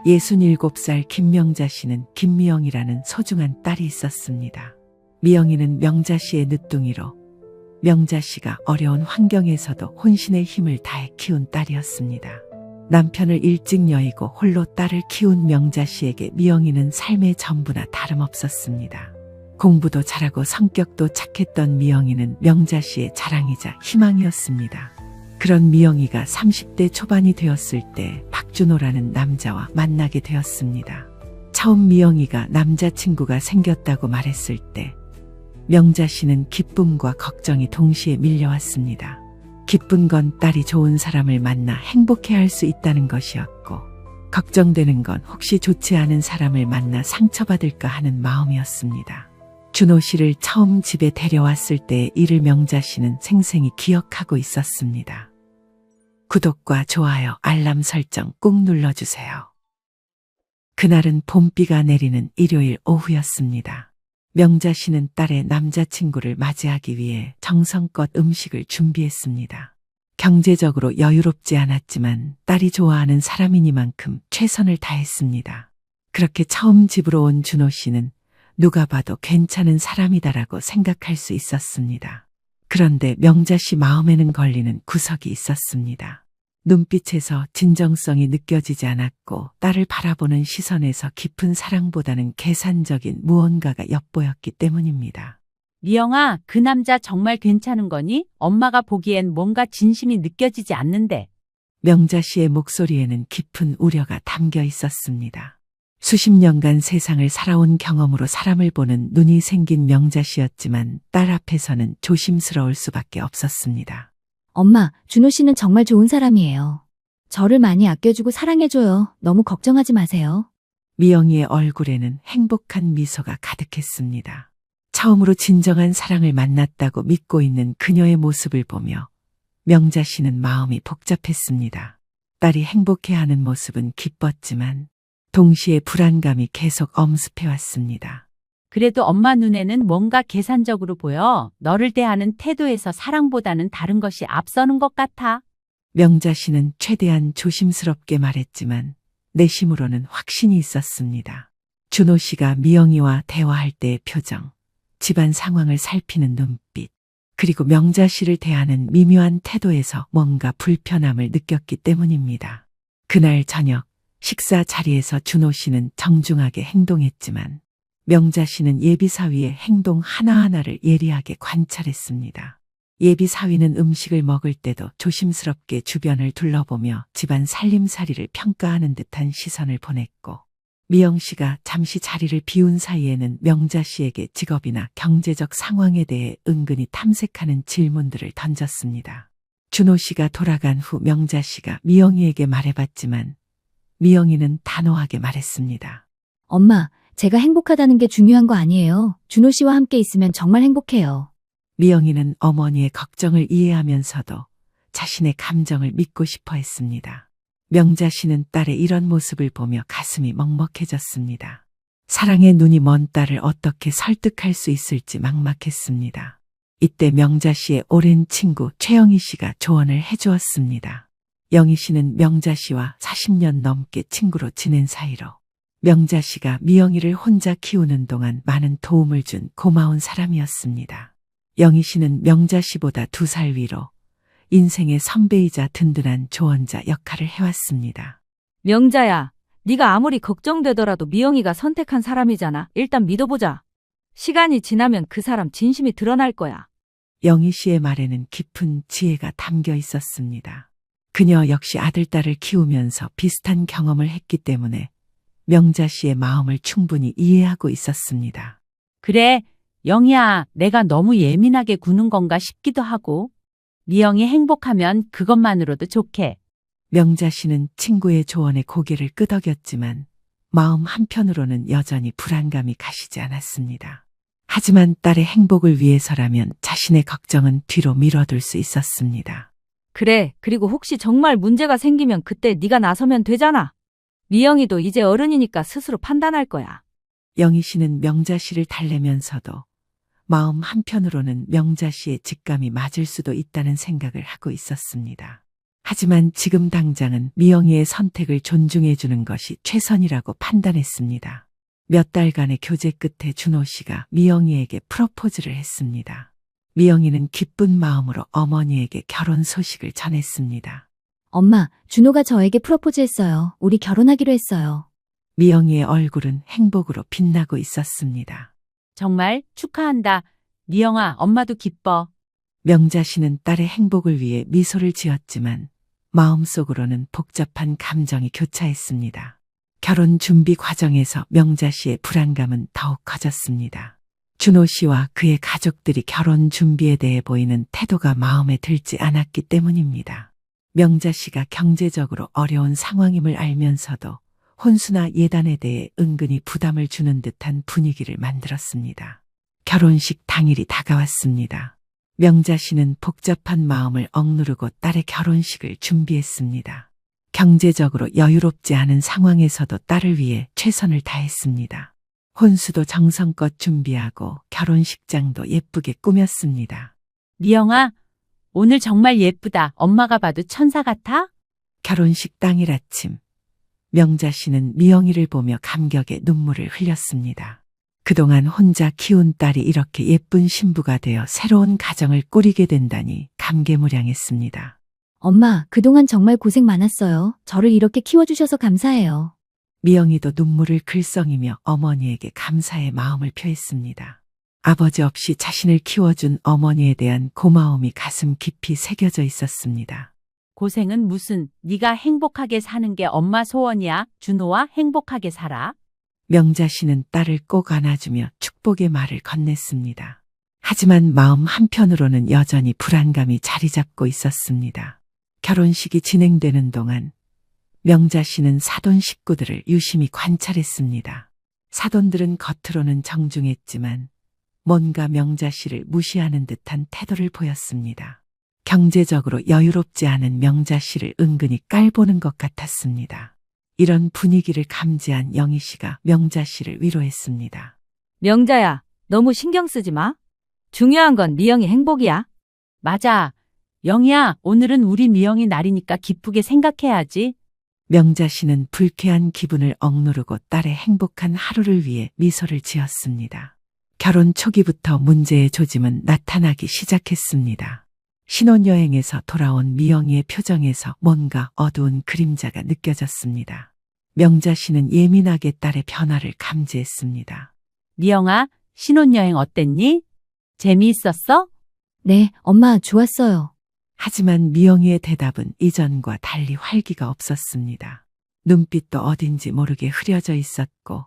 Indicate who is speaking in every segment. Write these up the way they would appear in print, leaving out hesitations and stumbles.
Speaker 1: 67살 김명자 씨는 김미영이라는 소중한 딸이 있었습니다. 미영이는 명자 씨의 늦둥이로 명자 씨가 어려운 환경에서도 혼신의 힘을 다해 키운 딸이었습니다. 남편을 일찍 여의고 홀로 딸을 키운 명자 씨에게 미영이는 삶의 전부나 다름없었습니다. 공부도 잘하고 성격도 착했던 미영이는 명자 씨의 자랑이자 희망이었습니다. 그런 미영이가 30대 초반이 되었을 때 박준호라는 남자와 만나게 되었습니다. 처음 미영이가 남자친구가 생겼다고 말했을 때 명자 씨는 기쁨과 걱정이 동시에 밀려왔습니다. 기쁜 건 딸이 좋은 사람을 만나 행복해할 수 있다는 것이었고, 걱정되는 건 혹시 좋지 않은 사람을 만나 상처받을까 하는 마음이었습니다. 준호 씨를 처음 집에 데려왔을 때의 일을 명자 씨는 생생히 기억하고 있었습니다. 구독과 좋아요, 알람 설정 꾹 눌러주세요. 그날은 봄비가 내리는 일요일 오후였습니다. 명자 씨는 딸의 남자친구를 맞이하기 위해 정성껏 음식을 준비했습니다. 경제적으로 여유롭지 않았지만 딸이 좋아하는 사람이니만큼 최선을 다했습니다. 그렇게 처음 집으로 온 준호 씨는 누가 봐도 괜찮은 사람이다라고 생각할 수 있었습니다. 그런데 명자 씨 마음에는 걸리는 구석이 있었습니다. 눈빛에서 진정성이 느껴지지 않았고 딸을 바라보는 시선에서 깊은 사랑보다는 계산적인 무언가가 엿보였기 때문입니다.
Speaker 2: 미영아, 그 남자 정말 괜찮은 거니? 엄마가 보기엔 뭔가 진심이 느껴지지 않는데.
Speaker 1: 명자 씨의 목소리에는 깊은 우려가 담겨 있었습니다. 수십 년간 세상을 살아온 경험으로 사람을 보는 눈이 생긴 명자 씨였지만 딸 앞에서는 조심스러울 수밖에 없었습니다.
Speaker 3: 엄마, 준호 씨는 정말 좋은 사람이에요. 저를 많이 아껴주고 사랑해줘요. 너무 걱정하지 마세요.
Speaker 1: 미영이의 얼굴에는 행복한 미소가 가득했습니다. 처음으로 진정한 사랑을 만났다고 믿고 있는 그녀의 모습을 보며 명자 씨는 마음이 복잡했습니다. 딸이 행복해하는 모습은 기뻤지만 동시에 불안감이 계속 엄습해왔습니다.
Speaker 2: 그래도 엄마 눈에는 뭔가 계산적으로 보여. 너를 대하는 태도에서 사랑보다는 다른 것이 앞서는 것 같아.
Speaker 1: 명자 씨는 최대한 조심스럽게 말했지만 내심으로는 확신이 있었습니다. 준호 씨가 미영이와 대화할 때의 표정, 집안 상황을 살피는 눈빛, 그리고 명자 씨를 대하는 미묘한 태도에서 뭔가 불편함을 느꼈기 때문입니다. 그날 저녁 식사 자리에서 준호 씨는 정중하게 행동했지만 명자 씨는 예비사위의 행동 하나하나를 예리하게 관찰했습니다. 예비사위는 음식을 먹을 때도 조심스럽게 주변을 둘러보며 집안 살림살이를 평가하는 듯한 시선을 보냈고, 미영 씨가 잠시 자리를 비운 사이에는 명자 씨에게 직업이나 경제적 상황에 대해 은근히 탐색하는 질문들을 던졌습니다. 준호 씨가 돌아간 후 명자 씨가 미영이에게 말해봤지만 미영이는 단호하게 말했습니다.
Speaker 3: 엄마, 제가 행복하다는 게 중요한 거 아니에요. 준호 씨와 함께 있으면 정말 행복해요.
Speaker 1: 미영이는 어머니의 걱정을 이해하면서도 자신의 감정을 믿고 싶어 했습니다. 명자 씨는 딸의 이런 모습을 보며 가슴이 먹먹해졌습니다. 사랑의 눈이 먼 딸을 어떻게 설득할 수 있을지 막막했습니다. 이때 명자 씨의 오랜 친구 최영희 씨가 조언을 해주었습니다. 영희 씨는 명자 씨와 40년 넘게 친구로 지낸 사이로 명자 씨가 미영이를 혼자 키우는 동안 많은 도움을 준 고마운 사람이었습니다. 영희 씨는 명자 씨보다 2살 위로 인생의 선배이자 든든한 조언자 역할을 해왔습니다.
Speaker 4: 명자야, 네가 아무리 걱정되더라도 미영이가 선택한 사람이잖아. 일단 믿어보자. 시간이 지나면 그 사람 진심이 드러날 거야.
Speaker 1: 영희 씨의 말에는 깊은 지혜가 담겨 있었습니다. 그녀 역시 아들딸을 키우면서 비슷한 경험을 했기 때문에 명자 씨의 마음을 충분히 이해하고 있었습니다.
Speaker 2: 그래, 영희야, 내가 너무 예민하게 구는 건가 싶기도 하고. 미영이 행복하면 그것만으로도 좋게.
Speaker 1: 명자 씨는 친구의 조언에 고개를 끄덕였지만 마음 한편으로는 여전히 불안감이 가시지 않았습니다. 하지만 딸의 행복을 위해서라면 자신의 걱정은 뒤로 미뤄둘 수 있었습니다.
Speaker 4: 그래, 그리고 혹시 정말 문제가 생기면 그때 네가 나서면 되잖아. 미영이도 이제 어른이니까 스스로 판단할 거야.
Speaker 1: 영희 씨는 명자 씨를 달래면서도 마음 한편으로는 명자 씨의 직감이 맞을 수도 있다는 생각을 하고 있었습니다. 하지만 지금 당장은 미영이의 선택을 존중해주는 것이 최선이라고 판단했습니다. 몇 달간의 교제 끝에 준호 씨가 미영이에게 프로포즈를 했습니다. 미영이는 기쁜 마음으로 어머니에게 결혼 소식을 전했습니다.
Speaker 3: 엄마, 준호가 저에게 프로포즈 했어요. 우리 결혼하기로 했어요.
Speaker 1: 미영이의 얼굴은 행복으로 빛나고 있었습니다.
Speaker 2: 정말 축하한다. 미영아, 엄마도 기뻐.
Speaker 1: 명자 씨는 딸의 행복을 위해 미소를 지었지만 마음속으로는 복잡한 감정이 교차했습니다. 결혼 준비 과정에서 명자 씨의 불안감은 더욱 커졌습니다. 준호 씨와 그의 가족들이 결혼 준비에 대해 보이는 태도가 마음에 들지 않았기 때문입니다. 명자 씨가 경제적으로 어려운 상황임을 알면서도 혼수나 예단에 대해 은근히 부담을 주는 듯한 분위기를 만들었습니다. 결혼식 당일이 다가왔습니다. 명자 씨는 복잡한 마음을 억누르고 딸의 결혼식을 준비했습니다. 경제적으로 여유롭지 않은 상황에서도 딸을 위해 최선을 다했습니다. 혼수도 정성껏 준비하고 결혼식장도 예쁘게 꾸몄습니다.
Speaker 2: 미영아, 오늘 정말 예쁘다. 엄마가 봐도 천사 같아?
Speaker 1: 결혼식 당일 아침, 명자 씨는 미영이를 보며 감격의 눈물을 흘렸습니다. 그동안 혼자 키운 딸이 이렇게 예쁜 신부가 되어 새로운 가정을 꾸리게 된다니 감개무량했습니다.
Speaker 3: 엄마, 그동안 정말 고생 많았어요. 저를 이렇게 키워주셔서 감사해요.
Speaker 1: 미영이도 눈물을 글썽이며 어머니에게 감사의 마음을 표했습니다. 아버지 없이 자신을 키워준 어머니에 대한 고마움이 가슴 깊이 새겨져 있었습니다.
Speaker 2: 고생은 무슨, 네가 행복하게 사는 게 엄마 소원이야. 준호와 행복하게 살아.
Speaker 1: 명자 씨는 딸을 꼭 안아주며 축복의 말을 건넸습니다. 하지만 마음 한편으로는 여전히 불안감이 자리 잡고 있었습니다. 결혼식이 진행되는 동안 명자 씨는 사돈 식구들을 유심히 관찰했습니다. 사돈들은 겉으로는 정중했지만 뭔가 명자 씨를 무시하는 듯한 태도를 보였습니다. 경제적으로 여유롭지 않은 명자 씨를 은근히 깔보는 것 같았습니다. 이런 분위기를 감지한 영희 씨가 명자 씨를 위로했습니다.
Speaker 4: 명자야, 너무 신경 쓰지 마. 중요한 건 미영이 행복이야.
Speaker 2: 맞아. 영희야, 오늘은 우리 미영이 날이니까 기쁘게 생각해야지.
Speaker 1: 명자 씨는 불쾌한 기분을 억누르고 딸의 행복한 하루를 위해 미소를 지었습니다. 결혼 초기부터 문제의 조짐은 나타나기 시작했습니다. 신혼여행에서 돌아온 미영이의 표정에서 뭔가 어두운 그림자가 느껴졌습니다. 명자 씨는 예민하게 딸의 변화를 감지했습니다.
Speaker 2: 미영아, 신혼여행 어땠니? 재미있었어?
Speaker 3: 네, 엄마, 좋았어요.
Speaker 1: 하지만 미영이의 대답은 이전과 달리 활기가 없었습니다. 눈빛도 어딘지 모르게 흐려져 있었고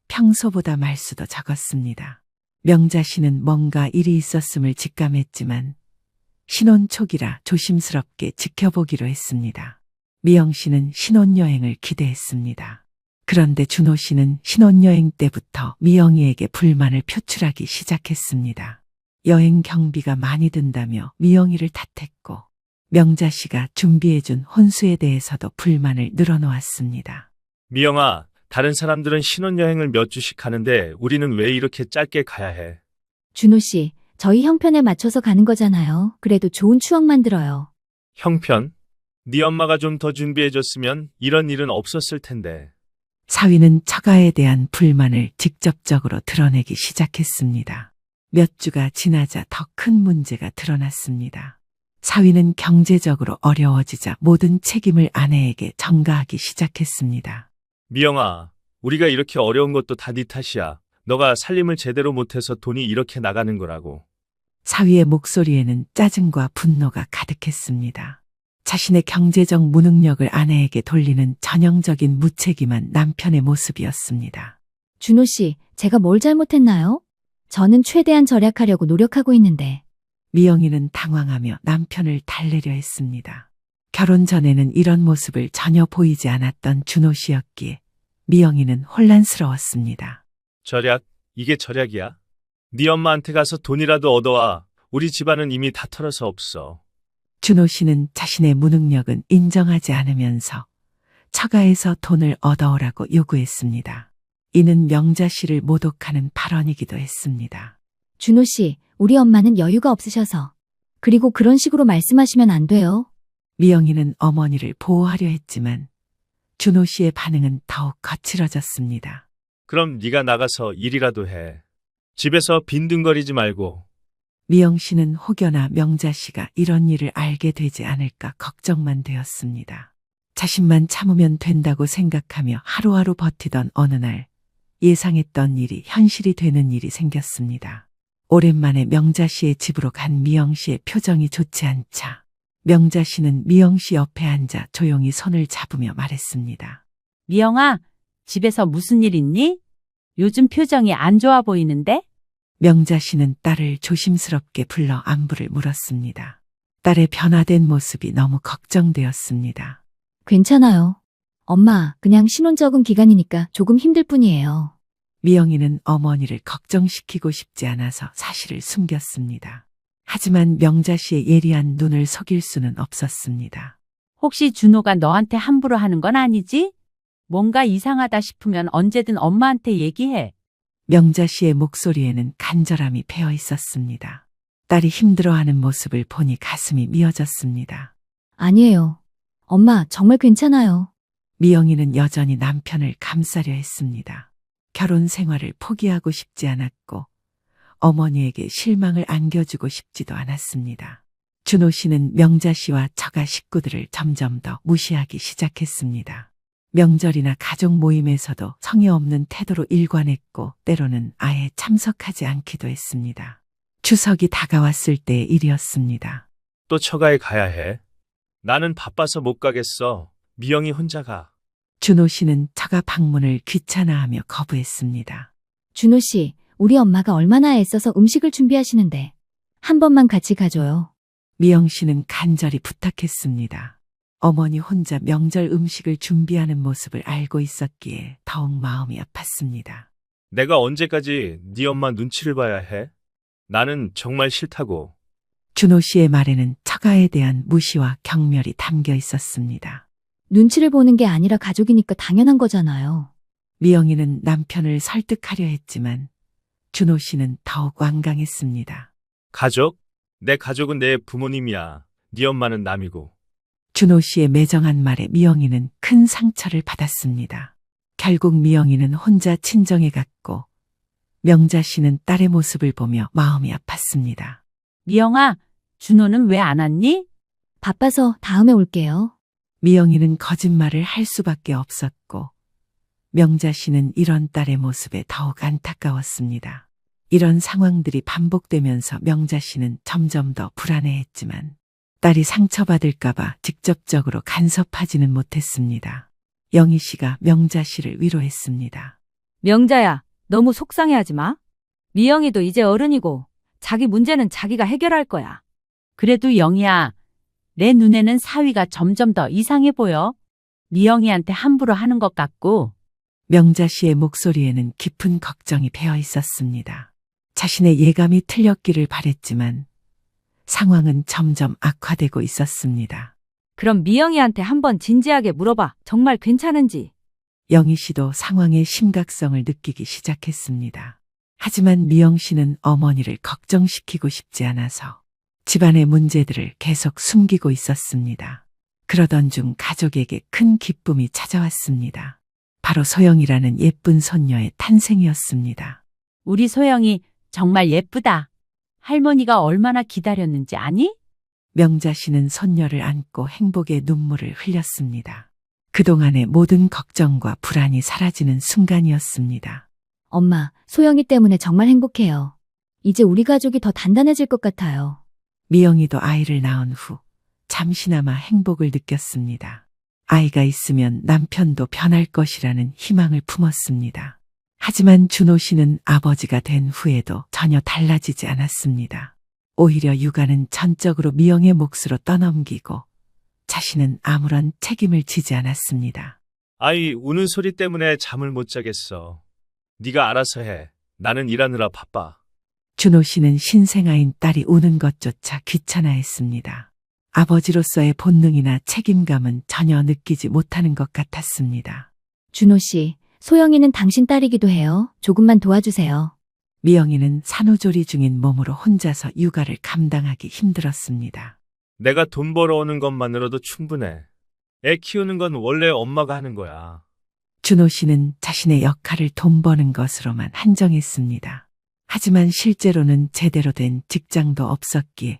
Speaker 1: 평소보다 말수도 적었습니다. 명자 씨는 뭔가 일이 있었음을 직감했지만 신혼 초기라 조심스럽게 지켜보기로 했습니다. 미영 씨는 신혼여행을 기대했습니다. 그런데 준호 씨는 신혼여행 때부터 미영이에게 불만을 표출하기 시작했습니다. 여행 경비가 많이 든다며 미영이를 탓했고 명자 씨가 준비해준 혼수에 대해서도 불만을 늘어놓았습니다.
Speaker 5: 미영아, 다른 사람들은 신혼여행을 몇 주씩 가는데 우리는 왜 이렇게 짧게 가야 해?
Speaker 3: 준호 씨, 저희 형편에 맞춰서 가는 거잖아요. 그래도 좋은 추억 만들어요.
Speaker 5: 형편? 네 엄마가 좀 더 준비해줬으면 이런 일은 없었을 텐데.
Speaker 1: 사위는 처가에 대한 불만을 직접적으로 드러내기 시작했습니다. 몇 주가 지나자 더 큰 문제가 드러났습니다. 사위는 경제적으로 어려워지자 모든 책임을 아내에게 전가하기 시작했습니다.
Speaker 5: 미영아, 우리가 이렇게 어려운 것도 다 네 탓이야. 너가 살림을 제대로 못해서 돈이 이렇게 나가는 거라고.
Speaker 1: 사위의 목소리에는 짜증과 분노가 가득했습니다. 자신의 경제적 무능력을 아내에게 돌리는 전형적인 무책임한 남편의 모습이었습니다.
Speaker 3: 준호 씨, 제가 뭘 잘못했나요? 저는 최대한 절약하려고 노력하고 있는데.
Speaker 1: 미영이는 당황하며 남편을 달래려 했습니다. 결혼 전에는 이런 모습을 전혀 보이지 않았던 준호 씨였기에 미영이는 혼란스러웠습니다.
Speaker 5: 절약? 이게 절약이야? 네 엄마한테 가서 돈이라도 얻어와. 우리 집안은 이미 다 털어서 없어.
Speaker 1: 준호 씨는 자신의 무능력은 인정하지 않으면서 처가에서 돈을 얻어오라고 요구했습니다. 이는 명자 씨를 모독하는 발언이기도 했습니다.
Speaker 3: 준호 씨, 우리 엄마는 여유가 없으셔서. 그리고 그런 식으로 말씀하시면 안 돼요.
Speaker 1: 미영이는 어머니를 보호하려 했지만 준호 씨의 반응은 더욱 거칠어졌습니다.
Speaker 5: 그럼 네가 나가서 일이라도 해. 집에서 빈둥거리지 말고.
Speaker 1: 미영 씨는 혹여나 명자 씨가 이런 일을 알게 되지 않을까 걱정만 되었습니다. 자신만 참으면 된다고 생각하며 하루하루 버티던 어느 날 예상했던 일이 현실이 되는 일이 생겼습니다. 오랜만에 명자 씨의 집으로 간 미영 씨의 표정이 좋지 않자 명자 씨는 미영 씨 옆에 앉아 조용히 손을 잡으며 말했습니다.
Speaker 2: 미영아, 집에서 무슨 일 있니? 요즘 표정이 안 좋아 보이는데?
Speaker 1: 명자 씨는 딸을 조심스럽게 불러 안부를 물었습니다. 딸의 변화된 모습이 너무 걱정되었습니다.
Speaker 3: 괜찮아요. 엄마, 그냥 신혼 적응 기간이니까 조금 힘들 뿐이에요.
Speaker 1: 미영이는 어머니를 걱정시키고 싶지 않아서 사실을 숨겼습니다. 하지만 명자 씨의 예리한 눈을 속일 수는 없었습니다.
Speaker 2: 혹시 준호가 너한테 함부로 하는 건 아니지? 뭔가 이상하다 싶으면 언제든 엄마한테 얘기해.
Speaker 1: 명자 씨의 목소리에는 간절함이 배어 있었습니다. 딸이 힘들어하는 모습을 보니 가슴이 미어졌습니다.
Speaker 3: 아니에요. 엄마, 정말 괜찮아요.
Speaker 1: 미영이는 여전히 남편을 감싸려 했습니다. 결혼 생활을 포기하고 싶지 않았고 어머니에게 실망을 안겨주고 싶지도 않았습니다. 준호 씨는 명자 씨와 처가 식구들을 점점 더 무시하기 시작했습니다. 명절이나 가족 모임에서도 성의 없는 태도로 일관했고 때로는 아예 참석하지 않기도 했습니다. 추석이 다가왔을 때의 일이었습니다.
Speaker 5: 또 처가에 가야 해. 나는 바빠서 못 가겠어. 미영이 혼자 가.
Speaker 1: 준호 씨는 처가 방문을 귀찮아하며 거부했습니다.
Speaker 3: 준호 씨, 우리 엄마가 얼마나 애써서 음식을 준비하시는데. 한 번만 같이 가줘요.
Speaker 1: 미영 씨는 간절히 부탁했습니다. 어머니 혼자 명절 음식을 준비하는 모습을 알고 있었기에 더욱 마음이 아팠습니다.
Speaker 5: 내가 언제까지 네 엄마 눈치를 봐야 해? 나는 정말 싫다고.
Speaker 1: 준호 씨의 말에는 처가에 대한 무시와 경멸이 담겨 있었습니다.
Speaker 3: 눈치를 보는 게 아니라 가족이니까 당연한 거잖아요.
Speaker 1: 미영이는 남편을 설득하려 했지만 준호 씨는 더욱 완강했습니다.
Speaker 5: 가족? 내 가족은 내 부모님이야. 네 엄마는 남이고.
Speaker 1: 준호 씨의 매정한 말에 미영이는 큰 상처를 받았습니다. 결국 미영이는 혼자 친정에 갔고 명자 씨는 딸의 모습을 보며 마음이 아팠습니다.
Speaker 2: 미영아, 준호는 왜 안 왔니?
Speaker 3: 바빠서 다음에 올게요.
Speaker 1: 미영이는 거짓말을 할 수밖에 없었고 명자 씨는 이런 딸의 모습에 더욱 안타까웠습니다. 이런 상황들이 반복되면서 명자 씨는 점점 더 불안해했지만 딸이 상처받을까봐 직접적으로 간섭하지는 못했습니다. 영희 씨가 명자 씨를 위로했습니다.
Speaker 4: 명자야, 너무 속상해하지 마. 미영이도 이제 어른이고 자기 문제는 자기가 해결할 거야.
Speaker 2: 그래도 영희야, 내 눈에는 사위가 점점 더 이상해 보여. 미영이한테 함부로 하는 것 같고.
Speaker 1: 명자 씨의 목소리에는 깊은 걱정이 배어 있었습니다. 자신의 예감이 틀렸기를 바랬지만 상황은 점점 악화되고 있었습니다.
Speaker 4: 그럼 미영이한테 한번 진지하게 물어봐. 정말 괜찮은지.
Speaker 1: 영희 씨도 상황의 심각성을 느끼기 시작했습니다. 하지만 미영 씨는 어머니를 걱정시키고 싶지 않아서 집안의 문제들을 계속 숨기고 있었습니다. 그러던 중 가족에게 큰 기쁨이 찾아왔습니다. 바로 소영이라는 예쁜 손녀의 탄생이었습니다.
Speaker 2: 우리 소영이 정말 예쁘다. 할머니가 얼마나 기다렸는지 아니?
Speaker 1: 명자 씨는 손녀를 안고 행복의 눈물을 흘렸습니다. 그동안의 모든 걱정과 불안이 사라지는 순간이었습니다.
Speaker 3: 엄마, 소영이 때문에 정말 행복해요. 이제 우리 가족이 더 단단해질 것 같아요.
Speaker 1: 미영이도 아이를 낳은 후 잠시나마 행복을 느꼈습니다. 아이가 있으면 남편도 변할 것이라는 희망을 품었습니다. 하지만 준호 씨는 아버지가 된 후에도 전혀 달라지지 않았습니다. 오히려 육아는 전적으로 미영의 몫으로 떠넘기고 자신은 아무런 책임을 지지 않았습니다.
Speaker 5: 아이 우는 소리 때문에 잠을 못 자겠어. 네가 알아서 해. 나는 일하느라 바빠.
Speaker 1: 준호 씨는 신생아인 딸이 우는 것조차 귀찮아했습니다. 아버지로서의 본능이나 책임감은 전혀 느끼지 못하는 것 같았습니다.
Speaker 3: 준호 씨, 소영이는 당신 딸이기도 해요. 조금만 도와주세요.
Speaker 1: 미영이는 산후조리 중인 몸으로 혼자서 육아를 감당하기 힘들었습니다.
Speaker 5: 내가 돈 벌어오는 것만으로도 충분해. 애 키우는 건 원래 엄마가 하는 거야.
Speaker 1: 준호 씨는 자신의 역할을 돈 버는 것으로만 한정했습니다. 하지만 실제로는 제대로 된 직장도 없었기에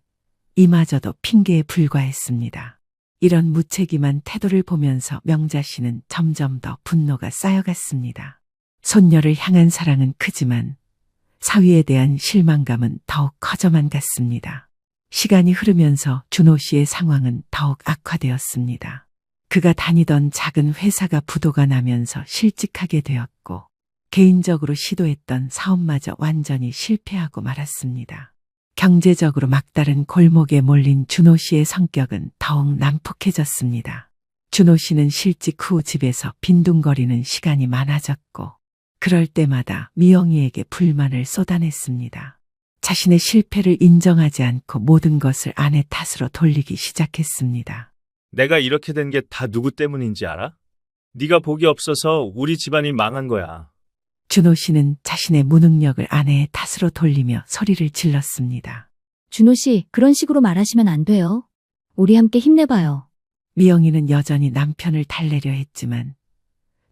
Speaker 1: 이마저도 핑계에 불과했습니다. 이런 무책임한 태도를 보면서 명자 씨는 점점 더 분노가 쌓여갔습니다. 손녀를 향한 사랑은 크지만 사위에 대한 실망감은 더욱 커져만 갔습니다. 시간이 흐르면서 준호 씨의 상황은 더욱 악화되었습니다. 그가 다니던 작은 회사가 부도가 나면서 실직하게 되었고 개인적으로 시도했던 사업마저 완전히 실패하고 말았습니다. 경제적으로 막다른 골목에 몰린 준호 씨의 성격은 더욱 난폭해졌습니다. 준호 씨는 실직 후 집에서 빈둥거리는 시간이 많아졌고 그럴 때마다 미영이에게 불만을 쏟아냈습니다. 자신의 실패를 인정하지 않고 모든 것을 아내 탓으로 돌리기 시작했습니다.
Speaker 5: 내가 이렇게 된 게 다 누구 때문인지 알아? 네가 복이 없어서 우리 집안이 망한 거야.
Speaker 1: 준호 씨는 자신의 무능력을 아내의 탓으로 돌리며 소리를 질렀습니다.
Speaker 3: 준호 씨, 그런 식으로 말하시면 안 돼요. 우리 함께 힘내봐요.
Speaker 1: 미영이는 여전히 남편을 달래려 했지만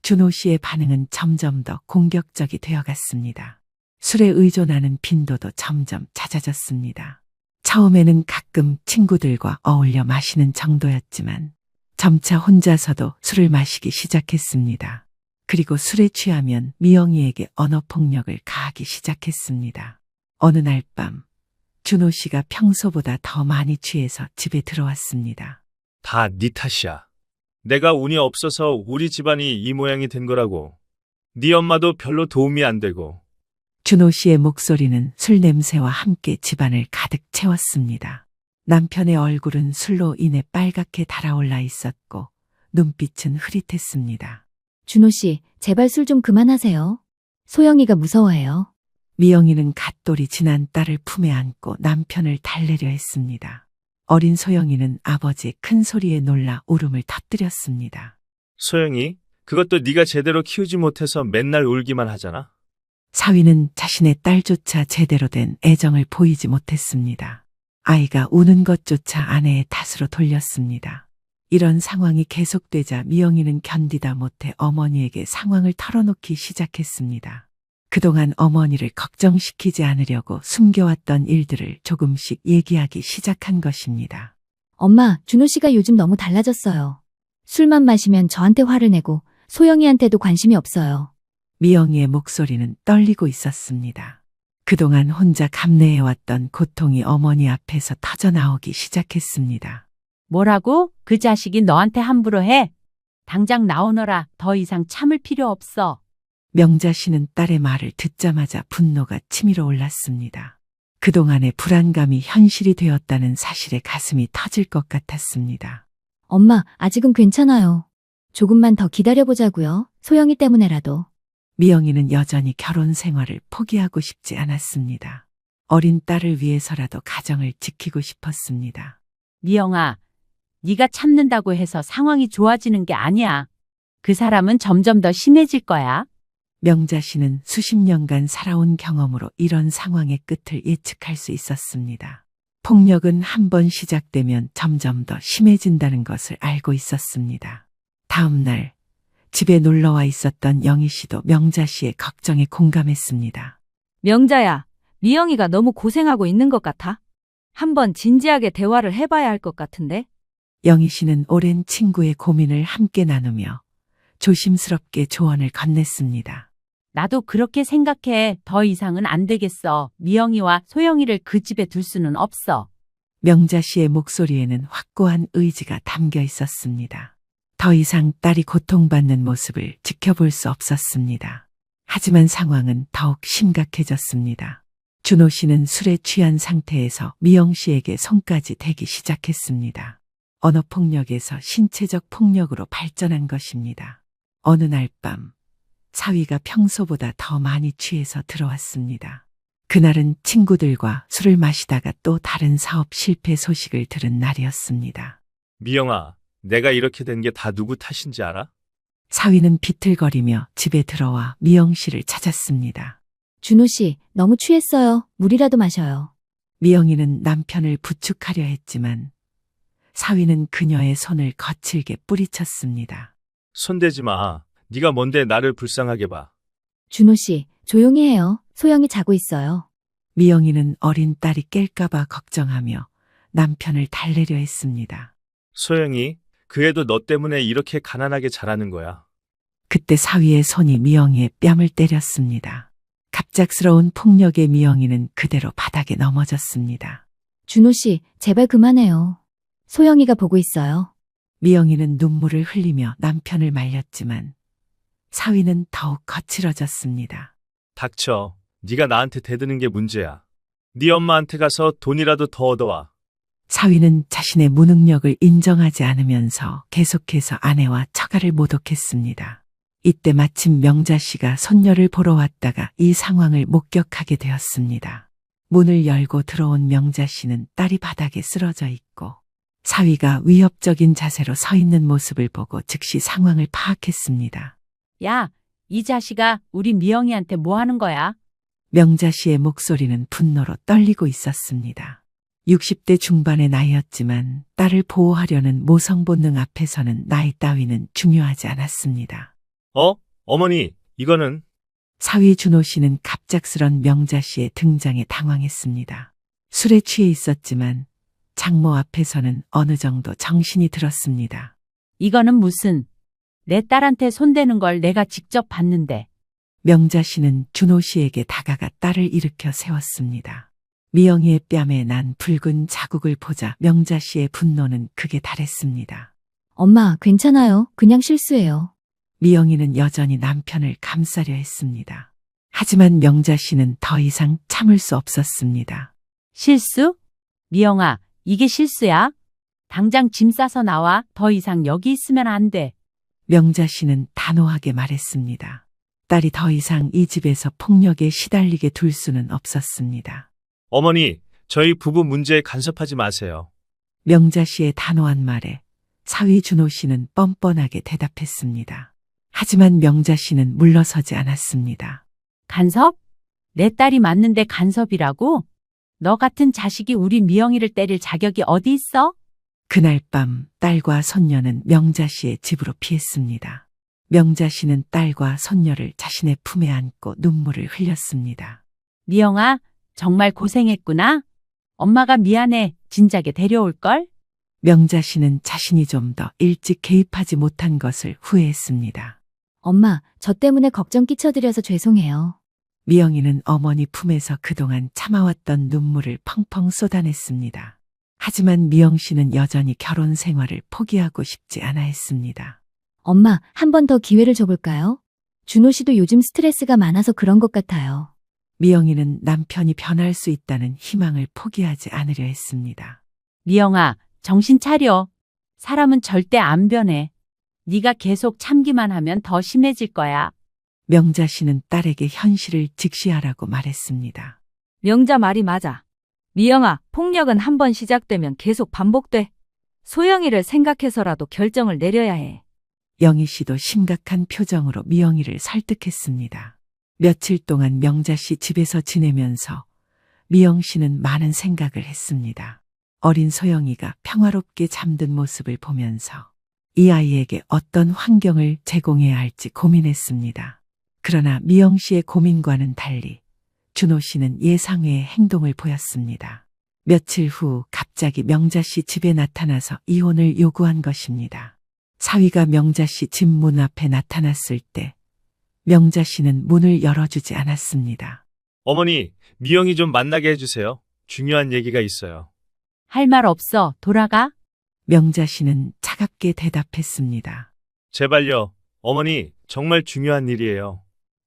Speaker 1: 준호 씨의 반응은 점점 더 공격적이 되어갔습니다. 술에 의존하는 빈도도 점점 잦아졌습니다. 처음에는 가끔 친구들과 어울려 마시는 정도였지만 점차 혼자서도 술을 마시기 시작했습니다. 그리고 술에 취하면 미영이에게 언어폭력을 가하기 시작했습니다. 어느 날 밤 준호 씨가 평소보다 더 많이 취해서 집에 들어왔습니다.
Speaker 5: 다 네 탓이야. 내가 운이 없어서 우리 집안이 이 모양이 된 거라고. 네 엄마도 별로 도움이 안 되고.
Speaker 1: 준호 씨의 목소리는 술 냄새와 함께 집안을 가득 채웠습니다. 남편의 얼굴은 술로 인해 빨갛게 달아올라 있었고 눈빛은 흐릿했습니다.
Speaker 3: 준호 씨, 제발 술 좀 그만하세요. 소영이가 무서워해요.
Speaker 1: 미영이는 갓돌이 지난 딸을 품에 안고 남편을 달래려 했습니다. 어린 소영이는 아버지의 큰 소리에 놀라 울음을 터뜨렸습니다.
Speaker 5: 소영이, 그것도 네가 제대로 키우지 못해서 맨날 울기만 하잖아.
Speaker 1: 사위는 자신의 딸조차 제대로 된 애정을 보이지 못했습니다. 아이가 우는 것조차 아내의 탓으로 돌렸습니다. 이런 상황이 계속되자 미영이는 견디다 못해 어머니에게 상황을 털어놓기 시작했습니다. 그동안 어머니를 걱정시키지 않으려고 숨겨왔던 일들을 조금씩 얘기하기 시작한 것입니다.
Speaker 3: 엄마, 준호 씨가 요즘 너무 달라졌어요. 술만 마시면 저한테 화를 내고 소영이한테도 관심이 없어요.
Speaker 1: 미영이의 목소리는 떨리고 있었습니다. 그동안 혼자 감내해왔던 고통이 어머니 앞에서 터져나오기 시작했습니다.
Speaker 2: 뭐라고? 그 자식이 너한테 함부로 해? 당장 나오너라. 더 이상 참을 필요 없어.
Speaker 1: 명자 씨는 딸의 말을 듣자마자 분노가 치밀어 올랐습니다. 그동안의 불안감이 현실이 되었다는 사실에 가슴이 터질 것 같았습니다.
Speaker 3: 엄마, 아직은 괜찮아요. 조금만 더 기다려보자고요. 소영이 때문에라도.
Speaker 1: 미영이는 여전히 결혼 생활을 포기하고 싶지 않았습니다. 어린 딸을 위해서라도 가정을 지키고 싶었습니다.
Speaker 2: 미영아, 네가 참는다고 해서 상황이 좋아지는 게 아니야. 그 사람은 점점 더 심해질 거야.
Speaker 1: 명자 씨는 수십 년간 살아온 경험으로 이런 상황의 끝을 예측할 수 있었습니다. 폭력은 한 번 시작되면 점점 더 심해진다는 것을 알고 있었습니다. 다음 날 집에 놀러와 있었던 영희 씨도 명자 씨의 걱정에 공감했습니다.
Speaker 4: 명자야, 미영이가 너무 고생하고 있는 것 같아. 한번 진지하게 대화를 해봐야 할 것 같은데?
Speaker 1: 영희 씨는 오랜 친구의 고민을 함께 나누며 조심스럽게 조언을 건넸습니다.
Speaker 2: 나도 그렇게 생각해. 더 이상은 안 되겠어. 미영이와 소영이를 그 집에 둘 수는 없어.
Speaker 1: 명자 씨의 목소리에는 확고한 의지가 담겨 있었습니다. 더 이상 딸이 고통받는 모습을 지켜볼 수 없었습니다. 하지만 상황은 더욱 심각해졌습니다. 준호 씨는 술에 취한 상태에서 미영 씨에게 손까지 대기 시작했습니다. 언어폭력에서 신체적 폭력으로 발전한 것입니다. 어느 날 밤 사위가 평소보다 더 많이 취해서 들어왔습니다. 그날은 친구들과 술을 마시다가 또 다른 사업 실패 소식을 들은 날이었습니다.
Speaker 5: 미영아, 내가 이렇게 된 게 다 누구 탓인지 알아?
Speaker 1: 사위는 비틀거리며 집에 들어와 미영 씨를 찾았습니다.
Speaker 3: 준호 씨, 너무 취했어요. 물이라도 마셔요.
Speaker 1: 미영이는 남편을 부축하려 했지만 사위는 그녀의 손을 거칠게 뿌리쳤습니다.
Speaker 5: 손대지 마. 네가 뭔데 나를 불쌍하게 봐.
Speaker 3: 준호 씨, 조용히 해요. 소영이 자고 있어요.
Speaker 1: 미영이는 어린 딸이 깰까봐 걱정하며 남편을 달래려 했습니다.
Speaker 5: 소영이, 그 애도 너 때문에 이렇게 가난하게 자라는 거야.
Speaker 1: 그때 사위의 손이 미영이의 뺨을 때렸습니다. 갑작스러운 폭력에 미영이는 그대로 바닥에 넘어졌습니다.
Speaker 3: 준호 씨, 제발 그만해요. 소영이가 보고 있어요.
Speaker 1: 미영이는 눈물을 흘리며 남편을 말렸지만 사위는 더욱 거칠어졌습니다.
Speaker 5: 닥쳐. 네가 나한테 대드는 게 문제야. 네 엄마한테 가서 돈이라도 더 얻어와.
Speaker 1: 사위는 자신의 무능력을 인정하지 않으면서 계속해서 아내와 처가를 모독했습니다. 이때 마침 명자 씨가 손녀를 보러 왔다가 이 상황을 목격하게 되었습니다. 문을 열고 들어온 명자 씨는 딸이 바닥에 쓰러져 있고 사위가 위협적인 자세로 서 있는 모습을 보고 즉시 상황을 파악했습니다.
Speaker 2: 야, 이 자식아, 우리 미영이한테 뭐 하는 거야?
Speaker 1: 명자 씨의 목소리는 분노로 떨리고 있었습니다. 60대 중반의 나이였지만 딸을 보호하려는 모성 본능 앞에서는 나이 따위는 중요하지 않았습니다.
Speaker 5: 어머니, 이거는.
Speaker 1: 사위 준호 씨는 갑작스런 명자 씨의 등장에 당황했습니다. 술에 취해 있었지만 장모 앞에서는 어느 정도 정신이 들었습니다.
Speaker 2: 이거는 무슨, 내 딸한테 손대는 걸 내가 직접 봤는데.
Speaker 1: 명자 씨는 준호 씨에게 다가가 딸을 일으켜 세웠습니다. 미영이의 뺨에 난 붉은 자국을 보자 명자 씨의 분노는 극에 달했습니다.
Speaker 3: 엄마, 괜찮아요. 그냥 실수예요.
Speaker 1: 미영이는 여전히 남편을 감싸려 했습니다. 하지만 명자 씨는 더 이상 참을 수 없었습니다.
Speaker 2: 실수? 미영아, 이게 실수야? 당장 짐 싸서 나와. 더 이상 여기 있으면 안 돼.
Speaker 1: 명자 씨는 단호하게 말했습니다. 딸이 더 이상 이 집에서 폭력에 시달리게 둘 수는 없었습니다.
Speaker 5: 어머니, 저희 부부 문제에 간섭하지 마세요.
Speaker 1: 명자 씨의 단호한 말에 사위 준호 씨는 뻔뻔하게 대답했습니다. 하지만 명자 씨는 물러서지 않았습니다.
Speaker 2: 간섭? 내 딸이 맞는데 간섭이라고? 너 같은 자식이 우리 미영이를 때릴 자격이 어디 있어?
Speaker 1: 그날 밤 딸과 손녀는 명자 씨의 집으로 피했습니다. 명자 씨는 딸과 손녀를 자신의 품에 안고 눈물을 흘렸습니다.
Speaker 2: 미영아, 정말 고생했구나. 엄마가 미안해. 진작에 데려올걸?
Speaker 1: 명자 씨는 자신이 좀 더 일찍 개입하지 못한 것을 후회했습니다.
Speaker 3: 엄마, 저 때문에 걱정 끼쳐드려서 죄송해요.
Speaker 1: 미영이는 어머니 품에서 그동안 참아왔던 눈물을 펑펑 쏟아냈습니다. 하지만 미영 씨는 여전히 결혼 생활을 포기하고 싶지 않아 했습니다.
Speaker 3: 엄마, 한 번 더 기회를 줘볼까요? 준호 씨도 요즘 스트레스가 많아서 그런 것 같아요.
Speaker 1: 미영이는 남편이 변할 수 있다는 희망을 포기하지 않으려 했습니다.
Speaker 2: 미영아, 정신 차려. 사람은 절대 안 변해. 네가 계속 참기만 하면 더 심해질 거야.
Speaker 1: 명자 씨는 딸에게 현실을 직시하라고 말했습니다.
Speaker 4: 명자 말이 맞아. 미영아, 폭력은 한 번 시작되면 계속 반복돼. 소영이를 생각해서라도 결정을 내려야 해.
Speaker 1: 영희 씨도 심각한 표정으로 미영이를 설득했습니다. 며칠 동안 명자 씨 집에서 지내면서 미영 씨는 많은 생각을 했습니다. 어린 소영이가 평화롭게 잠든 모습을 보면서 이 아이에게 어떤 환경을 제공해야 할지 고민했습니다. 그러나 미영 씨의 고민과는 달리 준호 씨는 예상외의 행동을 보였습니다. 며칠 후 갑자기 명자 씨 집에 나타나서 이혼을 요구한 것입니다. 사위가 명자 씨 집 문 앞에 나타났을 때 명자 씨는 문을 열어주지 않았습니다.
Speaker 5: 어머니, 미영이 좀 만나게 해주세요. 중요한 얘기가 있어요.
Speaker 2: 할 말 없어. 돌아가.
Speaker 1: 명자 씨는 차갑게 대답했습니다.
Speaker 5: 제발요. 어머니, 정말 중요한 일이에요.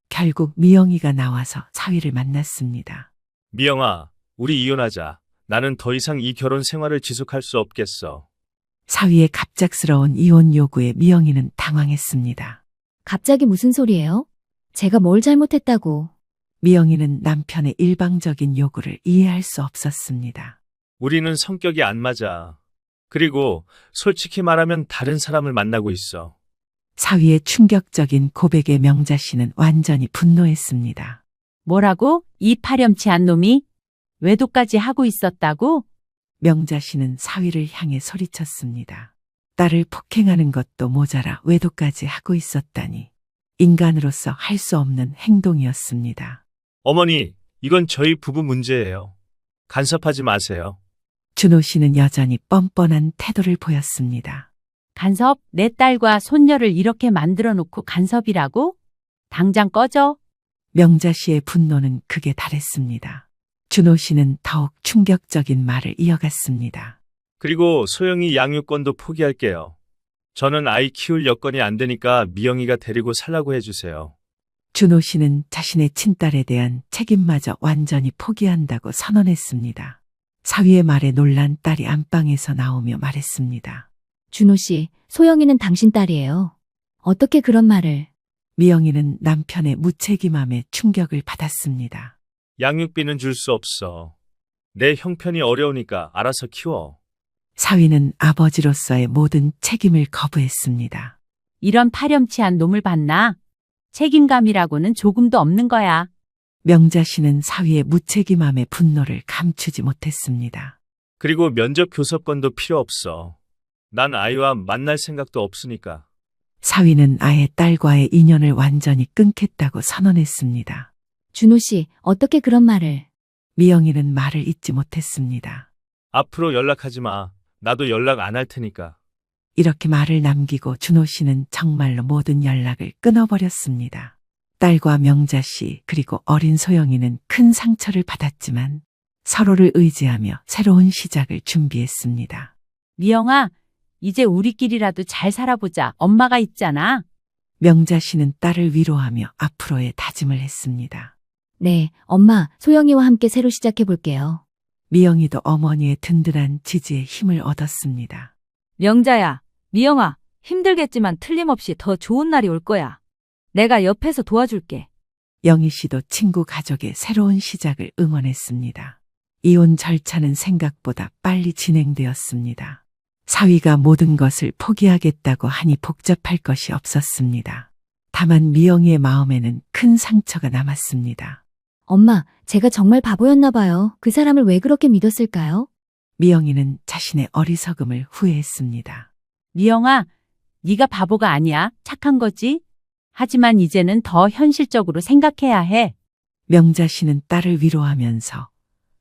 Speaker 1: 결국 미영이가 나와서 사위를 만났습니다.
Speaker 5: 미영아, 우리 이혼하자. 나는 더 이상 이 결혼 생활을 지속할 수 없겠어.
Speaker 1: 사위의 갑작스러운 이혼 요구에 미영이는 당황했습니다.
Speaker 3: 갑자기 무슨 소리예요? 제가 뭘 잘못했다고.
Speaker 1: 미영이는 남편의 일방적인 요구를 이해할 수 없었습니다.
Speaker 5: 우리는 성격이 안 맞아. 그리고 솔직히 말하면 다른 사람을 만나고 있어.
Speaker 1: 사위의 충격적인 고백에 명자 씨는 완전히 분노했습니다.
Speaker 2: 뭐라고? 이 파렴치한 놈이? 외도까지 하고 있었다고?
Speaker 1: 명자 씨는 사위를 향해 소리쳤습니다. 딸을 폭행하는 것도 모자라 외도까지 하고 있었다니 인간으로서 할 수 없는 행동이었습니다.
Speaker 5: 어머니, 이건 저희 부부 문제예요. 간섭하지 마세요.
Speaker 1: 준호 씨는 여전히 뻔뻔한 태도를 보였습니다.
Speaker 2: 간섭, 내 딸과 손녀를 이렇게 만들어 놓고 간섭이라고? 당장 꺼져.
Speaker 1: 명자 씨의 분노는 극에 달했습니다. 준호 씨는 더욱 충격적인 말을 이어갔습니다.
Speaker 5: 그리고 소영이 양육권도 포기할게요. 저는 아이 키울 여건이 안 되니까 미영이가 데리고 살라고 해주세요.
Speaker 1: 준호 씨는 자신의 친딸에 대한 책임마저 완전히 포기한다고 선언했습니다. 사위의 말에 놀란 딸이 안방에서 나오며 말했습니다.
Speaker 3: 준호 씨, 소영이는 당신 딸이에요. 어떻게 그런 말을?
Speaker 1: 미영이는 남편의 무책임함에 충격을 받았습니다.
Speaker 5: 양육비는 줄 수 없어. 내 형편이 어려우니까 알아서 키워.
Speaker 1: 사위는 아버지로서의 모든 책임을 거부했습니다.
Speaker 2: 이런 파렴치한 놈을 봤나? 책임감이라고는 조금도 없는 거야.
Speaker 1: 명자 씨는 사위의 무책임함에 분노를 감추지 못했습니다.
Speaker 5: 그리고 면접 교섭권도 필요 없어. 난 아이와 만날 생각도 없으니까.
Speaker 1: 사위는 아예 딸과의 인연을 완전히 끊겠다고 선언했습니다.
Speaker 3: 준호 씨, 어떻게 그런 말을?
Speaker 1: 미영이는 말을 잇지 못했습니다.
Speaker 5: 앞으로 연락하지 마. 나도 연락 안 할 테니까.
Speaker 1: 이렇게 말을 남기고 준호 씨는 정말로 모든 연락을 끊어버렸습니다. 딸과 명자 씨 그리고 어린 소영이는 큰 상처를 받았지만 서로를 의지하며 새로운 시작을 준비했습니다.
Speaker 2: 미영아, 이제 우리끼리라도 잘 살아보자. 엄마가 있잖아.
Speaker 1: 명자 씨는 딸을 위로하며 앞으로의 다짐을 했습니다.
Speaker 3: 네, 엄마, 소영이와 함께 새로 시작해 볼게요.
Speaker 1: 미영이도 어머니의 든든한 지지에 힘을 얻었습니다.
Speaker 4: 명자야, 미영아, 힘들겠지만 틀림없이 더 좋은 날이 올 거야. 내가 옆에서 도와줄게.
Speaker 1: 영희 씨도 친구 가족의 새로운 시작을 응원했습니다. 이혼 절차는 생각보다 빨리 진행되었습니다. 사위가 모든 것을 포기하겠다고 하니 복잡할 것이 없었습니다. 다만 미영이의 마음에는 큰 상처가 남았습니다.
Speaker 3: 엄마, 제가 정말 바보였나 봐요. 그 사람을 왜 그렇게 믿었을까요?
Speaker 1: 미영이는 자신의 어리석음을 후회했습니다.
Speaker 2: 미영아, 네가 바보가 아니야. 착한 거지? 하지만 이제는 더 현실적으로 생각해야 해.
Speaker 1: 명자 씨는 딸을 위로하면서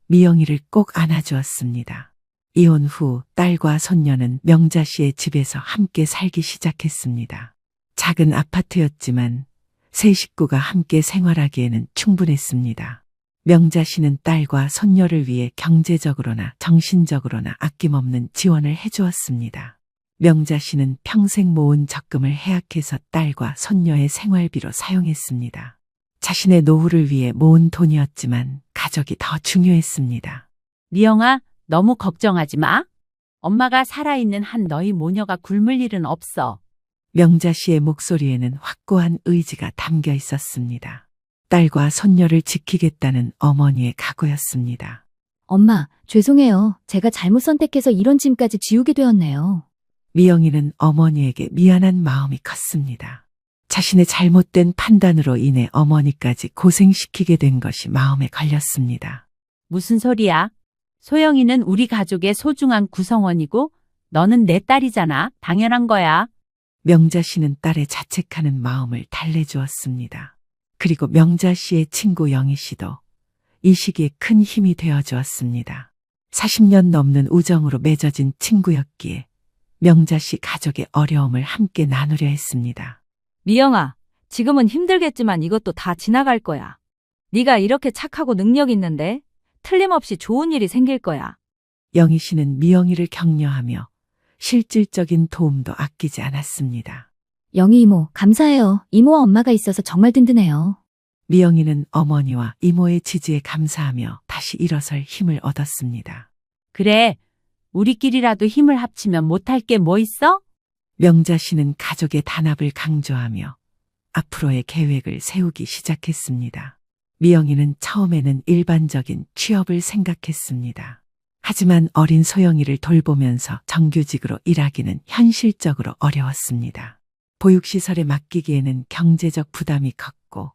Speaker 1: 미영이를 꼭 안아주었습니다. 이혼 후 딸과 손녀는 명자 씨의 집에서 함께 살기 시작했습니다. 작은 아파트였지만 세 식구가 함께 생활하기에는 충분했습니다. 명자 씨는 딸과 손녀를 위해 경제적으로나 정신적으로나 아낌없는 지원을 해주었습니다. 명자 씨는 평생 모은 적금을 해약해서 딸과 손녀의 생활비로 사용했습니다. 자신의 노후를 위해 모은 돈이었지만 가족이 더 중요했습니다.
Speaker 2: 미영아, 너무 걱정하지 마. 엄마가 살아있는 한 너희 모녀가 굶을 일은 없어.
Speaker 1: 명자 씨의 목소리에는 확고한 의지가 담겨 있었습니다. 딸과 손녀를 지키겠다는 어머니의 각오였습니다.
Speaker 3: 엄마, 죄송해요. 제가 잘못 선택해서 이런 짐까지 지우게 되었네요.
Speaker 1: 미영이는 어머니에게 미안한 마음이 컸습니다. 자신의 잘못된 판단으로 인해 어머니까지 고생시키게 된 것이 마음에 걸렸습니다.
Speaker 2: 무슨 소리야? 소영이는 우리 가족의 소중한 구성원이고 너는 내 딸이잖아. 당연한 거야.
Speaker 1: 명자 씨는 딸의 자책하는 마음을 달래주었습니다. 그리고 명자 씨의 친구 영희 씨도 이 시기에 큰 힘이 되어주었습니다. 40년 넘는 우정으로 맺어진 친구였기에 명자 씨 가족의 어려움을 함께 나누려 했습니다.
Speaker 4: 미영아, 지금은 힘들겠지만 이것도 다 지나갈 거야. 네가 이렇게 착하고 능력 있는데 틀림없이 좋은 일이 생길 거야.
Speaker 1: 영희 씨는 미영이를 격려하며 실질적인 도움도 아끼지 않았습니다.
Speaker 3: 영희 이모, 감사해요. 이모와 엄마가 있어서 정말 든든해요.
Speaker 1: 미영이는 어머니와 이모의 지지에 감사하며 다시 일어설 힘을 얻었습니다.
Speaker 2: 그래, 우리끼리라도 힘을 합치면 못할 게 뭐 있어?
Speaker 1: 명자 씨는 가족의 단합을 강조하며 앞으로의 계획을 세우기 시작했습니다. 미영이는 처음에는 일반적인 취업을 생각했습니다. 하지만 어린 소영이를 돌보면서 정규직으로 일하기는 현실적으로 어려웠습니다. 보육시설에 맡기기에는 경제적 부담이 컸고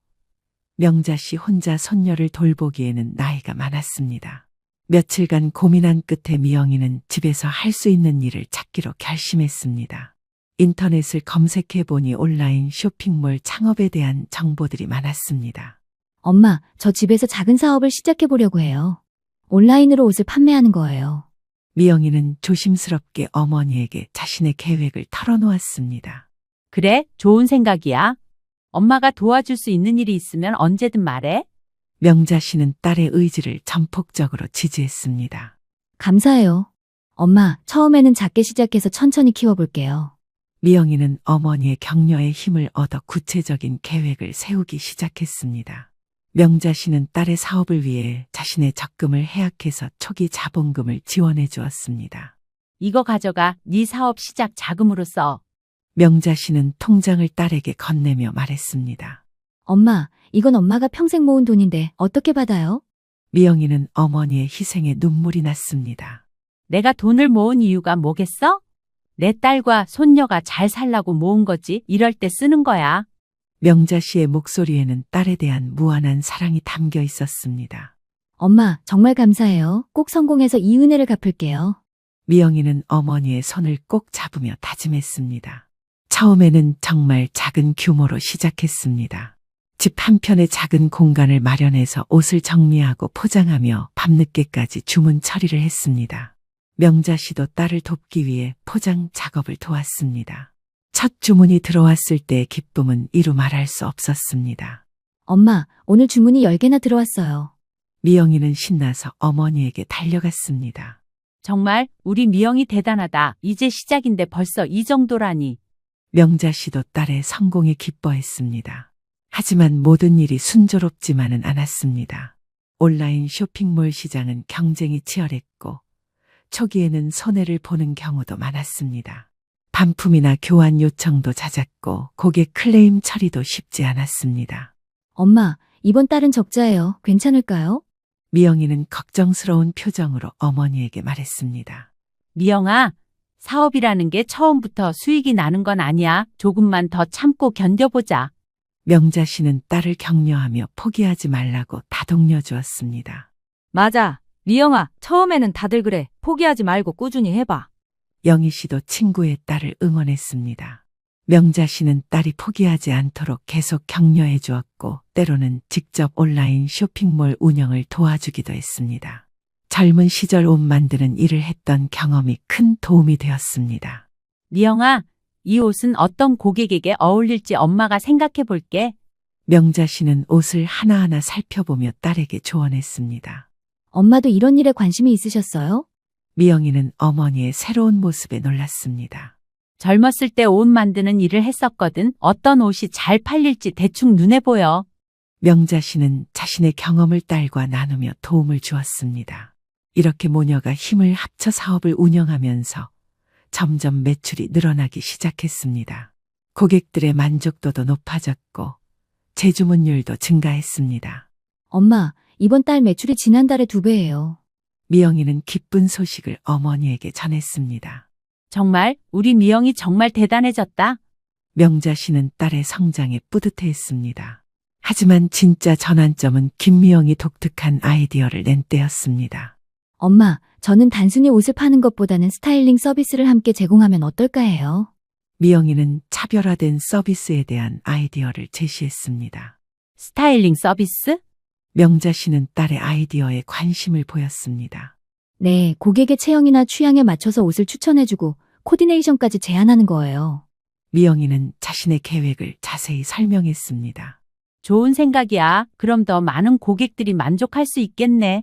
Speaker 1: 명자 씨 혼자 손녀를 돌보기에는 나이가 많았습니다. 며칠간 고민한 끝에 미영이는 집에서 할 수 있는 일을 찾기로 결심했습니다. 인터넷을 검색해 보니 온라인 쇼핑몰 창업에 대한 정보들이 많았습니다.
Speaker 3: 엄마, 저 집에서 작은 사업을 시작해 보려고 해요. 온라인으로 옷을 판매하는 거예요.
Speaker 1: 미영이는 조심스럽게 어머니에게 자신의 계획을 털어놓았습니다.
Speaker 2: 그래, 좋은 생각이야. 엄마가 도와줄 수 있는 일이 있으면 언제든 말해.
Speaker 1: 명자 씨는 딸의 의지를 전폭적으로 지지했습니다.
Speaker 3: 감사해요. 엄마, 처음에는 작게 시작해서 천천히 키워볼게요.
Speaker 1: 미영이는 어머니의 격려에 힘을 얻어 구체적인 계획을 세우기 시작했습니다. 명자 씨는 딸의 사업을 위해 자신의 적금을 해약해서 초기 자본금을 지원해 주었습니다.
Speaker 2: 이거 가져가 네 사업 시작 자금으로 써.
Speaker 1: 명자 씨는 통장을 딸에게 건네며 말했습니다.
Speaker 3: 엄마, 이건 엄마가 평생 모은 돈인데 어떻게 받아요?
Speaker 1: 미영이는 어머니의 희생에 눈물이 났습니다.
Speaker 2: 내가 돈을 모은 이유가 뭐겠어? 내 딸과 손녀가 잘 살라고 모은 거지. 이럴 때 쓰는 거야.
Speaker 1: 명자 씨의 목소리에는 딸에 대한 무한한 사랑이 담겨 있었습니다.
Speaker 3: 엄마, 정말 감사해요. 꼭 성공해서 이 은혜를 갚을게요.
Speaker 1: 미영이는 어머니의 손을 꼭 잡으며 다짐했습니다. 처음에는 정말 작은 규모로 시작했습니다. 집 한편에 작은 공간을 마련해서 옷을 정리하고 포장하며 밤늦게까지 주문 처리를 했습니다. 명자 씨도 딸을 돕기 위해 포장 작업을 도왔습니다. 첫 주문이 들어왔을 때의 기쁨은 이루 말할 수 없었습니다.
Speaker 3: 엄마, 오늘 주문이 10개나 들어왔어요.
Speaker 1: 미영이는 신나서 어머니에게 달려갔습니다.
Speaker 2: 정말 우리 미영이 대단하다. 이제 시작인데 벌써 이 정도라니.
Speaker 1: 명자 씨도 딸의 성공에 기뻐했습니다. 하지만 모든 일이 순조롭지만은 않았습니다. 온라인 쇼핑몰 시장은 경쟁이 치열했고 초기에는 손해를 보는 경우도 많았습니다. 반품이나 교환 요청도 잦았고 고객 클레임 처리도 쉽지 않았습니다.
Speaker 3: 엄마, 이번 달은 적자예요. 괜찮을까요?
Speaker 1: 미영이는 걱정스러운 표정으로 어머니에게 말했습니다.
Speaker 2: 미영아, 사업이라는 게 처음부터 수익이 나는 건 아니야. 조금만 더 참고 견뎌보자.
Speaker 1: 명자 씨는 딸을 격려하며 포기하지 말라고 다독여 주었습니다.
Speaker 4: 맞아. 미영아, 처음에는 다들 그래. 포기하지 말고 꾸준히 해봐.
Speaker 1: 영희 씨도 친구의 딸을 응원했습니다. 명자 씨는 딸이 포기하지 않도록 계속 격려해 주었고 때로는 직접 온라인 쇼핑몰 운영을 도와주기도 했습니다. 젊은 시절 옷 만드는 일을 했던 경험이 큰 도움이 되었습니다.
Speaker 2: 미영아, 이 옷은 어떤 고객에게 어울릴지 엄마가 생각해 볼게.
Speaker 1: 명자 씨는 옷을 하나하나 살펴보며 딸에게 조언했습니다.
Speaker 3: 엄마도 이런 일에 관심이 있으셨어요?
Speaker 1: 미영이는 어머니의 새로운 모습에 놀랐습니다.
Speaker 2: 젊었을 때 옷 만드는 일을 했었거든. 어떤 옷이 잘 팔릴지 대충 눈에 보여.
Speaker 1: 명자 씨는 자신의 경험을 딸과 나누며 도움을 주었습니다. 이렇게 모녀가 힘을 합쳐 사업을 운영하면서 점점 매출이 늘어나기 시작했습니다. 고객들의 만족도도 높아졌고 재주문율도 증가했습니다.
Speaker 3: 엄마, 이번 달 매출이 지난달의 2배예요.
Speaker 1: 미영이는 기쁜 소식을 어머니에게 전했습니다.
Speaker 2: 정말 우리 미영이 정말 대단해졌다.
Speaker 1: 명자 씨는 딸의 성장에 뿌듯해했습니다. 하지만 진짜 전환점은 김미영이 독특한 아이디어를 낸 때였습니다.
Speaker 3: 엄마, 저는 단순히 옷을 파는 것보다는 스타일링 서비스를 함께 제공하면 어떨까 해요.
Speaker 1: 미영이는 차별화된 서비스에 대한 아이디어를 제시했습니다.
Speaker 2: 스타일링 서비스?
Speaker 1: 명자 씨는 딸의 아이디어에 관심을 보였습니다.
Speaker 3: 네, 고객의 체형이나 취향에 맞춰서 옷을 추천해주고 코디네이션까지 제안하는 거예요.
Speaker 1: 미영이는 자신의 계획을 자세히 설명했습니다.
Speaker 2: 좋은 생각이야. 그럼 더 많은 고객들이 만족할 수 있겠네.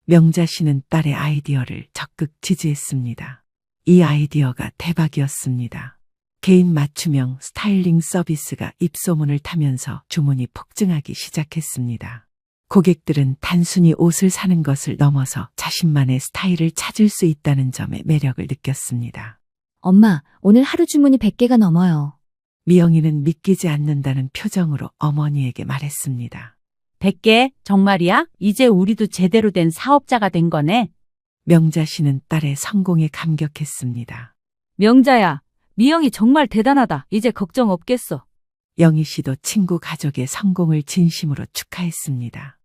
Speaker 1: 명자 씨는 딸의 아이디어를 적극 지지했습니다. 이 아이디어가 대박이었습니다. 개인 맞춤형 스타일링 서비스가 입소문을 타면서 주문이 폭증하기 시작했습니다. 고객들은 단순히 옷을 사는 것을 넘어서 자신만의 스타일을 찾을 수 있다는 점에 매력을 느꼈습니다.
Speaker 3: 엄마, 오늘 하루 주문이 100개가 넘어요.
Speaker 1: 미영이는 믿기지 않는다는 표정으로 어머니에게 말했습니다.
Speaker 2: 100개? 정말이야? 이제 우리도 제대로 된 사업자가 된 거네.
Speaker 1: 명자 씨는 딸의 성공에 감격했습니다.
Speaker 4: 명자야, 미영이 정말 대단하다. 이제 걱정 없겠어.
Speaker 1: 영희 씨도 친구 가족의 성공을 진심으로 축하했습니다.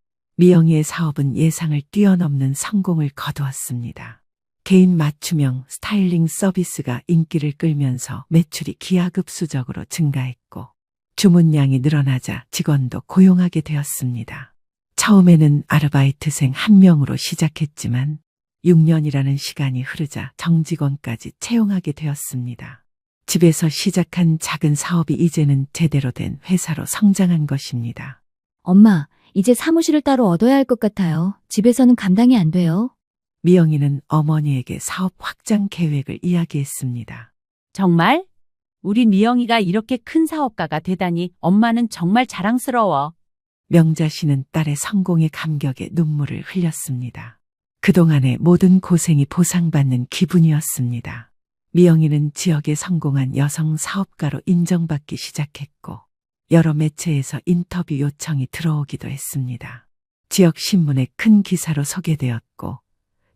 Speaker 1: 미영이의 사업은 예상을 뛰어넘는 성공을 거두었습니다. 개인 맞춤형 스타일링 서비스가 인기를 끌면서 매출이 기하급수적으로 증가했고 주문량이 늘어나자 직원도 고용하게 되었습니다. 처음에는 아르바이트생 1명으로 시작했지만 6년이라는 시간이 흐르자 정직원까지 채용하게 되었습니다. 집에서 시작한 작은 사업이 이제는 제대로 된 회사로 성장한 것입니다.
Speaker 3: 엄마, 이제 사무실을 따로 얻어야 할 것 같아요. 집에서는 감당이 안 돼요.
Speaker 1: 미영이는 어머니에게 사업 확장 계획을 이야기했습니다.
Speaker 2: 정말? 우리 미영이가 이렇게 큰 사업가가 되다니 엄마는 정말 자랑스러워.
Speaker 1: 명자 씨는 딸의 성공의 감격에 눈물을 흘렸습니다. 그동안의 모든 고생이 보상받는 기분이었습니다. 미영이는 지역에 성공한 여성 사업가로 인정받기 시작했고 여러 매체에서 인터뷰 요청이 들어오기도 했습니다. 지역 신문에 큰 기사로 소개되었고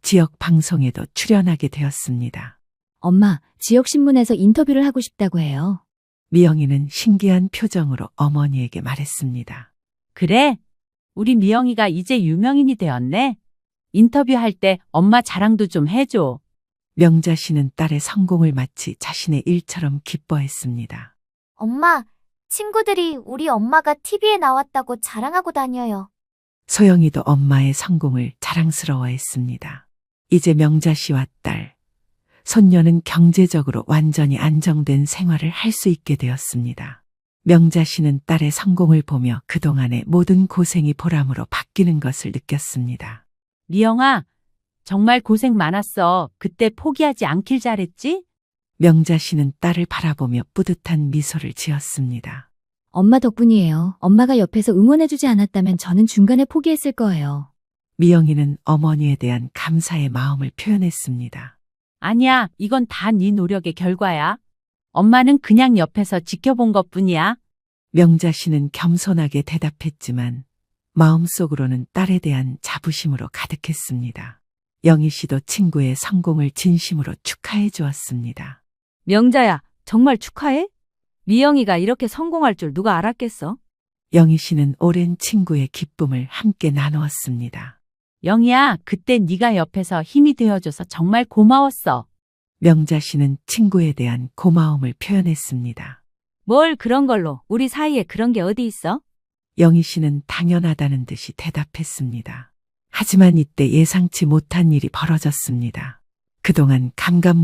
Speaker 1: 지역 방송에도 출연하게 되었습니다.
Speaker 3: 엄마, 지역신문에서 인터뷰를 하고 싶다고 해요.
Speaker 1: 미영이는 신기한 표정으로 어머니에게 말했습니다.
Speaker 2: 그래? 우리 미영이가 이제 유명인이 되었네. 인터뷰할 때 엄마 자랑도 좀 해줘.
Speaker 1: 명자 씨는 딸의 성공을 마치 자신의 일처럼 기뻐했습니다.
Speaker 6: 엄마, 친구들이 우리 엄마가 TV에 나왔다고 자랑하고 다녀요.
Speaker 1: 소영이도 엄마의 성공을 자랑스러워했습니다. 이제 명자 씨와 딸, 손녀는 경제적으로 완전히 안정된 생활을 할 수 있게 되었습니다. 명자 씨는 딸의 성공을 보며 그동안의 모든 고생이 보람으로 바뀌는 것을 느꼈습니다.
Speaker 2: 미영아, 정말 고생 많았어. 그때 포기하지 않길 잘했지?
Speaker 1: 명자 씨는 딸을 바라보며 뿌듯한 미소를 지었습니다.
Speaker 3: 엄마 덕분이에요. 엄마가 옆에서 응원해주지 않았다면 저는 중간에 포기했을 거예요.
Speaker 1: 미영이는 어머니에 대한 감사의 마음을 표현했습니다.
Speaker 2: 아니야, 이건 다 네 노력의 결과야. 엄마는 그냥 옆에서 지켜본 것뿐이야.
Speaker 1: 명자 씨는 겸손하게 대답했지만 마음속으로는 딸에 대한 자부심으로 가득했습니다. 영희 씨도 친구의 성공을 진심으로 축하해 주었습니다.
Speaker 4: 명자야, 정말 축하해? 미영이가 이렇게 성공할 줄 누가 알았겠어?
Speaker 1: 영희 씨는 오랜 친구의 기쁨을 함께 나누었습니다.
Speaker 2: 영희야, 그때 네가 옆에서 힘이 되어줘서 정말 고마웠어.
Speaker 1: 명자 씨는 친구에 대한 고마움을 표현했습니다.
Speaker 4: 뭘 그런 걸로, 우리 사이에 그런 게 어디 있어?
Speaker 1: 영희 씨는 당연하다는 듯이 대답했습니다. 하지만 이때 예상치 못한 일이 벌어졌습니다. 그동안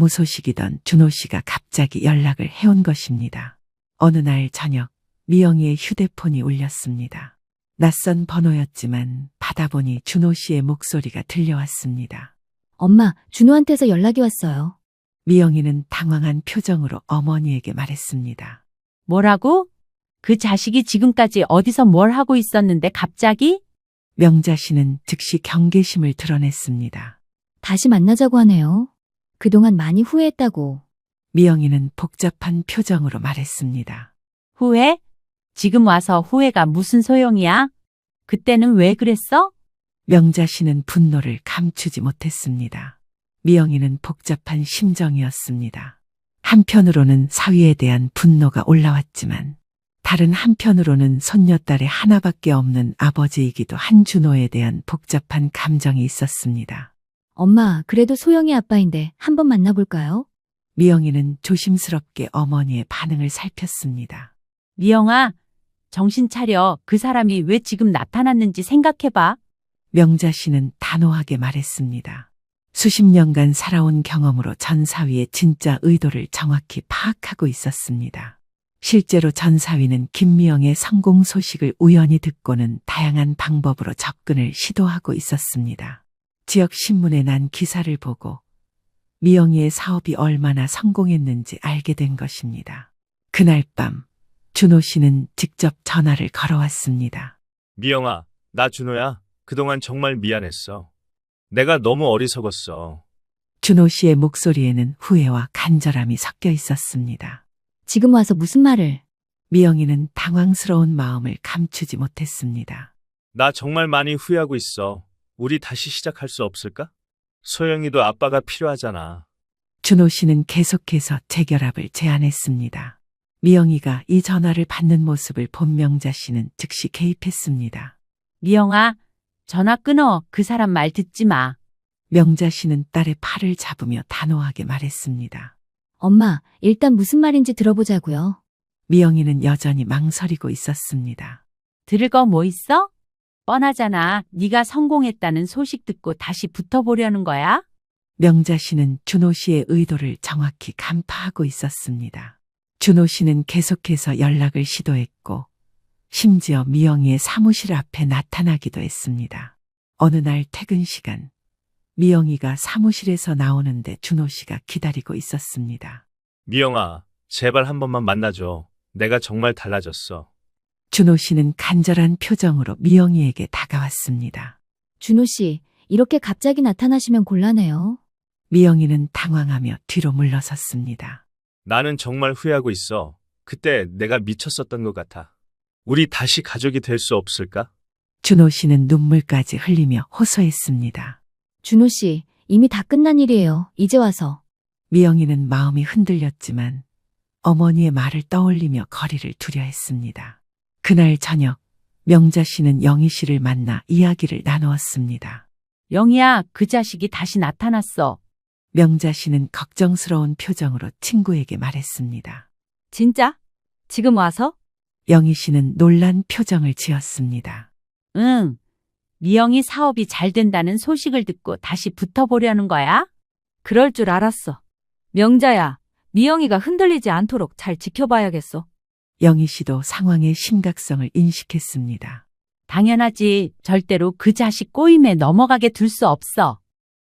Speaker 1: 감감무소식이던 준호 씨가 갑자기 연락을 해온 것입니다. 어느 날 저녁 미영이의 휴대폰이 울렸습니다. 낯선 번호였지만 받아보니 준호 씨의 목소리가 들려왔습니다.
Speaker 3: 엄마, 준호한테서 연락이 왔어요.
Speaker 1: 미영이는 당황한 표정으로 어머니에게 말했습니다.
Speaker 2: 뭐라고? 그 자식이 지금까지 어디서 뭘 하고 있었는데 갑자기?
Speaker 1: 명자 씨는 즉시 경계심을 드러냈습니다.
Speaker 3: 다시 만나자고 하네요. 그동안 많이 후회했다고.
Speaker 1: 미영이는 복잡한 표정으로 말했습니다.
Speaker 2: 후회? 지금 와서 후회가 무슨 소용이야? 그때는 왜 그랬어?
Speaker 1: 명자 씨는 분노를 감추지 못했습니다. 미영이는 복잡한 심정이었습니다. 한편으로는 사위에 대한 분노가 올라왔지만 다른 한편으로는 손녀딸의 하나밖에 없는 아버지이기도 한 준호에 대한 복잡한 감정이 있었습니다.
Speaker 3: 엄마, 그래도 소영이 아빠인데 한번 만나볼까요?
Speaker 1: 미영이는 조심스럽게 어머니의 반응을 살폈습니다.
Speaker 2: 미영아, 정신 차려. 그 사람이 왜 지금 나타났는지 생각해봐.
Speaker 1: 명자 씨는 단호하게 말했습니다. 수십 년간 살아온 경험으로 전 사위의 진짜 의도를 정확히 파악하고 있었습니다. 실제로 전 사위는 김미영의 성공 소식을 우연히 듣고는 다양한 방법으로 접근을 시도하고 있었습니다. 지역 신문에 난 기사를 보고 미영이의 사업이 얼마나 성공했는지 알게 된 것입니다. 그날 밤 준호 씨는 직접 전화를 걸어왔습니다.
Speaker 5: 미영아, 나 준호야. 그동안 정말 미안했어. 내가 너무 어리석었어.
Speaker 1: 준호 씨의 목소리에는 후회와 간절함이 섞여 있었습니다.
Speaker 3: 지금 와서 무슨 말을?
Speaker 1: 미영이는 당황스러운 마음을 감추지 못했습니다.
Speaker 5: 나 정말 많이 후회하고 있어. 우리 다시 시작할 수 없을까? 소영이도 아빠가 필요하잖아.
Speaker 1: 준호 씨는 계속해서 재결합을 제안했습니다. 미영이가 이 전화를 받는 모습을 본 명자 씨는 즉시 개입했습니다.
Speaker 2: 미영아, 전화 끊어. 그 사람 말 듣지 마.
Speaker 1: 명자 씨는 딸의 팔을 잡으며 단호하게 말했습니다.
Speaker 3: 엄마, 일단 무슨 말인지 들어보자고요.
Speaker 1: 미영이는 여전히 망설이고 있었습니다.
Speaker 2: 들을 거 뭐 있어? 뻔하잖아. 네가 성공했다는 소식 듣고 다시 붙어보려는 거야?
Speaker 1: 명자 씨는 준호 씨의 의도를 정확히 간파하고 있었습니다. 준호 씨는 계속해서 연락을 시도했고, 심지어 미영이의 사무실 앞에 나타나기도 했습니다. 어느 날 퇴근 시간, 미영이가 사무실에서 나오는데 준호 씨가 기다리고 있었습니다.
Speaker 5: 미영아, 제발 한 번만 만나줘. 내가 정말 달라졌어.
Speaker 1: 준호 씨는 간절한 표정으로 미영이에게 다가왔습니다.
Speaker 3: 준호 씨, 이렇게 갑자기 나타나시면 곤란해요.
Speaker 1: 미영이는 당황하며 뒤로 물러섰습니다.
Speaker 5: 나는 정말 후회하고 있어. 그때 내가 미쳤었던 것 같아. 우리 다시 가족이 될 수 없을까?
Speaker 1: 준호 씨는 눈물까지 흘리며 호소했습니다.
Speaker 3: 준호 씨, 이미 다 끝난 일이에요. 이제 와서.
Speaker 1: 미영이는 마음이 흔들렸지만 어머니의 말을 떠올리며 거리를 두려 했습니다. 그날 저녁, 명자 씨는 영희 씨를 만나 이야기를 나누었습니다.
Speaker 2: 영희야, 그 자식이 다시 나타났어.
Speaker 1: 명자 씨는 걱정스러운 표정으로 친구에게 말했습니다.
Speaker 4: 진짜? 지금 와서?
Speaker 1: 영희 씨는 놀란 표정을 지었습니다.
Speaker 2: 응. 미영이 사업이 잘 된다는 소식을 듣고 다시 붙어보려는 거야?
Speaker 4: 그럴 줄 알았어. 명자야, 미영이가 흔들리지 않도록 잘 지켜봐야겠어.
Speaker 1: 영희 씨도 상황의 심각성을 인식했습니다.
Speaker 2: 당연하지. 절대로 그 자식 꼬임에 넘어가게 둘 수 없어.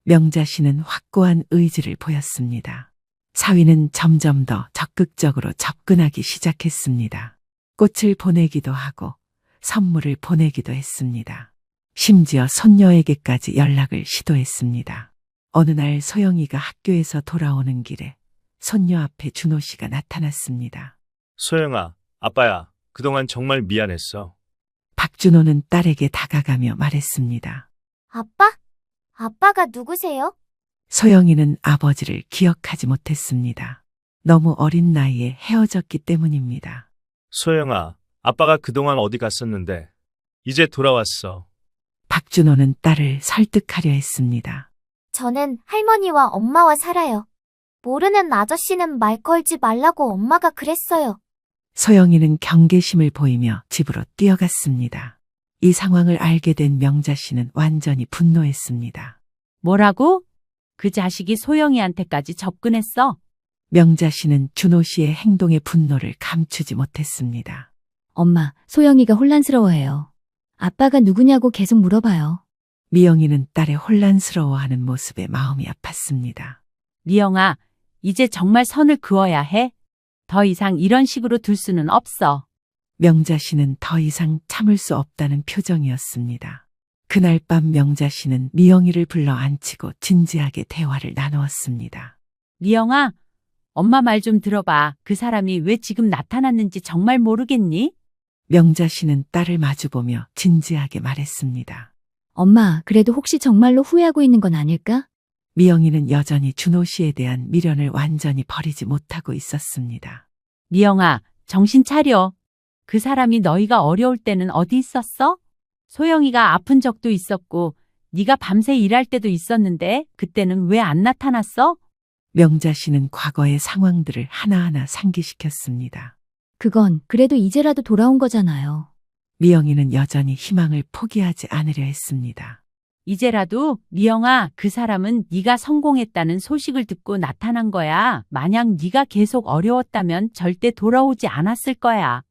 Speaker 1: 명자 씨는 확고한 의지를 보였습니다. 사위는 점점 더 적극적으로 접근하기 시작했습니다. 꽃을 보내기도 하고 선물을 보내기도 했습니다. 심지어 손녀에게까지 연락을 시도했습니다. 어느 날 소영이가 학교에서 돌아오는 길에 손녀 앞에 준호 씨가 나타났습니다.
Speaker 5: 소영아, 아빠야. 그동안 정말 미안했어.
Speaker 1: 박준호는 딸에게 다가가며 말했습니다.
Speaker 6: 아빠? 아빠가 누구세요?
Speaker 1: 소영이는 아버지를 기억하지 못했습니다. 너무 어린 나이에 헤어졌기 때문입니다.
Speaker 5: 소영아, 아빠가 그동안 어디 갔었는데 이제 돌아왔어.
Speaker 1: 박준호는 딸을 설득하려 했습니다.
Speaker 6: 저는 할머니와 엄마와 살아요. 모르는 아저씨는 말 걸지 말라고 엄마가 그랬어요.
Speaker 1: 소영이는 경계심을 보이며 집으로 뛰어갔습니다. 이 상황을 알게 된 명자 씨는 완전히 분노했습니다.
Speaker 2: 뭐라고? 그 자식이 소영이한테까지 접근했어?
Speaker 1: 명자 씨는 준호 씨의 행동의 분노를 감추지 못했습니다.
Speaker 3: 엄마, 소영이가 혼란스러워해요. 아빠가 누구냐고 계속 물어봐요.
Speaker 1: 미영이는 딸의 혼란스러워하는 모습에 마음이 아팠습니다.
Speaker 2: 미영아, 이제 정말 선을 그어야 해. 더 이상 이런 식으로 둘 수는 없어.
Speaker 1: 명자 씨는 더 이상 참을 수 없다는 표정이었습니다. 그날 밤 명자 씨는 미영이를 불러 앉히고 진지하게 대화를 나누었습니다.
Speaker 2: 미영아, 엄마 말 좀 들어봐. 그 사람이 왜 지금 나타났는지 정말 모르겠니?
Speaker 1: 명자 씨는 딸을 마주보며 진지하게 말했습니다.
Speaker 3: 엄마, 그래도 혹시 정말로 후회하고 있는 건 아닐까?
Speaker 1: 미영이는 여전히 준호 씨에 대한 미련을 완전히 버리지 못하고 있었습니다.
Speaker 2: 미영아, 정신 차려. 그 사람이 너희가 어려울 때는 어디 있었어? 소영이가 아픈 적도 있었고 네가 밤새 일할 때도 있었는데 그때는 왜 안 나타났어?
Speaker 1: 명자 씨는 과거의 상황들을 하나하나 상기시켰습니다.
Speaker 3: 그건 그래도 이제라도 돌아온 거잖아요.
Speaker 1: 미영이는 여전히 희망을 포기하지 않으려 했습니다.
Speaker 2: 이제라도 미영아, 그 사람은 네가 성공했다는 소식을 듣고 나타난 거야. 만약 네가 계속 어려웠다면 절대 돌아오지 않았을 거야.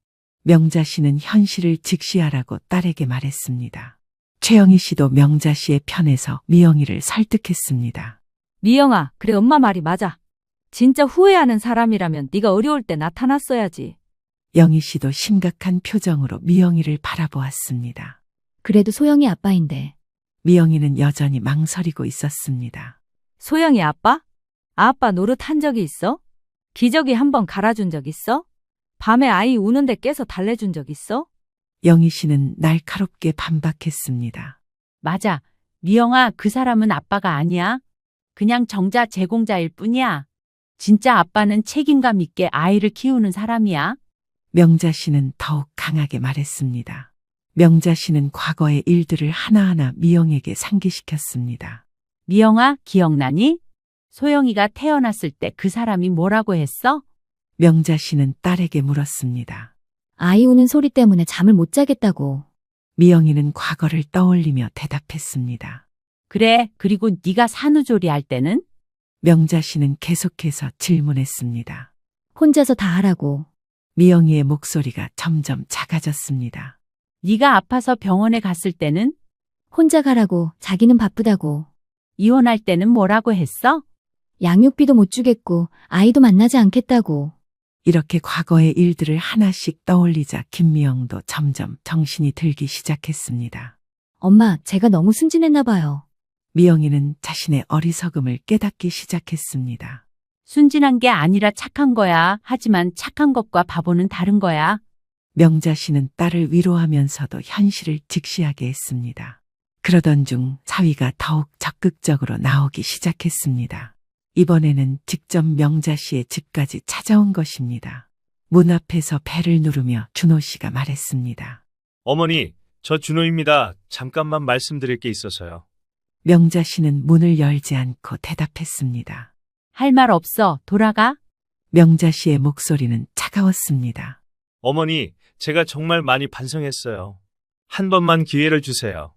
Speaker 1: 명자 씨는 현실을 직시하라고 딸에게 말했습니다. 최영희 씨도 명자 씨의 편에서 미영이를 설득했습니다.
Speaker 4: 미영아, 그래 엄마 말이 맞아. 진짜 후회하는 사람이라면 네가 어려울 때 나타났어야지.
Speaker 1: 영희 씨도 심각한 표정으로 미영이를 바라보았습니다.
Speaker 3: 그래도 소영이 아빠인데.
Speaker 1: 미영이는 여전히 망설이고 있었습니다.
Speaker 4: 소영이 아빠? 아빠 노릇 한 적이 있어? 기저귀 한번 갈아준 적 있어? 밤에 아이 우는데 깨서 달래준 적 있어?
Speaker 1: 영희 씨는 날카롭게 반박했습니다.
Speaker 2: 맞아. 미영아, 그 사람은 아빠가 아니야. 그냥 정자 제공자일 뿐이야. 진짜 아빠는 책임감 있게 아이를 키우는 사람이야.
Speaker 1: 명자 씨는 더욱 강하게 말했습니다. 명자 씨는 과거의 일들을 하나하나 미영에게 상기시켰습니다.
Speaker 2: 미영아, 기억나니? 소영이가 태어났을 때 그 사람이 뭐라고 했어?
Speaker 1: 명자 씨는 딸에게 물었습니다.
Speaker 3: 아이 우는 소리 때문에 잠을 못 자겠다고.
Speaker 1: 미영이는 과거를 떠올리며 대답했습니다.
Speaker 2: 그래, 그리고 네가 산후조리 할 때는?
Speaker 1: 명자 씨는 계속해서 질문했습니다.
Speaker 3: 혼자서 다 하라고.
Speaker 1: 미영이의 목소리가 점점 작아졌습니다.
Speaker 2: 네가 아파서 병원에 갔을 때는?
Speaker 3: 혼자 가라고. 자기는 바쁘다고.
Speaker 2: 이혼할 때는 뭐라고 했어?
Speaker 3: 양육비도 못 주겠고 아이도 만나지 않겠다고.
Speaker 1: 이렇게 과거의 일들을 하나씩 떠올리자 김미영도 점점 정신이 들기 시작했습니다.
Speaker 3: 엄마, 제가 너무 순진했나 봐요.
Speaker 1: 미영이는 자신의 어리석음을 깨닫기 시작했습니다.
Speaker 2: 순진한 게 아니라 착한 거야. 하지만 착한 것과 바보는 다른 거야.
Speaker 1: 명자 씨는 딸을 위로하면서도 현실을 직시하게 했습니다. 그러던 중 사위가 더욱 적극적으로 나오기 시작했습니다. 이번에는 직접 명자 씨의 집까지 찾아온 것입니다. 문 앞에서 벨을 누르며 준호 씨가 말했습니다.
Speaker 5: 어머니, 저 준호입니다. 잠깐만 말씀드릴 게 있어서요.
Speaker 1: 명자 씨는 문을 열지 않고 대답했습니다.
Speaker 2: 할 말 없어. 돌아가.
Speaker 1: 명자 씨의 목소리는 차가웠습니다.
Speaker 5: 어머니, 제가 정말 많이 반성했어요. 한 번만 기회를 주세요.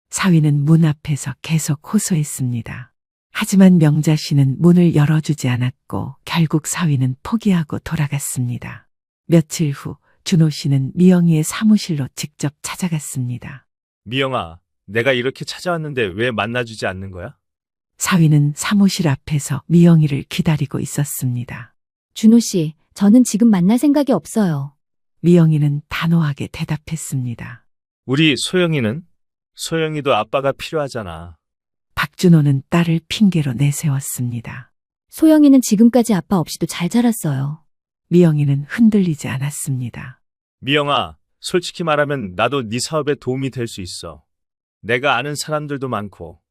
Speaker 1: 사위는 문 앞에서 계속 호소했습니다. 하지만 명자 씨는 문을 열어주지 않았고 결국 사위는 포기하고 돌아갔습니다. 며칠 후 준호 씨는 미영이의 사무실로 직접 찾아갔습니다.
Speaker 5: 미영아, 내가 이렇게 찾아왔는데 왜 만나주지 않는 거야?
Speaker 1: 사위는 사무실 앞에서 미영이를 기다리고 있었습니다.
Speaker 3: 준호 씨, 저는 지금 만날 생각이 없어요.
Speaker 1: 미영이는 단호하게 대답했습니다.
Speaker 5: 우리 소영이는? 소영이도 아빠가 필요하잖아.
Speaker 1: 박준호는 딸을 핑계로 내세웠습니다.
Speaker 3: 소영이는 지금까지 아빠 없이도 잘 자랐어요.
Speaker 1: 미영이는 흔들리지 않았습니다.
Speaker 5: 미영아, 솔직히 말하면 나도 네 사업에 도움이 될 수 있어. 내가 아는 사람들도 많고.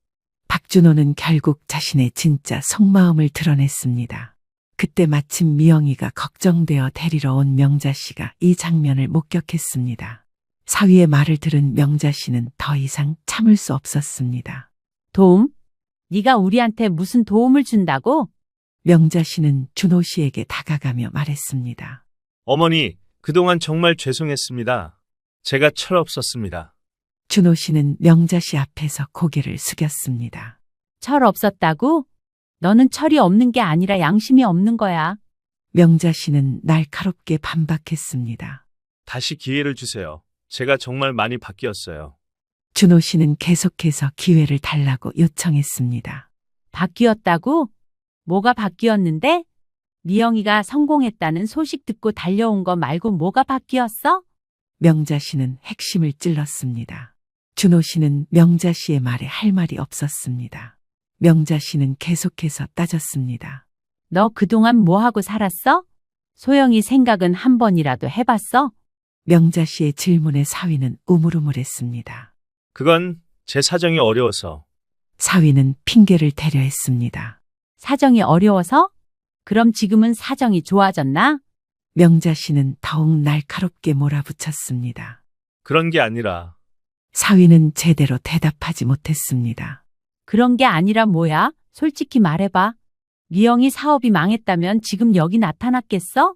Speaker 1: 박준호는 결국 자신의 진짜 속마음을 드러냈습니다. 그때 마침 미영이가 걱정되어 데리러 온 명자 씨가 이 장면을 목격했습니다. 사위의 말을 들은 명자 씨는 더 이상 참을 수 없었습니다.
Speaker 2: 도움? 네가 우리한테 무슨 도움을 준다고?
Speaker 1: 명자 씨는 준호 씨에게 다가가며 말했습니다.
Speaker 5: 어머니, 그동안 정말 죄송했습니다. 제가 철없었습니다.
Speaker 1: 준호 씨는 명자 씨 앞에서 고개를 숙였습니다.
Speaker 2: 철 없었다고? 너는 철이 없는 게 아니라 양심이 없는 거야.
Speaker 1: 명자 씨는 날카롭게 반박했습니다.
Speaker 5: 다시 기회를 주세요. 제가 정말 많이 바뀌었어요.
Speaker 1: 준호 씨는 계속해서 기회를 달라고 요청했습니다.
Speaker 2: 바뀌었다고? 뭐가 바뀌었는데? 미영이가 성공했다는 소식 듣고 달려온 거 말고 뭐가 바뀌었어?
Speaker 1: 명자 씨는 핵심을 찔렀습니다. 준호 씨는 명자 씨의 말에 할 말이 없었습니다. 명자 씨는 계속해서 따졌습니다.
Speaker 2: 너 그동안 뭐 하고 살았어? 소영이 생각은 한 번이라도 해봤어?
Speaker 1: 명자 씨의 질문에 사위는 우물우물했습니다.
Speaker 5: 그건 제 사정이 어려워서.
Speaker 1: 사위는 핑계를 대려 했습니다.
Speaker 2: 사정이 어려워서? 그럼 지금은 사정이 좋아졌나?
Speaker 1: 명자 씨는 더욱 날카롭게 몰아붙였습니다.
Speaker 5: 그런 게 아니라.
Speaker 1: 사위는 제대로 대답하지 못했습니다.
Speaker 2: 그런 게 아니라 뭐야? 솔직히 말해봐. 미영이 사업이 망했다면 지금 여기 나타났겠어?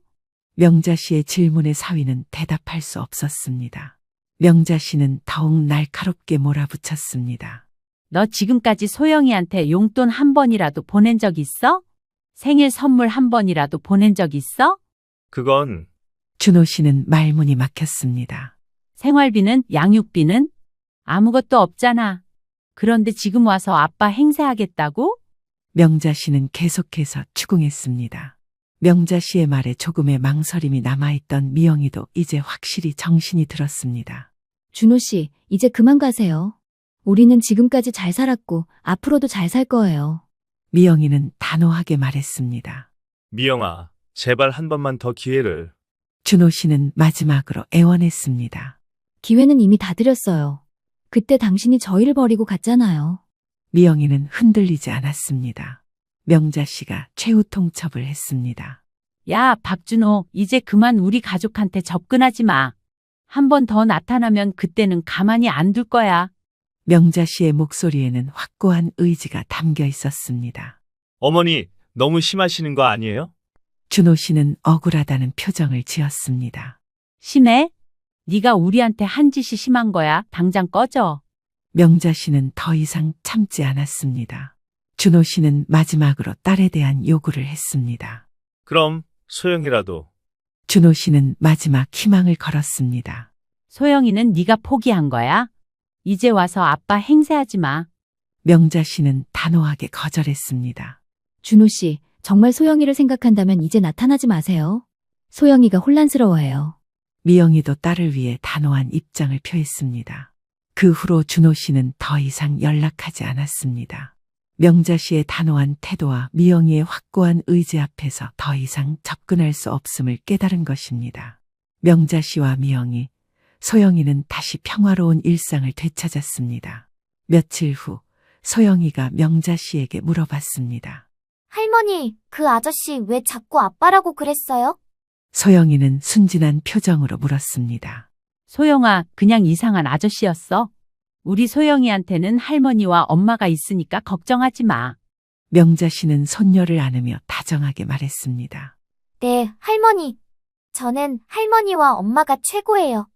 Speaker 1: 명자 씨의 질문에 사위는 대답할 수 없었습니다. 명자 씨는 더욱 날카롭게 몰아붙였습니다.
Speaker 2: 너 지금까지 소영이한테 용돈 한 번이라도 보낸 적 있어? 생일 선물 한 번이라도 보낸 적 있어?
Speaker 5: 그건
Speaker 1: 준호 씨는 말문이 막혔습니다.
Speaker 2: 생활비는, 양육비는? 아무것도 없잖아. 그런데 지금 와서 아빠 행세하겠다고?
Speaker 1: 명자 씨는 계속해서 추궁했습니다. 명자 씨의 말에 조금의 망설임이 남아있던 미영이도 이제 확실히 정신이 들었습니다.
Speaker 3: 준호 씨, 이제 그만 가세요. 우리는 지금까지 잘 살았고 앞으로도 잘 살 거예요.
Speaker 1: 미영이는 단호하게 말했습니다.
Speaker 5: 미영아, 제발 한 번만 더 기회를.
Speaker 1: 준호 씨는 마지막으로 애원했습니다.
Speaker 3: 기회는 이미 다 드렸어요. 그때 당신이 저희를 버리고 갔잖아요.
Speaker 1: 미영이는 흔들리지 않았습니다. 명자 씨가 최후 통첩을 했습니다.
Speaker 2: 야, 박준호, 이제 그만 우리 가족한테 접근하지 마. 한 번 더 나타나면 그때는 가만히 안 둘 거야.
Speaker 1: 명자 씨의 목소리에는 확고한 의지가 담겨 있었습니다.
Speaker 5: 어머니, 너무 심하시는 거 아니에요?
Speaker 1: 준호 씨는 억울하다는 표정을 지었습니다.
Speaker 2: 심해? 네가 우리한테 한 짓이 심한 거야. 당장 꺼져.
Speaker 1: 명자 씨는 더 이상 참지 않았습니다. 준호 씨는 마지막으로 딸에 대한 요구를 했습니다.
Speaker 5: 그럼 소영이라도.
Speaker 1: 준호 씨는 마지막 희망을 걸었습니다.
Speaker 2: 소영이는 네가 포기한 거야? 이제 와서 아빠 행세하지 마.
Speaker 1: 명자 씨는 단호하게 거절했습니다.
Speaker 3: 준호 씨, 정말 소영이를 생각한다면 이제 나타나지 마세요. 소영이가 혼란스러워해요.
Speaker 1: 미영이도 딸을 위해 단호한 입장을 표했습니다. 그 후로 준호 씨는 더 이상 연락하지 않았습니다. 명자 씨의 단호한 태도와 미영이의 확고한 의지 앞에서 더 이상 접근할 수 없음을 깨달은 것입니다. 명자 씨와 미영이, 소영이는 다시 평화로운 일상을 되찾았습니다. 며칠 후 소영이가 명자 씨에게 물어봤습니다.
Speaker 6: 할머니, 그 아저씨 왜 자꾸 아빠라고 그랬어요?
Speaker 1: 소영이는 순진한 표정으로 물었습니다.
Speaker 2: 소영아, 그냥 이상한 아저씨였어. 우리 소영이한테는 할머니와 엄마가 있으니까 걱정하지 마.
Speaker 1: 명자 씨는 손녀를 안으며 다정하게 말했습니다.
Speaker 6: 네, 할머니. 저는 할머니와 엄마가 최고예요.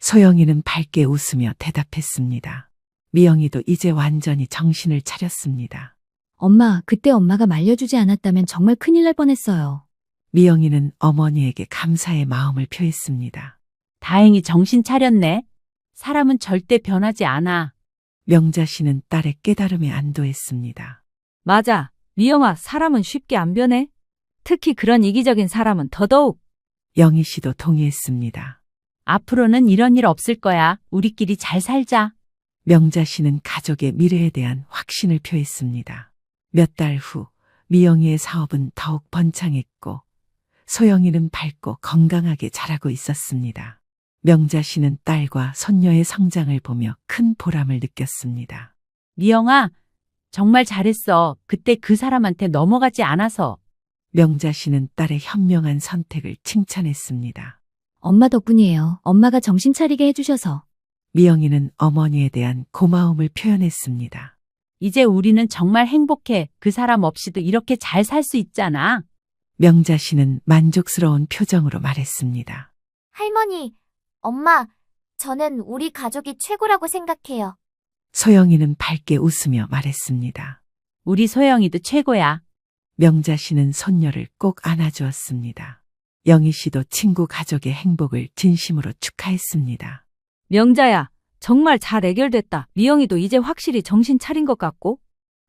Speaker 1: 소영이는 밝게 웃으며 대답했습니다. 미영이도 이제 완전히 정신을 차렸습니다.
Speaker 3: 엄마, 그때 엄마가 말려주지 않았다면 정말 큰일 날 뻔했어요.
Speaker 1: 미영이는 어머니에게 감사의 마음을 표했습니다.
Speaker 2: 다행히 정신 차렸네. 사람은 절대 변하지 않아.
Speaker 1: 명자 씨는 딸의 깨달음에 안도했습니다.
Speaker 4: 맞아. 미영아, 사람은 쉽게 안 변해. 특히 그런 이기적인 사람은 더더욱.
Speaker 1: 영희 씨도 동의했습니다.
Speaker 2: 앞으로는 이런 일 없을 거야. 우리끼리 잘 살자.
Speaker 1: 명자 씨는 가족의 미래에 대한 확신을 표했습니다. 몇 달 후 미영이의 사업은 더욱 번창했고 소영이는 밝고 건강하게 자라고 있었습니다. 명자 씨는 딸과 손녀의 성장을 보며 큰 보람을 느꼈습니다.
Speaker 2: 미영아, 정말 잘했어. 그때 그 사람한테 넘어가지 않아서.
Speaker 1: 명자 씨는 딸의 현명한 선택을 칭찬했습니다.
Speaker 3: 엄마 덕분이에요. 엄마가 정신 차리게 해주셔서.
Speaker 1: 미영이는 어머니에 대한 고마움을 표현했습니다.
Speaker 2: 이제 우리는 정말 행복해. 그 사람 없이도 이렇게 잘 살 수 있잖아.
Speaker 1: 명자 씨는 만족스러운 표정으로 말했습니다.
Speaker 6: 할머니, 엄마, 저는 우리 가족이 최고라고 생각해요.
Speaker 1: 소영이는 밝게 웃으며 말했습니다.
Speaker 2: 우리 소영이도 최고야.
Speaker 1: 명자 씨는 손녀를 꼭 안아주었습니다. 영희 씨도 친구 가족의 행복을 진심으로 축하했습니다.
Speaker 4: 명자야, 정말 잘 해결됐다. 미영이도 이제 확실히 정신 차린 것 같고.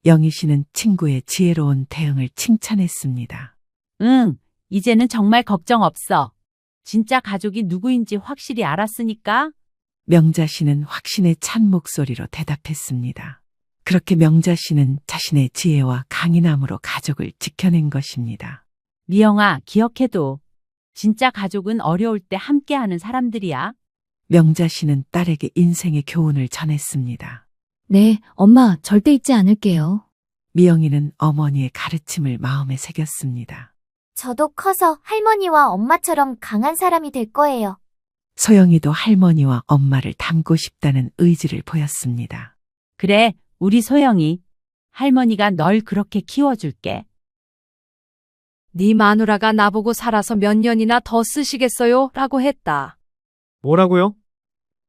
Speaker 1: 영희 씨는 친구의 지혜로운 대응을 칭찬했습니다.
Speaker 2: 응, 이제는 정말 걱정 없어. 진짜 가족이 누구인지 확실히 알았으니까.
Speaker 1: 명자 씨는 확신에 찬 목소리로 대답했습니다. 그렇게 명자 씨는 자신의 지혜와 강인함으로 가족을 지켜낸 것입니다.
Speaker 2: 미영아, 기억해둬. 진짜 가족은 어려울 때 함께하는 사람들이야.
Speaker 1: 명자 씨는 딸에게 인생의 교훈을 전했습니다.
Speaker 3: 네, 엄마, 절대 잊지 않을게요.
Speaker 1: 미영이는 어머니의 가르침을 마음에 새겼습니다.
Speaker 6: 저도 커서 할머니와 엄마처럼 강한 사람이 될 거예요.
Speaker 1: 소영이도 할머니와 엄마를 닮고 싶다는 의지를 보였습니다.
Speaker 2: 그래, 우리 소영이. 할머니가 널 그렇게 키워줄게.
Speaker 7: 네 마누라가 나보고 살아서 몇 년이나 더 쓰시겠어요? 라고 했다.
Speaker 8: 뭐라고요?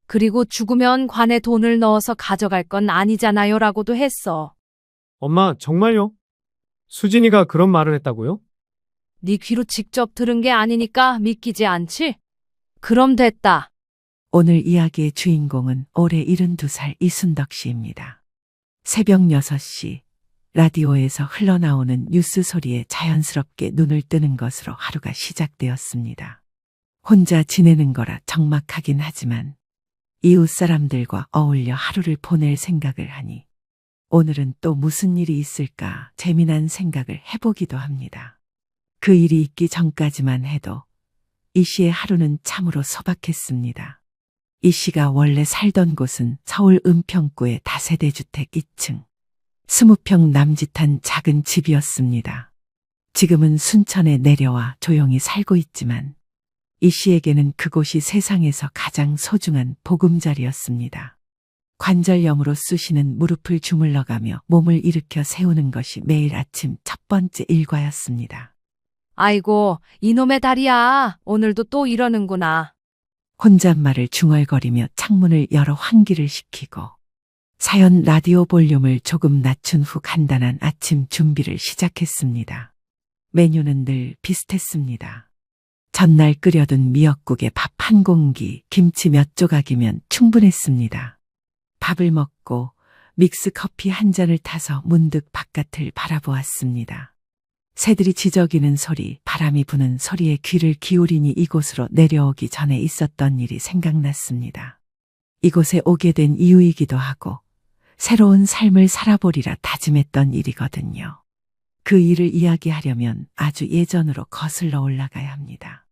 Speaker 7: 그리고 죽으면 관에 돈을 넣어서 가져갈 건 아니잖아요? 라고도 했어.
Speaker 8: 엄마, 정말요? 수진이가 그런 말을 했다고요?
Speaker 7: 네 귀로 직접 들은 게 아니니까 믿기지 않지? 그럼 됐다.
Speaker 1: 오늘 이야기의 주인공은 올해 72살 이순덕 씨입니다. 새벽 6시 라디오에서 흘러나오는 뉴스 소리에 자연스럽게 눈을 뜨는 것으로 하루가 시작되었습니다. 혼자 지내는 거라 적막하긴 하지만 이웃 사람들과 어울려 하루를 보낼 생각을 하니 오늘은 또 무슨 일이 있을까 재미난 생각을 해보기도 합니다. 그 일이 있기 전까지만 해도 이 씨의 하루는 참으로 소박했습니다. 이 씨가 원래 살던 곳은 서울 은평구의 다세대 주택 2층 20평 남짓한 작은 집이었습니다. 지금은 순천에 내려와 조용히 살고 있지만 이 씨에게는 그곳이 세상에서 가장 소중한 보금자리였습니다. 관절염으로 쑤시는 무릎을 주물러가며 몸을 일으켜 세우는 것이 매일 아침 첫 번째 일과였습니다.
Speaker 7: 아이고, 이놈의 다리야. 오늘도 또 이러는구나.
Speaker 1: 혼잣말을 중얼거리며 창문을 열어 환기를 시키고 사연 라디오 볼륨을 조금 낮춘 후 간단한 아침 준비를 시작했습니다. 메뉴는 늘 비슷했습니다. 전날 끓여둔 미역국에 밥 한 공기, 김치 몇 조각이면 충분했습니다. 밥을 먹고 믹스 커피 한 잔을 타서 문득 바깥을 바라보았습니다. 새들이 지저귀는 소리, 바람이 부는 소리에 귀를 기울이니 이곳으로 내려오기 전에 있었던 일이 생각났습니다. 이곳에 오게 된 이유이기도 하고 새로운 삶을 살아보리라 다짐했던 일이거든요. 그 일을 이야기하려면 아주 예전으로 거슬러 올라가야 합니다.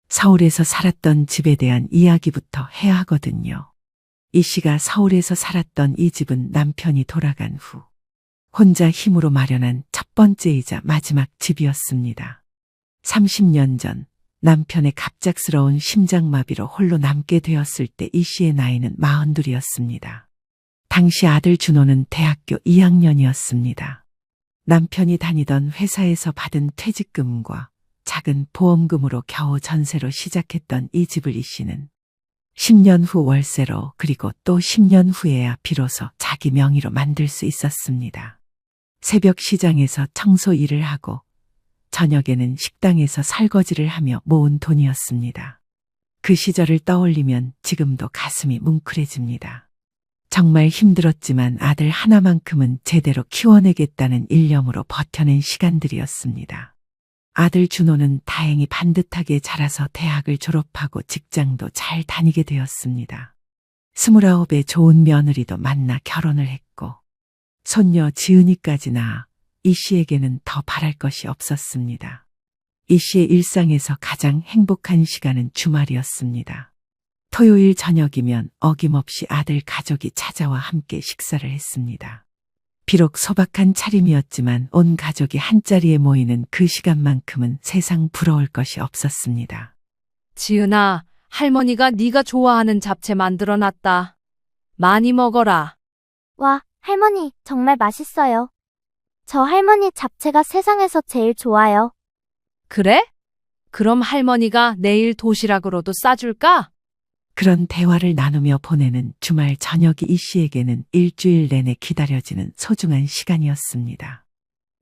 Speaker 1: 서울에서 살았던 집에 대한 이야기부터 해야 하거든요. 이 씨가 서울에서 살았던 이 집은 남편이 돌아간 후 혼자 힘으로 마련한 첫 번째이자 마지막 집이었습니다. 30년 전 남편의 갑작스러운 심장마비로 홀로 남게 되었을 때 이 씨의 나이는 42였습니다. 당시 아들 준호는 대학교 2학년이었습니다. 남편이 다니던 회사에서 받은 퇴직금과 작은 보험금으로 겨우 전세로 시작했던 이 집을 이 씨는 10년 후 월세로 그리고 또 10년 후에야 비로소 자기 명의로 만들 수 있었습니다. 새벽 시장에서 청소 일을 하고 저녁에는 식당에서 설거지를 하며 모은 돈이었습니다. 그 시절을 떠올리면 지금도 가슴이 뭉클해집니다. 정말 힘들었지만 아들 하나만큼은 제대로 키워내겠다는 일념으로 버텨낸 시간들이었습니다. 아들 준호는 다행히 반듯하게 자라서 대학을 졸업하고 직장도 잘 다니게 되었습니다. 29에 좋은 며느리도 만나 결혼을 했고 손녀 지은이까지 낳아 이 씨에게는 더 바랄 것이 없었습니다. 이 씨의 일상에서 가장 행복한 시간은 주말이었습니다. 토요일 저녁이면 어김없이 아들 가족이 찾아와 함께 식사를 했습니다. 비록 소박한 차림이었지만 온 가족이 한자리에 모이는 그 시간만큼은 세상 부러울 것이 없었습니다.
Speaker 7: 지은아, 할머니가 네가 좋아하는 잡채 만들어놨다. 많이 먹어라.
Speaker 6: 와, 할머니, 정말 맛있어요. 저 할머니 잡채가 세상에서 제일 좋아요.
Speaker 7: 그래? 그럼 할머니가 내일 도시락으로도 싸줄까?
Speaker 1: 그런 대화를 나누며 보내는 주말 저녁이 이 씨에게는 일주일 내내 기다려지는 소중한 시간이었습니다.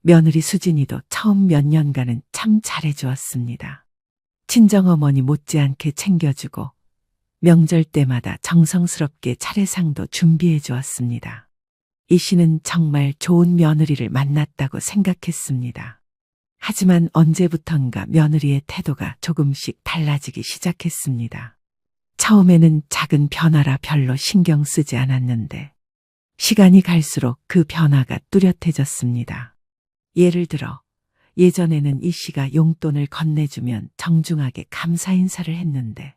Speaker 1: 며느리 수진이도 처음 몇 년간은 참 잘해주었습니다. 친정어머니 못지않게 챙겨주고 명절 때마다 정성스럽게 차례상도 준비해 주었습니다. 이 씨는 정말 좋은 며느리를 만났다고 생각했습니다. 하지만 언제부턴가 며느리의 태도가 조금씩 달라지기 시작했습니다. 처음에는 작은 변화라 별로 신경 쓰지 않았는데 시간이 갈수록 그 변화가 뚜렷해졌습니다. 예를 들어 예전에는 이 씨가 용돈을 건네주면 정중하게 감사 인사를 했는데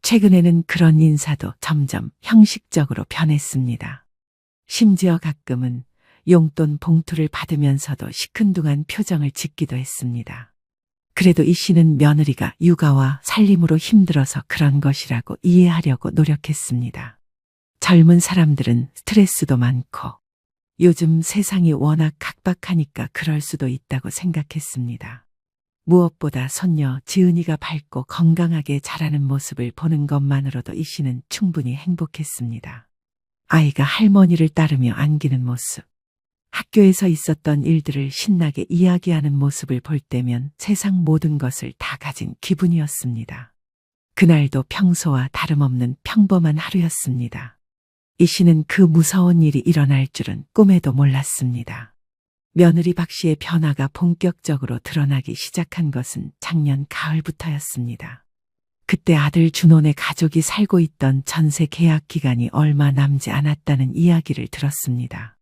Speaker 1: 최근에는 그런 인사도 점점 형식적으로 변했습니다. 심지어 가끔은 용돈 봉투를 받으면서도 시큰둥한 표정을 짓기도 했습니다. 그래도 이 씨는 며느리가 육아와 살림으로 힘들어서 그런 것이라고 이해하려고 노력했습니다. 젊은 사람들은 스트레스도 많고 요즘 세상이 워낙 각박하니까 그럴 수도 있다고 생각했습니다. 무엇보다 손녀 지은이가 밝고 건강하게 자라는 모습을 보는 것만으로도 이 씨는 충분히 행복했습니다. 아이가 할머니를 따르며 안기는 모습, 학교에서 있었던 일들을 신나게 이야기하는 모습을 볼 때면 세상 모든 것을 다 가진 기분이었습니다. 그날도 평소와 다름없는 평범한 하루였습니다. 이 씨는 그 무서운 일이 일어날 줄은 꿈에도 몰랐습니다. 며느리 박 씨의 변화가 본격적으로 드러나기 시작한 것은 작년 가을부터였습니다. 그때 아들 준호네 가족이 살고 있던 전세 계약 기간이 얼마 남지 않았다는 이야기를 들었습니다.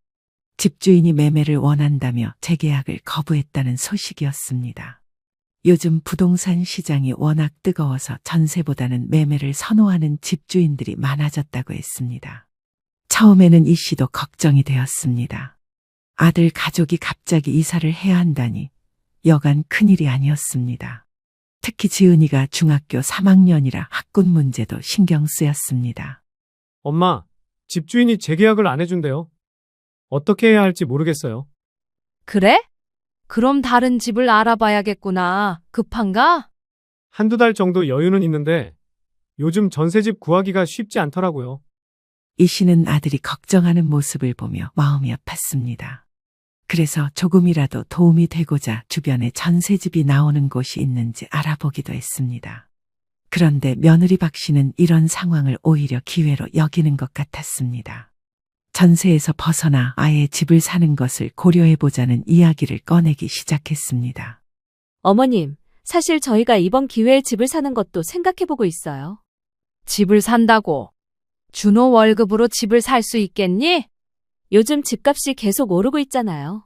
Speaker 1: 집주인이 매매를 원한다며 재계약을 거부했다는 소식이었습니다. 요즘 부동산 시장이 워낙 뜨거워서 전세보다는 매매를 선호하는 집주인들이 많아졌다고 했습니다. 처음에는 이 씨도 걱정이 되었습니다. 아들 가족이 갑자기 이사를 해야 한다니 여간 큰일이 아니었습니다. 특히 지은이가 중학교 3학년이라 학군 문제도 신경 쓰였습니다.
Speaker 8: 엄마, 집주인이 재계약을 안 해준대요. 어떻게 해야 할지 모르겠어요.
Speaker 7: 그래? 그럼 다른 집을 알아봐야겠구나. 급한가?
Speaker 8: 한두 달 정도 여유는 있는데 요즘 전세집 구하기가 쉽지 않더라고요.
Speaker 1: 이 씨는 아들이 걱정하는 모습을 보며 마음이 아팠습니다. 그래서 조금이라도 도움이 되고자 주변에 전세집이 나오는 곳이 있는지 알아보기도 했습니다. 그런데 며느리 박 씨는 이런 상황을 오히려 기회로 여기는 것 같았습니다. 전세에서 벗어나 아예 집을 사는 것을 고려해보자는 이야기를 꺼내기 시작했습니다.
Speaker 4: 어머님, 사실 저희가 이번 기회에 집을 사는 것도 생각해보고 있어요.
Speaker 7: 집을 산다고? 준호 월급으로 집을 살 수 있겠니?
Speaker 4: 요즘 집값이 계속 오르고 있잖아요.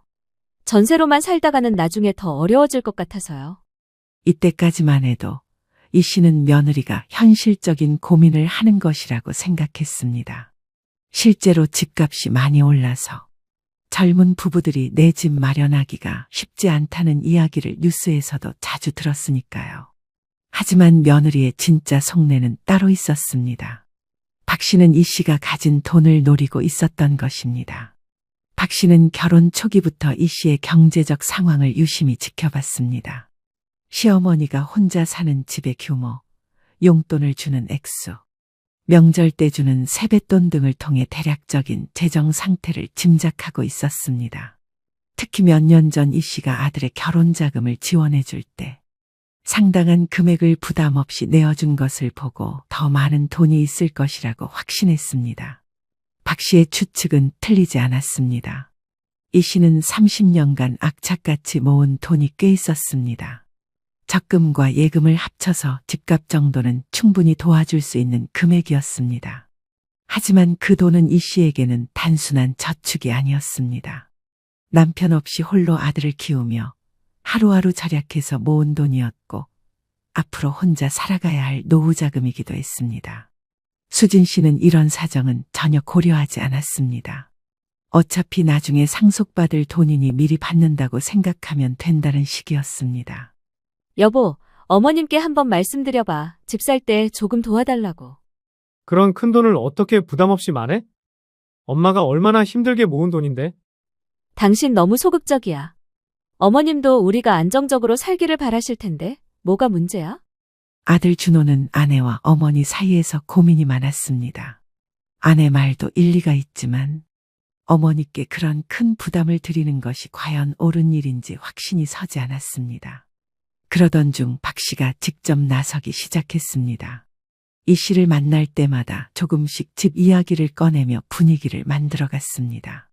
Speaker 4: 전세로만 살다가는 나중에 더 어려워질 것 같아서요.
Speaker 1: 이때까지만 해도 이 씨는 며느리가 현실적인 고민을 하는 것이라고 생각했습니다. 실제로 집값이 많이 올라서 젊은 부부들이 내 집 마련하기가 쉽지 않다는 이야기를 뉴스에서도 자주 들었으니까요. 하지만 며느리의 진짜 속내는 따로 있었습니다. 박 씨는 이 씨가 가진 돈을 노리고 있었던 것입니다. 박 씨는 결혼 초기부터 이 씨의 경제적 상황을 유심히 지켜봤습니다. 시어머니가 혼자 사는 집의 규모, 용돈을 주는 액수, 명절 때 주는 세뱃돈 등을 통해 대략적인 재정 상태를 짐작하고 있었습니다. 특히 몇 년 전 이 씨가 아들의 결혼 자금을 지원해 줄 때 상당한 금액을 부담 없이 내어준 것을 보고 더 많은 돈이 있을 것이라고 확신했습니다. 박 씨의 추측은 틀리지 않았습니다. 이 씨는 30년간 악착같이 모은 돈이 꽤 있었습니다. 적금과 예금을 합쳐서 집값 정도는 충분히 도와줄 수 있는 금액이었습니다. 하지만 그 돈은 이 씨에게는 단순한 저축이 아니었습니다. 남편 없이 홀로 아들을 키우며 하루하루 절약해서 모은 돈이었고 앞으로 혼자 살아가야 할 노후 자금이기도 했습니다. 수진 씨는 이런 사정은 전혀 고려하지 않았습니다. 어차피 나중에 상속받을 돈이니 미리 받는다고 생각하면 된다는 식이었습니다.
Speaker 4: 여보, 어머님께 한번 말씀드려봐. 집 살 때 조금 도와달라고.
Speaker 8: 그런 큰 돈을 어떻게 부담 없이 말해? 엄마가 얼마나 힘들게 모은 돈인데?
Speaker 4: 당신 너무 소극적이야. 어머님도 우리가 안정적으로 살기를 바라실 텐데 뭐가 문제야?
Speaker 1: 아들 준호는 아내와 어머니 사이에서 고민이 많았습니다. 아내 말도 일리가 있지만 어머니께 그런 큰 부담을 드리는 것이 과연 옳은 일인지 확신이 서지 않았습니다. 그러던 중 박 씨가 직접 나서기 시작했습니다. 이 씨를 만날 때마다 조금씩 집 이야기를 꺼내며 분위기를 만들어갔습니다.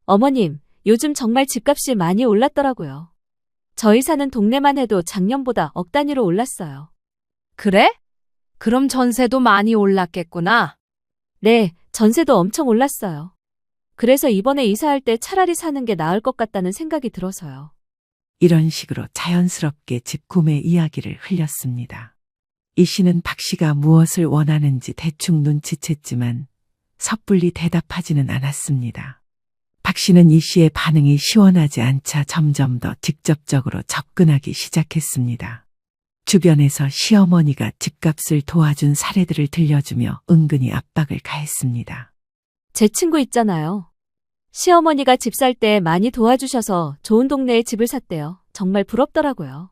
Speaker 4: 어머님, 요즘 정말 집값이 많이 올랐더라고요. 저희 사는 동네만 해도 작년보다 억 단위로 올랐어요.
Speaker 7: 그래? 그럼 전세도 많이 올랐겠구나.
Speaker 4: 네, 전세도 엄청 올랐어요. 그래서 이번에 이사할 때 차라리 사는 게 나을 것 같다는 생각이 들어서요.
Speaker 1: 이런 식으로 자연스럽게 집 구매 이야기를 흘렸습니다. 이 씨는 박 씨가 무엇을 원하는지 대충 눈치챘지만 섣불리 대답하지는 않았습니다. 박 씨는 이 씨의 반응이 시원하지 않자 점점 더 직접적으로 접근하기 시작했습니다. 주변에서 시어머니가 집값을 도와준 사례들을 들려주며 은근히 압박을 가했습니다.
Speaker 4: 제 친구 있잖아요. 시어머니가 집 살 때 많이 도와주셔서 좋은 동네에 집을 샀대요. 정말 부럽더라고요.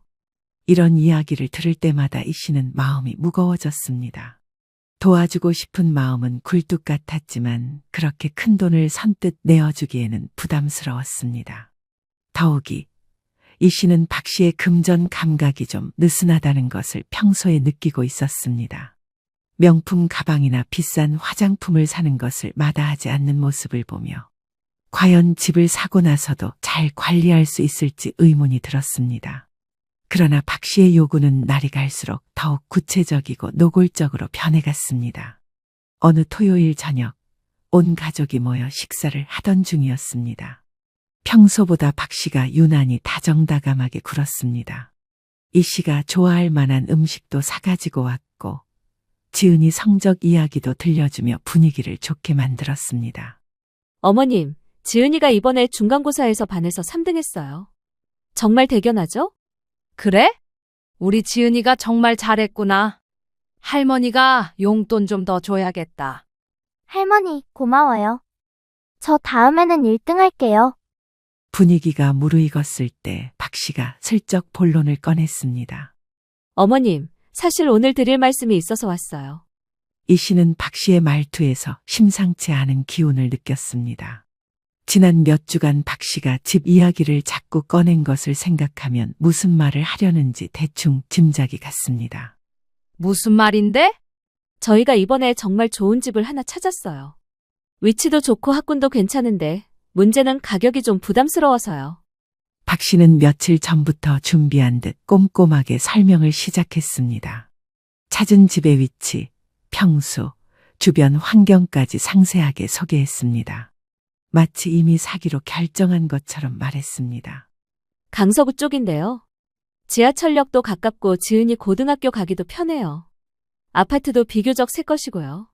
Speaker 1: 이런 이야기를 들을 때마다 이 씨는 마음이 무거워졌습니다. 도와주고 싶은 마음은 굴뚝 같았지만 그렇게 큰 돈을 선뜻 내어주기에는 부담스러웠습니다. 더욱이 이 씨는 박 씨의 금전 감각이 좀 느슨하다는 것을 평소에 느끼고 있었습니다. 명품 가방이나 비싼 화장품을 사는 것을 마다하지 않는 모습을 보며 과연 집을 사고 나서도 잘 관리할 수 있을지 의문이 들었습니다. 그러나 박 씨의 요구는 날이 갈수록 더욱 구체적이고 노골적으로 변해갔습니다. 어느 토요일 저녁 온 가족이 모여 식사를 하던 중이었습니다. 평소보다 박 씨가 유난히 다정다감하게 굴었습니다. 이 씨가 좋아할 만한 음식도 사가지고 왔고 지은이 성적 이야기도 들려주며 분위기를 좋게 만들었습니다.
Speaker 4: 어머님, 지은이가 이번에 중간고사에서 반에서 3등 했어요. 정말 대견하죠?
Speaker 7: 그래? 우리 지은이가 정말 잘했구나. 할머니가 용돈 좀 더 줘야겠다.
Speaker 6: 할머니, 고마워요. 저 다음에는 1등 할게요.
Speaker 1: 분위기가 무르익었을 때 박 씨가 슬쩍 본론을 꺼냈습니다.
Speaker 9: 어머님, 사실 오늘 드릴 말씀이 있어서 왔어요.
Speaker 1: 이 씨는 박 씨의 말투에서 심상치 않은 기운을 느꼈습니다. 지난 몇 주간 박 씨가 집 이야기를 자꾸 꺼낸 것을 생각하면 무슨 말을 하려는지 대충 짐작이 갔습니다.
Speaker 7: 무슨 말인데?
Speaker 9: 저희가 이번에 정말 좋은 집을 하나 찾았어요. 위치도 좋고 학군도 괜찮은데 문제는 가격이 좀 부담스러워서요.
Speaker 1: 박 씨는 며칠 전부터 준비한 듯 꼼꼼하게 설명을 시작했습니다. 찾은 집의 위치, 평수, 주변 환경까지 상세하게 소개했습니다. 마치 이미 사기로 결정한 것처럼 말했습니다.
Speaker 9: 강서구 쪽인데요. 지하철역도 가깝고 지은이 고등학교 가기도 편해요. 아파트도 비교적 새 것이고요.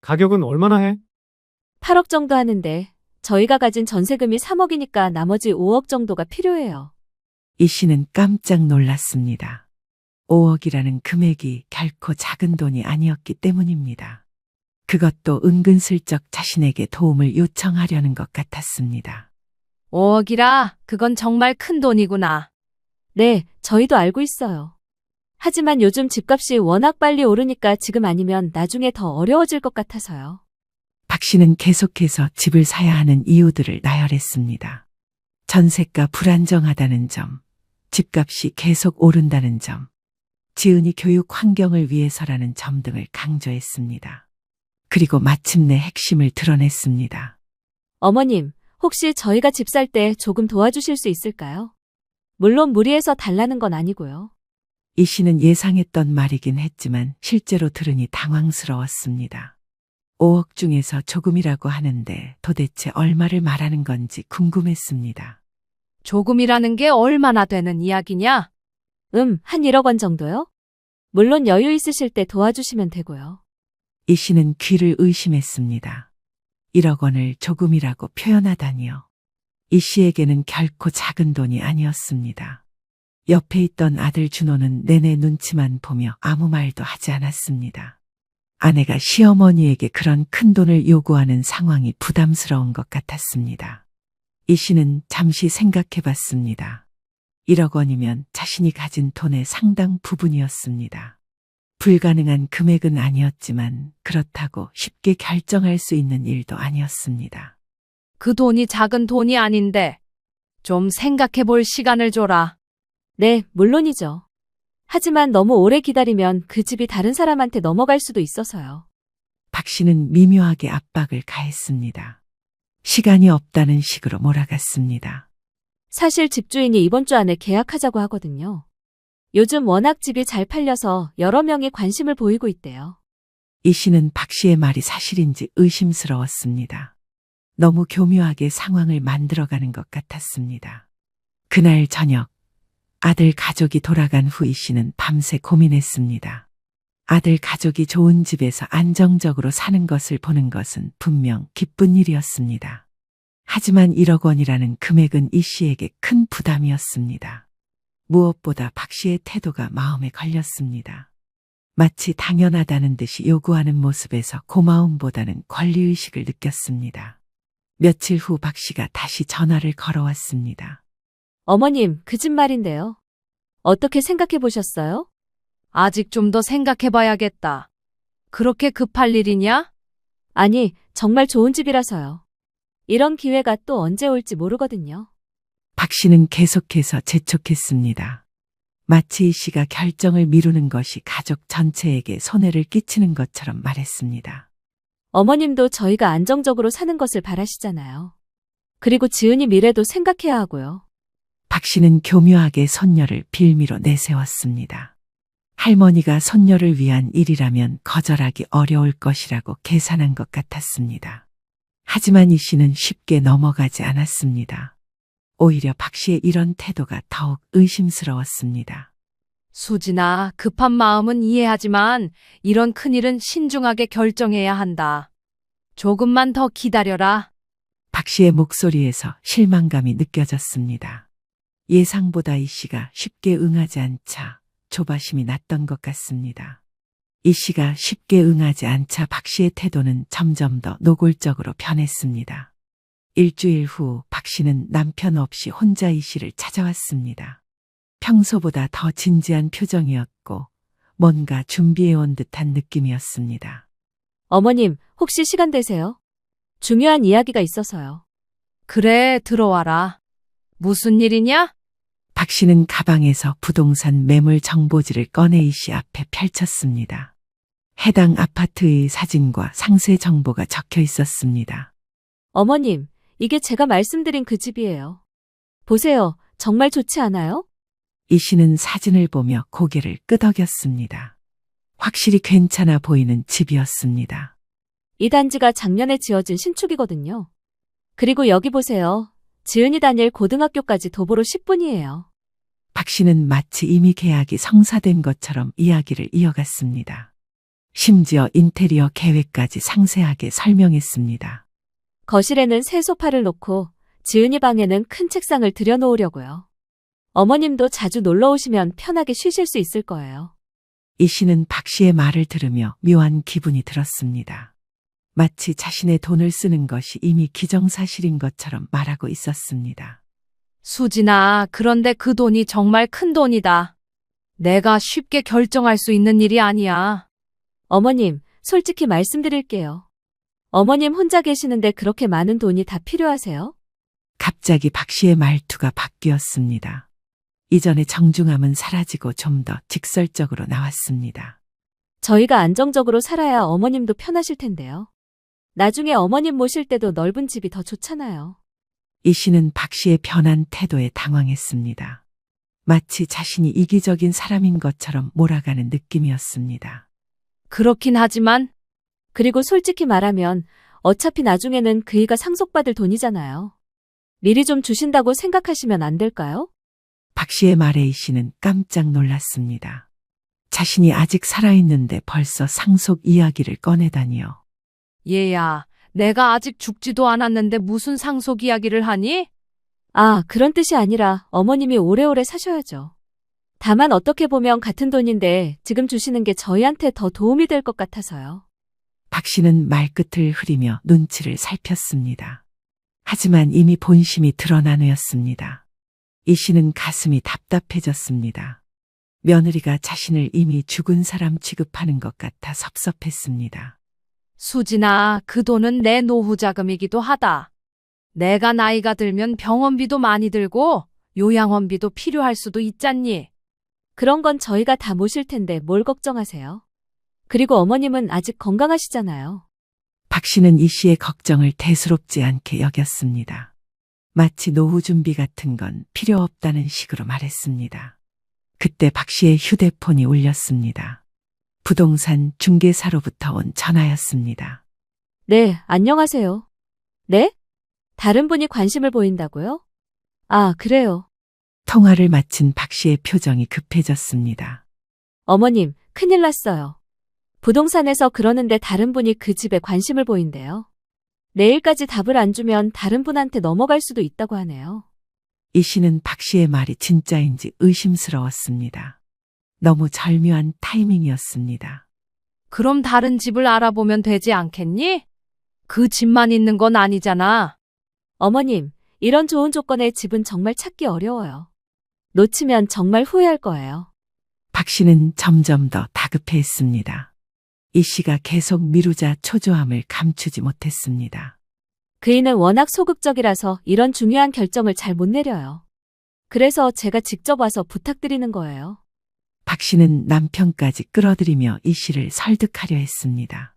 Speaker 8: 가격은 얼마나 해?
Speaker 9: 8억 정도 하는데 저희가 가진 전세금이 3억이니까 나머지 5억 정도가 필요해요.
Speaker 1: 이 씨는 깜짝 놀랐습니다. 5억이라는 금액이 결코 작은 돈이 아니었기 때문입니다. 그것도 은근슬쩍 자신에게 도움을 요청하려는 것 같았습니다.
Speaker 7: 5억이라 그건 정말 큰 돈이구나.
Speaker 9: 네, 저희도 알고 있어요. 하지만 요즘 집값이 워낙 빨리 오르니까 지금 아니면 나중에 더 어려워질 것 같아서요.
Speaker 1: 박 씨는 계속해서 집을 사야 하는 이유들을 나열했습니다. 전세가 불안정하다는 점, 집값이 계속 오른다는 점, 지은이 교육 환경을 위해서라는 점 등을 강조했습니다. 그리고 마침내 핵심을 드러냈습니다.
Speaker 9: 어머님, 혹시 저희가 집 살 때 조금 도와주실 수 있을까요? 물론 무리해서 달라는 건 아니고요.
Speaker 1: 이 씨는 예상했던 말이긴 했지만 실제로 들으니 당황스러웠습니다. 5억 중에서 조금이라고 하는데 도대체 얼마를 말하는 건지 궁금했습니다.
Speaker 7: 조금이라는 게 얼마나 되는 이야기냐?
Speaker 9: 한 1억 원 정도요? 물론 여유 있으실 때 도와주시면 되고요.
Speaker 1: 이 씨는 귀를 의심했습니다. 1억 원을 조금이라고 표현하다니요. 이 씨에게는 결코 작은 돈이 아니었습니다. 옆에 있던 아들 준호는 내내 눈치만 보며 아무 말도 하지 않았습니다. 아내가 시어머니에게 그런 큰 돈을 요구하는 상황이 부담스러운 것 같았습니다. 이 씨는 잠시 생각해 봤습니다. 1억 원이면 자신이 가진 돈의 상당 부분이었습니다. 불가능한 금액은 아니었지만 그렇다고 쉽게 결정할 수 있는 일도 아니었습니다.
Speaker 7: 그 돈이 작은 돈이 아닌데 좀 생각해 볼 시간을 줘라.
Speaker 9: 네, 물론이죠. 하지만 너무 오래 기다리면 그 집이 다른 사람한테 넘어갈 수도 있어서요.
Speaker 1: 박 씨는 미묘하게 압박을 가했습니다. 시간이 없다는 식으로 몰아갔습니다.
Speaker 9: 사실 집주인이 이번 주 안에 계약하자고 하거든요. 요즘 워낙 집이 잘 팔려서 여러 명이 관심을 보이고 있대요.
Speaker 1: 이 씨는 박 씨의 말이 사실인지 의심스러웠습니다. 너무 교묘하게 상황을 만들어가는 것 같았습니다. 그날 저녁, 아들 가족이 돌아간 후 이 씨는 밤새 고민했습니다. 아들 가족이 좋은 집에서 안정적으로 사는 것을 보는 것은 분명 기쁜 일이었습니다. 하지만 1억 원이라는 금액은 이 씨에게 큰 부담이었습니다. 무엇보다 박 씨의 태도가 마음에 걸렸습니다. 마치 당연하다는 듯이 요구하는 모습에서 고마움보다는 권리의식을 느꼈습니다. 며칠 후 박 씨가 다시 전화를 걸어왔습니다.
Speaker 9: 어머님, 그 집 말인데요. 어떻게 생각해 보셨어요?
Speaker 7: 아직 좀 더 생각해 봐야겠다. 그렇게 급할 일이냐?
Speaker 9: 아니, 정말 좋은 집이라서요. 이런 기회가 또 언제 올지 모르거든요.
Speaker 1: 박 씨는 계속해서 재촉했습니다. 마치 이 씨가 결정을 미루는 것이 가족 전체에게 손해를 끼치는 것처럼 말했습니다.
Speaker 9: 어머님도 저희가 안정적으로 사는 것을 바라시잖아요. 그리고 지은이 미래도 생각해야 하고요.
Speaker 1: 박 씨는 교묘하게 손녀를 빌미로 내세웠습니다. 할머니가 손녀를 위한 일이라면 거절하기 어려울 것이라고 계산한 것 같았습니다. 하지만 이 씨는 쉽게 넘어가지 않았습니다. 오히려 박 씨의 이런 태도가 더욱 의심스러웠습니다.
Speaker 7: 수진아, 급한 마음은 이해하지만 이런 큰일은 신중하게 결정해야 한다. 조금만 더 기다려라.
Speaker 1: 박 씨의 목소리에서 실망감이 느껴졌습니다. 예상보다 이 씨가 쉽게 응하지 않자 조바심이 났던 것 같습니다. 이 씨가 쉽게 응하지 않자 박 씨의 태도는 점점 더 노골적으로 변했습니다. 일주일 후 박 씨는 남편 없이 혼자 이 씨를 찾아왔습니다. 평소보다 더 진지한 표정이었고 뭔가 준비해온 듯한 느낌이었습니다.
Speaker 9: 어머님, 혹시 시간 되세요? 중요한 이야기가 있어서요.
Speaker 7: 그래, 들어와라. 무슨 일이냐?
Speaker 1: 박 씨는 가방에서 부동산 매물 정보지를 꺼내 이 씨 앞에 펼쳤습니다. 해당 아파트의 사진과 상세 정보가 적혀 있었습니다.
Speaker 9: 어머님, 이게 제가 말씀드린 그 집이에요. 보세요. 정말 좋지 않아요?
Speaker 1: 이 씨는 사진을 보며 고개를 끄덕였습니다. 확실히 괜찮아 보이는 집이었습니다.
Speaker 9: 이 단지가 작년에 지어진 신축이거든요. 그리고 여기 보세요. 지은이 다닐 고등학교까지 도보로 10분이에요.
Speaker 1: 박 씨는 마치 이미 계약이 성사된 것처럼 이야기를 이어갔습니다. 심지어 인테리어 계획까지 상세하게 설명했습니다.
Speaker 9: 거실에는 새 소파를 놓고 지은이 방에는 큰 책상을 들여놓으려고요. 어머님도 자주 놀러 오시면 편하게 쉬실 수 있을 거예요.
Speaker 1: 이 씨는 박 씨의 말을 들으며 묘한 기분이 들었습니다. 마치 자신의 돈을 쓰는 것이 이미 기정사실인 것처럼 말하고 있었습니다.
Speaker 7: 수진아, 그런데 그 돈이 정말 큰 돈이다. 내가 쉽게 결정할 수 있는 일이 아니야.
Speaker 9: 어머님, 솔직히 말씀드릴게요. 어머님 혼자 계시는데 그렇게 많은 돈이 다 필요하세요?
Speaker 1: 갑자기 박 씨의 말투가 바뀌었습니다. 이전의 정중함은 사라지고 좀 더 직설적으로 나왔습니다.
Speaker 9: 저희가 안정적으로 살아야 어머님도 편하실 텐데요. 나중에 어머님 모실 때도 넓은 집이 더 좋잖아요.
Speaker 1: 이 씨는 박 씨의 변한 태도에 당황했습니다. 마치 자신이 이기적인 사람인 것처럼 몰아가는 느낌이었습니다.
Speaker 7: 그렇긴 하지만
Speaker 9: 그리고 솔직히 말하면 어차피 나중에는 그이가 상속받을 돈이잖아요. 미리 좀 주신다고 생각하시면 안 될까요?
Speaker 1: 박 씨의 말에 이 씨는 깜짝 놀랐습니다. 자신이 아직 살아있는데 벌써 상속 이야기를 꺼내다니요.
Speaker 7: 얘야, 내가 아직 죽지도 않았는데 무슨 상속 이야기를 하니?
Speaker 9: 아, 그런 뜻이 아니라 어머님이 오래오래 사셔야죠. 다만 어떻게 보면 같은 돈인데 지금 주시는 게 저희한테 더 도움이 될 것 같아서요.
Speaker 1: 박 씨는 말끝을 흐리며 눈치를 살폈습니다. 하지만 이미 본심이 드러난 후였습니다. 이 씨는 가슴이 답답해졌습니다. 며느리가 자신을 이미 죽은 사람 취급하는 것 같아 섭섭했습니다.
Speaker 7: 수진아, 그 돈은 내 노후 자금이기도 하다. 내가 나이가 들면 병원비도 많이 들고 요양원비도 필요할 수도 있잖니.
Speaker 9: 그런 건 저희가 다 모실 텐데 뭘 걱정하세요? 그리고 어머님은 아직 건강하시잖아요.
Speaker 1: 박 씨는 이 씨의 걱정을 대수롭지 않게 여겼습니다. 마치 노후 준비 같은 건 필요 없다는 식으로 말했습니다. 그때 박 씨의 휴대폰이 울렸습니다. 부동산 중개사로부터 온 전화였습니다.
Speaker 9: 네, 안녕하세요. 네? 다른 분이 관심을 보인다고요? 아, 그래요.
Speaker 1: 통화를 마친 박 씨의 표정이 급해졌습니다.
Speaker 9: 어머님, 큰일 났어요. 부동산에서 그러는데 다른 분이 그 집에 관심을 보인대요. 내일까지 답을 안 주면 다른 분한테 넘어갈 수도 있다고 하네요.
Speaker 1: 이 씨는 박 씨의 말이 진짜인지 의심스러웠습니다. 너무 절묘한 타이밍이었습니다.
Speaker 7: 그럼 다른 집을 알아보면 되지 않겠니? 그 집만 있는 건 아니잖아.
Speaker 9: 어머님, 이런 좋은 조건의 집은 정말 찾기 어려워요. 놓치면 정말 후회할 거예요.
Speaker 1: 박 씨는 점점 더 다급해했습니다. 이 씨가 계속 미루자 초조함을 감추지 못했습니다.
Speaker 9: 그이는 워낙 소극적이라서 이런 중요한 결정을 잘 못 내려요. 그래서 제가 직접 와서 부탁드리는 거예요.
Speaker 1: 박 씨는 남편까지 끌어들이며 이 씨를 설득하려 했습니다.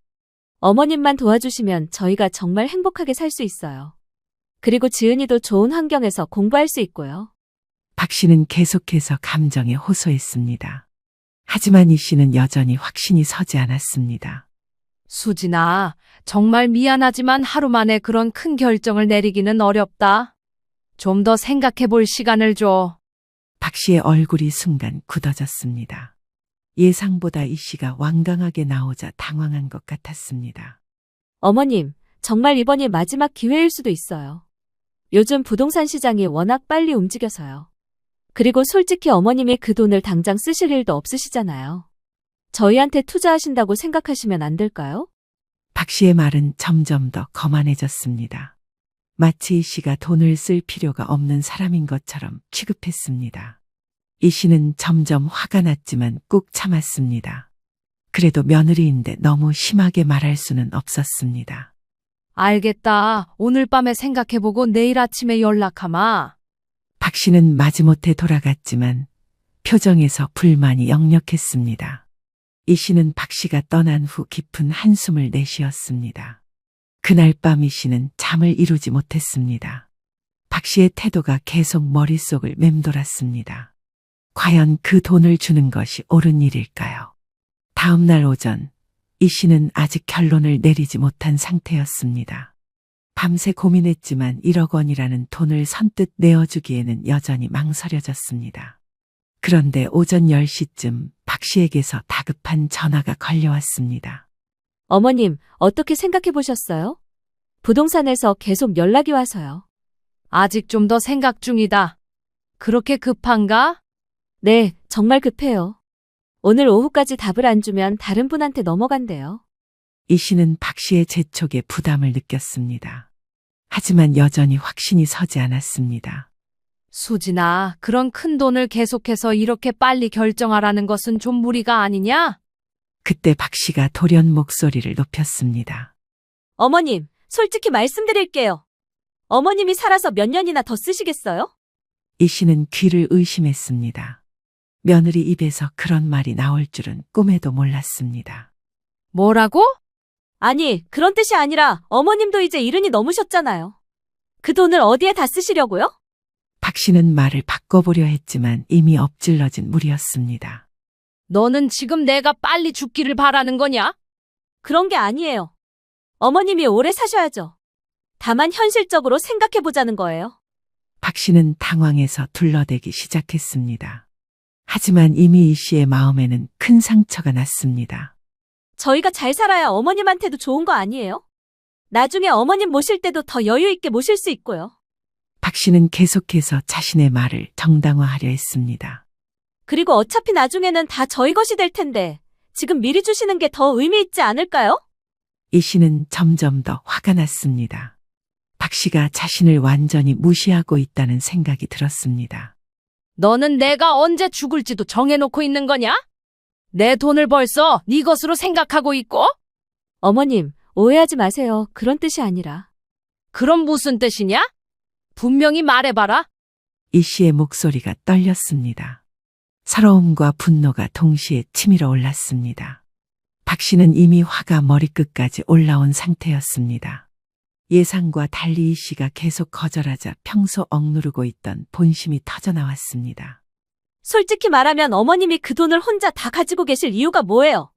Speaker 9: 어머님만 도와주시면 저희가 정말 행복하게 살 수 있어요. 그리고 지은이도 좋은 환경에서 공부할 수 있고요.
Speaker 1: 박 씨는 계속해서 감정에 호소했습니다. 하지만 이 씨는 여전히 확신이 서지 않았습니다.
Speaker 7: 수진아, 정말 미안하지만 하루 만에 그런 큰 결정을 내리기는 어렵다. 좀 더 생각해 볼 시간을 줘.
Speaker 1: 박 씨의 얼굴이 순간 굳어졌습니다. 예상보다 이 씨가 완강하게 나오자 당황한 것 같았습니다.
Speaker 9: 어머님, 정말 이번이 마지막 기회일 수도 있어요. 요즘 부동산 시장이 워낙 빨리 움직여서요. 그리고 솔직히 어머님이 그 돈을 당장 쓰실 일도 없으시잖아요. 저희한테 투자하신다고 생각하시면 안 될까요?
Speaker 1: 박 씨의 말은 점점 더 거만해졌습니다. 마치 이 씨가 돈을 쓸 필요가 없는 사람인 것처럼 취급했습니다. 이 씨는 점점 화가 났지만 꾹 참았습니다. 그래도 며느리인데 너무 심하게 말할 수는 없었습니다.
Speaker 7: 알겠다. 오늘 밤에 생각해보고 내일 아침에 연락하마.
Speaker 1: 박 씨는 마지못해 돌아갔지만 표정에서 불만이 역력했습니다. 이 씨는 박 씨가 떠난 후 깊은 한숨을 내쉬었습니다. 그날 밤 이 씨는 잠을 이루지 못했습니다. 박 씨의 태도가 계속 머릿속을 맴돌았습니다. 과연 그 돈을 주는 것이 옳은 일일까요? 다음 날 오전, 이 씨는 아직 결론을 내리지 못한 상태였습니다. 밤새 고민했지만 1억 원이라는 돈을 선뜻 내어주기에는 여전히 망설여졌습니다. 그런데 오전 10시쯤 박 씨에게서 다급한 전화가 걸려왔습니다.
Speaker 9: 어머님, 어떻게 생각해 보셨어요? 부동산에서 계속 연락이 와서요.
Speaker 7: 아직 좀 더 생각 중이다. 그렇게 급한가?
Speaker 9: 네, 정말 급해요. 오늘 오후까지 답을 안 주면 다른 분한테 넘어간대요.
Speaker 1: 이 씨는 박 씨의 재촉에 부담을 느꼈습니다. 하지만 여전히 확신이 서지 않았습니다.
Speaker 7: 수진아, 그런 큰 돈을 계속해서 이렇게 빨리 결정하라는 것은 좀 무리가 아니냐?
Speaker 1: 그때 박 씨가 돌연 목소리를 높였습니다.
Speaker 9: 어머님, 솔직히 말씀드릴게요. 어머님이 살아서 몇 년이나 더 쓰시겠어요?
Speaker 1: 이 씨는 귀를 의심했습니다. 며느리 입에서 그런 말이 나올 줄은 꿈에도 몰랐습니다.
Speaker 7: 뭐라고?
Speaker 9: 아니, 그런 뜻이 아니라 어머님도 이제 70이 넘으셨잖아요. 그 돈을 어디에 다 쓰시려고요?
Speaker 1: 박 씨는 말을 바꿔보려 했지만 이미 엎질러진 물이었습니다.
Speaker 7: 너는 지금 내가 빨리 죽기를 바라는 거냐?
Speaker 9: 그런 게 아니에요. 어머님이 오래 사셔야죠. 다만 현실적으로 생각해보자는 거예요.
Speaker 1: 박 씨는 당황해서 둘러대기 시작했습니다. 하지만 이미 이 씨의 마음에는 큰 상처가 났습니다.
Speaker 9: 저희가 잘 살아야 어머님한테도 좋은 거 아니에요? 나중에 어머님 모실 때도 더 여유 있게 모실 수 있고요.
Speaker 1: 박 씨는 계속해서 자신의 말을 정당화하려 했습니다.
Speaker 9: 그리고 어차피 나중에는 다 저희 것이 될 텐데 지금 미리 주시는 게 더 의미 있지 않을까요?
Speaker 1: 이 씨는 점점 더 화가 났습니다. 박 씨가 자신을 완전히 무시하고 있다는 생각이 들었습니다.
Speaker 7: 너는 내가 언제 죽을지도 정해놓고 있는 거냐? 내 돈을 벌써 네 것으로 생각하고 있고?
Speaker 9: 어머님, 오해하지 마세요. 그런 뜻이 아니라.
Speaker 7: 그럼 무슨 뜻이냐? 분명히 말해봐라.
Speaker 1: 이 씨의 목소리가 떨렸습니다. 서러움과 분노가 동시에 치밀어 올랐습니다. 박 씨는 이미 화가 머리끝까지 올라온 상태였습니다. 예상과 달리 이 씨가 계속 거절하자 평소 억누르고 있던 본심이 터져나왔습니다.
Speaker 9: 솔직히 말하면 어머님이 그 돈을 혼자 다 가지고 계실 이유가 뭐예요?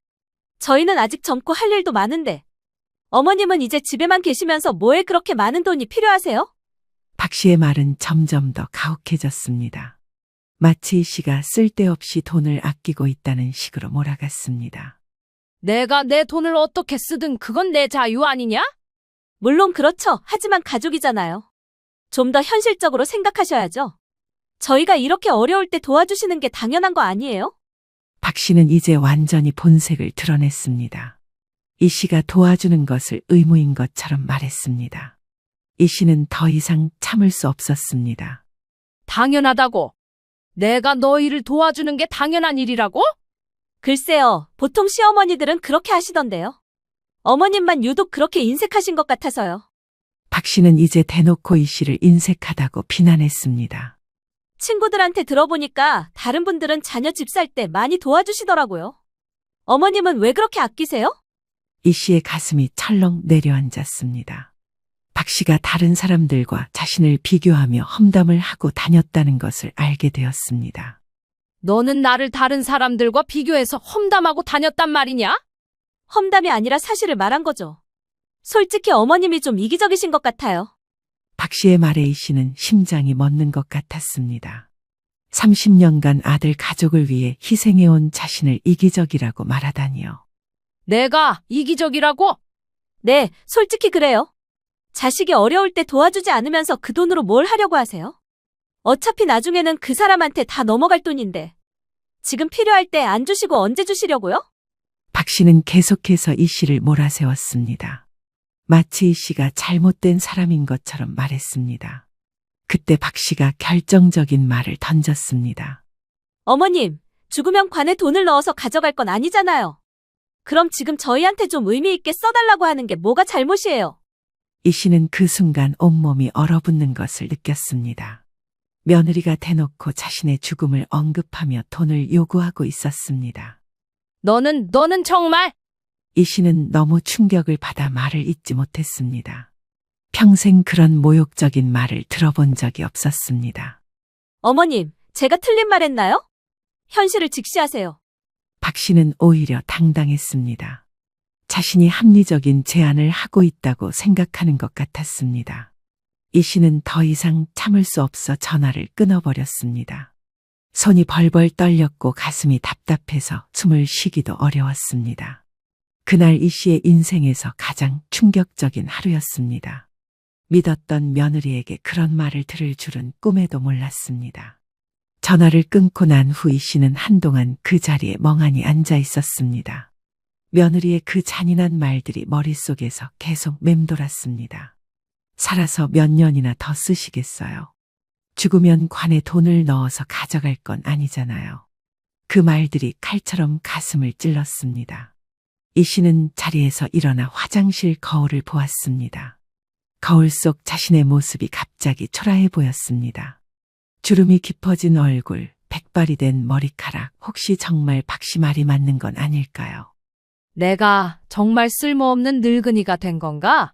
Speaker 9: 저희는 아직 젊고 할 일도 많은데. 어머님은 이제 집에만 계시면서 뭐에 그렇게 많은 돈이 필요하세요?
Speaker 1: 박 씨의 말은 점점 더 가혹해졌습니다. 마치 이 씨가 쓸데없이 돈을 아끼고 있다는 식으로 몰아갔습니다.
Speaker 7: 내가 내 돈을 어떻게 쓰든 그건 내 자유 아니냐?
Speaker 9: 물론 그렇죠. 하지만 가족이잖아요. 좀 더 현실적으로 생각하셔야죠. 저희가 이렇게 어려울 때 도와주시는 게 당연한 거 아니에요?
Speaker 1: 박 씨는 이제 완전히 본색을 드러냈습니다. 이 씨가 도와주는 것을 의무인 것처럼 말했습니다. 이 씨는 더 이상 참을 수 없었습니다.
Speaker 7: 당연하다고. 내가 너희를 도와주는 게 당연한 일이라고?
Speaker 9: 글쎄요, 보통 시어머니들은 그렇게 하시던데요. 어머님만 유독 그렇게 인색하신 것 같아서요.
Speaker 1: 박 씨는 이제 대놓고 이 씨를 인색하다고 비난했습니다.
Speaker 9: 친구들한테 들어보니까 다른 분들은 자녀 집 살 때 많이 도와주시더라고요. 어머님은 왜 그렇게 아끼세요?
Speaker 1: 이 씨의 가슴이 철렁 내려앉았습니다. 박 씨가 다른 사람들과 자신을 비교하며 험담을 하고 다녔다는 것을 알게 되었습니다.
Speaker 7: 너는 나를 다른 사람들과 비교해서 험담하고 다녔단 말이냐?
Speaker 9: 험담이 아니라 사실을 말한 거죠. 솔직히 어머님이 좀 이기적이신 것 같아요.
Speaker 1: 박 씨의 말에 이 씨는 심장이 멎는 것 같았습니다. 30년간 아들 가족을 위해 희생해온 자신을 이기적이라고 말하다니요.
Speaker 7: 내가 이기적이라고?
Speaker 9: 네, 솔직히 그래요. 자식이 어려울 때 도와주지 않으면서 그 돈으로 뭘 하려고 하세요? 어차피 나중에는 그 사람한테 다 넘어갈 돈인데. 지금 필요할 때 안 주시고 언제 주시려고요?
Speaker 1: 박 씨는 계속해서 이 씨를 몰아세웠습니다. 마치 이 씨가 잘못된 사람인 것처럼 말했습니다. 그때 박 씨가 결정적인 말을 던졌습니다.
Speaker 9: 어머님, 죽으면 관에 돈을 넣어서 가져갈 건 아니잖아요. 그럼 지금 저희한테 좀 의미 있게 써달라고 하는 게 뭐가 잘못이에요?
Speaker 1: 이 씨는 그 순간 온몸이 얼어붙는 것을 느꼈습니다. 며느리가 대놓고 자신의 죽음을 언급하며 돈을 요구하고 있었습니다.
Speaker 7: 너는 정말
Speaker 1: 이 씨는 너무 충격을 받아 말을 잇지 못했습니다. 평생 그런 모욕적인 말을 들어본 적이 없었습니다.
Speaker 9: 어머님, 제가 틀린 말 했나요? 현실을 직시하세요.
Speaker 1: 박 씨는 오히려 당당했습니다. 자신이 합리적인 제안을 하고 있다고 생각하는 것 같았습니다. 이 씨는 더 이상 참을 수 없어 전화를 끊어버렸습니다. 손이 벌벌 떨렸고 가슴이 답답해서 숨을 쉬기도 어려웠습니다. 그날 이 씨의 인생에서 가장 충격적인 하루였습니다. 믿었던 며느리에게 그런 말을 들을 줄은 꿈에도 몰랐습니다. 전화를 끊고 난 후 이 씨는 한동안 그 자리에 멍하니 앉아 있었습니다. 며느리의 그 잔인한 말들이 머릿속에서 계속 맴돌았습니다. 살아서 몇 년이나 더 쓰시겠어요? 죽으면 관에 돈을 넣어서 가져갈 건 아니잖아요. 그 말들이 칼처럼 가슴을 찔렀습니다. 이 씨는 자리에서 일어나 화장실 거울을 보았습니다. 거울 속 자신의 모습이 갑자기 초라해 보였습니다. 주름이 깊어진 얼굴, 백발이 된 머리카락, 혹시 정말 박 씨 말이 맞는 건 아닐까요?
Speaker 7: 내가 정말 쓸모없는 늙은이가 된 건가?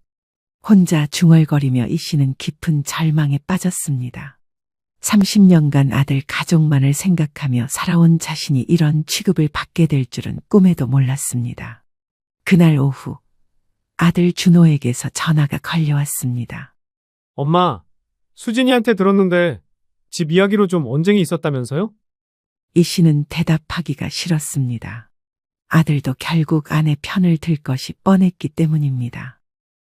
Speaker 1: 혼자 중얼거리며 이 씨는 깊은 절망에 빠졌습니다. 30년간 아들 가족만을 생각하며 살아온 자신이 이런 취급을 받게 될 줄은 꿈에도 몰랐습니다. 그날 오후 아들 준호에게서 전화가 걸려왔습니다.
Speaker 8: 엄마, 수진이한테 들었는데 집 이야기로 좀 언쟁이 있었다면서요?
Speaker 1: 이 씨는 대답하기가 싫었습니다. 아들도 결국 아내 편을 들 것이 뻔했기 때문입니다.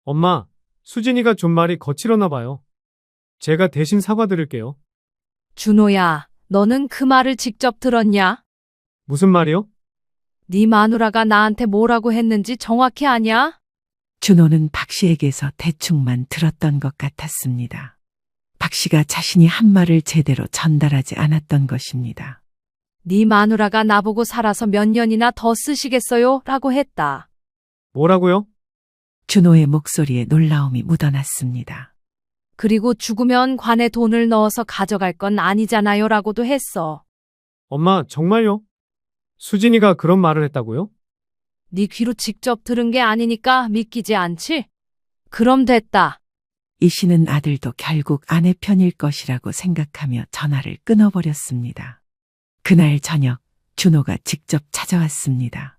Speaker 8: 엄마, 수진이가 좀 말이 거칠었나 봐요. 제가 대신 사과드릴게요.
Speaker 7: 준호야, 너는 그 말을 직접 들었냐?
Speaker 8: 무슨 말이요?
Speaker 7: 네 마누라가 나한테 뭐라고 했는지 정확히 아냐?
Speaker 1: 준호는 박 씨에게서 대충만 들었던 것 같았습니다. 박 씨가 자신이 한 말을 제대로 전달하지 않았던 것입니다.
Speaker 7: 네 마누라가 나보고 살아서 몇 년이나 더 쓰시겠어요? 라고 했다.
Speaker 8: 뭐라고요?
Speaker 1: 준호의 목소리에 놀라움이 묻어났습니다.
Speaker 7: 그리고 죽으면 관에 돈을 넣어서 가져갈 건 아니잖아요 라고도 했어.
Speaker 8: 엄마, 정말요? 수진이가 그런 말을 했다고요?
Speaker 7: 네 귀로 직접 들은 게 아니니까 믿기지 않지? 그럼 됐다.
Speaker 1: 이 씨는 아들도 결국 아내 편일 것이라고 생각하며 전화를 끊어버렸습니다. 그날 저녁 준호가 직접 찾아왔습니다.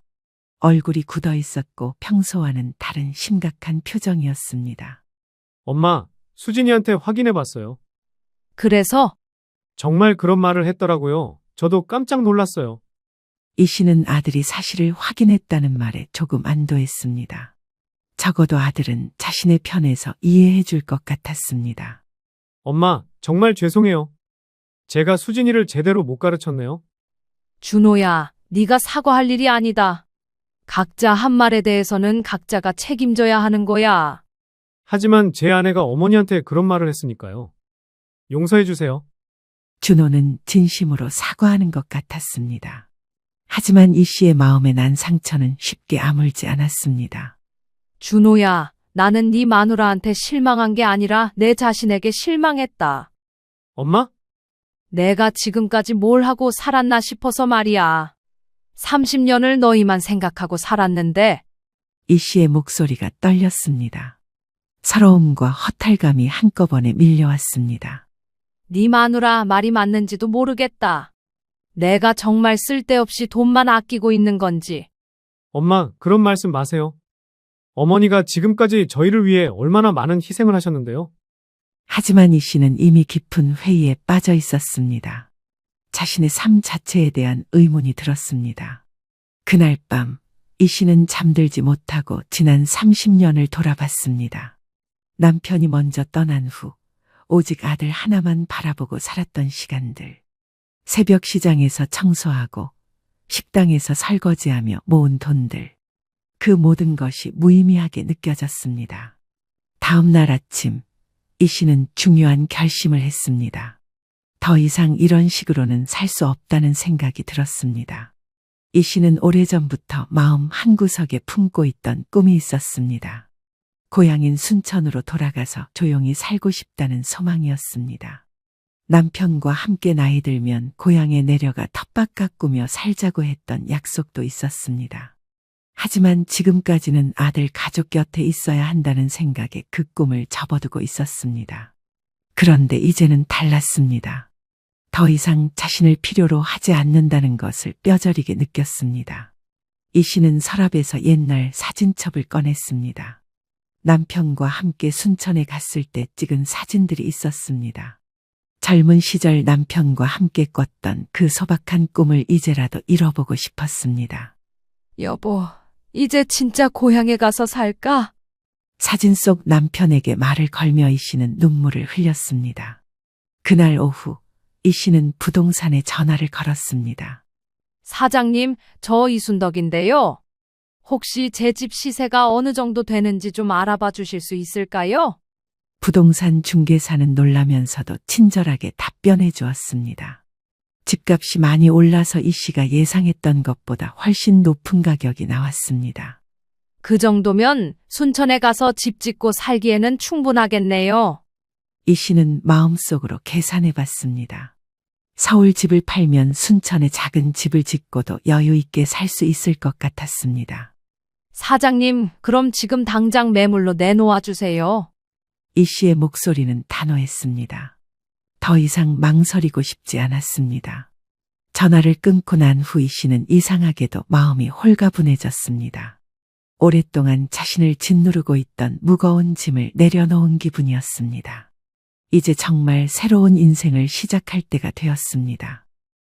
Speaker 1: 얼굴이 굳어 있었고 평소와는 다른 심각한 표정이었습니다.
Speaker 8: 엄마, 수진이한테 확인해 봤어요.
Speaker 7: 그래서
Speaker 8: 정말 그런 말을 했더라고요. 저도 깜짝 놀랐어요.
Speaker 1: 이 씨는 아들이 사실을 확인했다는 말에 조금 안도했습니다. 적어도 아들은 자신의 편에서 이해해 줄 것 같았습니다.
Speaker 8: 엄마, 정말 죄송해요. 제가 수진이를 제대로 못 가르쳤네요.
Speaker 7: 준호야, 네가 사과할 일이 아니다. 각자 한 말에 대해서는 각자가 책임져야 하는 거야.
Speaker 8: 하지만 제 아내가 어머니한테 그런 말을 했으니까요. 용서해 주세요.
Speaker 1: 준호는 진심으로 사과하는 것 같았습니다. 하지만 이 씨의 마음에 난 상처는 쉽게 아물지 않았습니다.
Speaker 7: 준호야, 나는 네 마누라한테 실망한 게 아니라 내 자신에게 실망했다.
Speaker 8: 엄마?
Speaker 7: 내가 지금까지 뭘 하고 살았나 싶어서 말이야. 30년을 너희만 생각하고 살았는데
Speaker 1: 이 씨의 목소리가 떨렸습니다. 서러움과 허탈감이 한꺼번에 밀려왔습니다.
Speaker 7: 네 마누라 말이 맞는지도 모르겠다. 내가 정말 쓸데없이 돈만 아끼고 있는 건지.
Speaker 8: 엄마, 그런 말씀 마세요. 어머니가 지금까지 저희를 위해 얼마나 많은 희생을 하셨는데요.
Speaker 1: 하지만 이 씨는 이미 깊은 회의에 빠져 있었습니다. 자신의 삶 자체에 대한 의문이 들었습니다. 그날 밤, 이 씨는 잠들지 못하고 지난 30년을 돌아봤습니다. 남편이 먼저 떠난 후 오직 아들 하나만 바라보고 살았던 시간들. 새벽 시장에서 청소하고 식당에서 설거지하며 모은 돈들. 그 모든 것이 무의미하게 느껴졌습니다. 다음 날 아침, 이 씨는 중요한 결심을 했습니다. 더 이상 이런 식으로는 살 수 없다는 생각이 들었습니다. 이 씨는 오래전부터 마음 한구석에 품고 있던 꿈이 있었습니다. 고향인 순천으로 돌아가서 조용히 살고 싶다는 소망이었습니다. 남편과 함께 나이 들면 고향에 내려가 텃밭 가꾸며 살자고 했던 약속도 있었습니다. 하지만 지금까지는 아들 가족 곁에 있어야 한다는 생각에 그 꿈을 접어두고 있었습니다. 그런데 이제는 달랐습니다. 더 이상 자신을 필요로 하지 않는다는 것을 뼈저리게 느꼈습니다. 이 씨는 서랍에서 옛날 사진첩을 꺼냈습니다. 남편과 함께 순천에 갔을 때 찍은 사진들이 있었습니다. 젊은 시절 남편과 함께 꿨던 그 소박한 꿈을 이제라도 이뤄보고 싶었습니다.
Speaker 7: 여보, 이제 진짜 고향에 가서 살까?
Speaker 1: 사진 속 남편에게 말을 걸며 이 씨는 눈물을 흘렸습니다. 그날 오후 이 씨는 부동산에 전화를 걸었습니다.
Speaker 7: 사장님, 저 이순덕인데요. 혹시 제 집 시세가 어느 정도 되는지 좀 알아봐 주실 수 있을까요?
Speaker 1: 부동산 중개사는 놀라면서도 친절하게 답변해 주었습니다. 집값이 많이 올라서 이 씨가 예상했던 것보다 훨씬 높은 가격이 나왔습니다.
Speaker 7: 그 정도면 순천에 가서 집 짓고 살기에는 충분하겠네요.
Speaker 1: 이 씨는 마음속으로 계산해 봤습니다. 서울 집을 팔면 순천에 작은 집을 짓고도 여유 있게 살 수 있을 것 같았습니다.
Speaker 7: 사장님, 그럼 지금 당장 매물로 내놓아 주세요.
Speaker 1: 이 씨의 목소리는 단호했습니다. 더 이상 망설이고 싶지 않았습니다. 전화를 끊고 난 후 이 씨는 이상하게도 마음이 홀가분해졌습니다. 오랫동안 자신을 짓누르고 있던 무거운 짐을 내려놓은 기분이었습니다. 이제 정말 새로운 인생을 시작할 때가 되었습니다.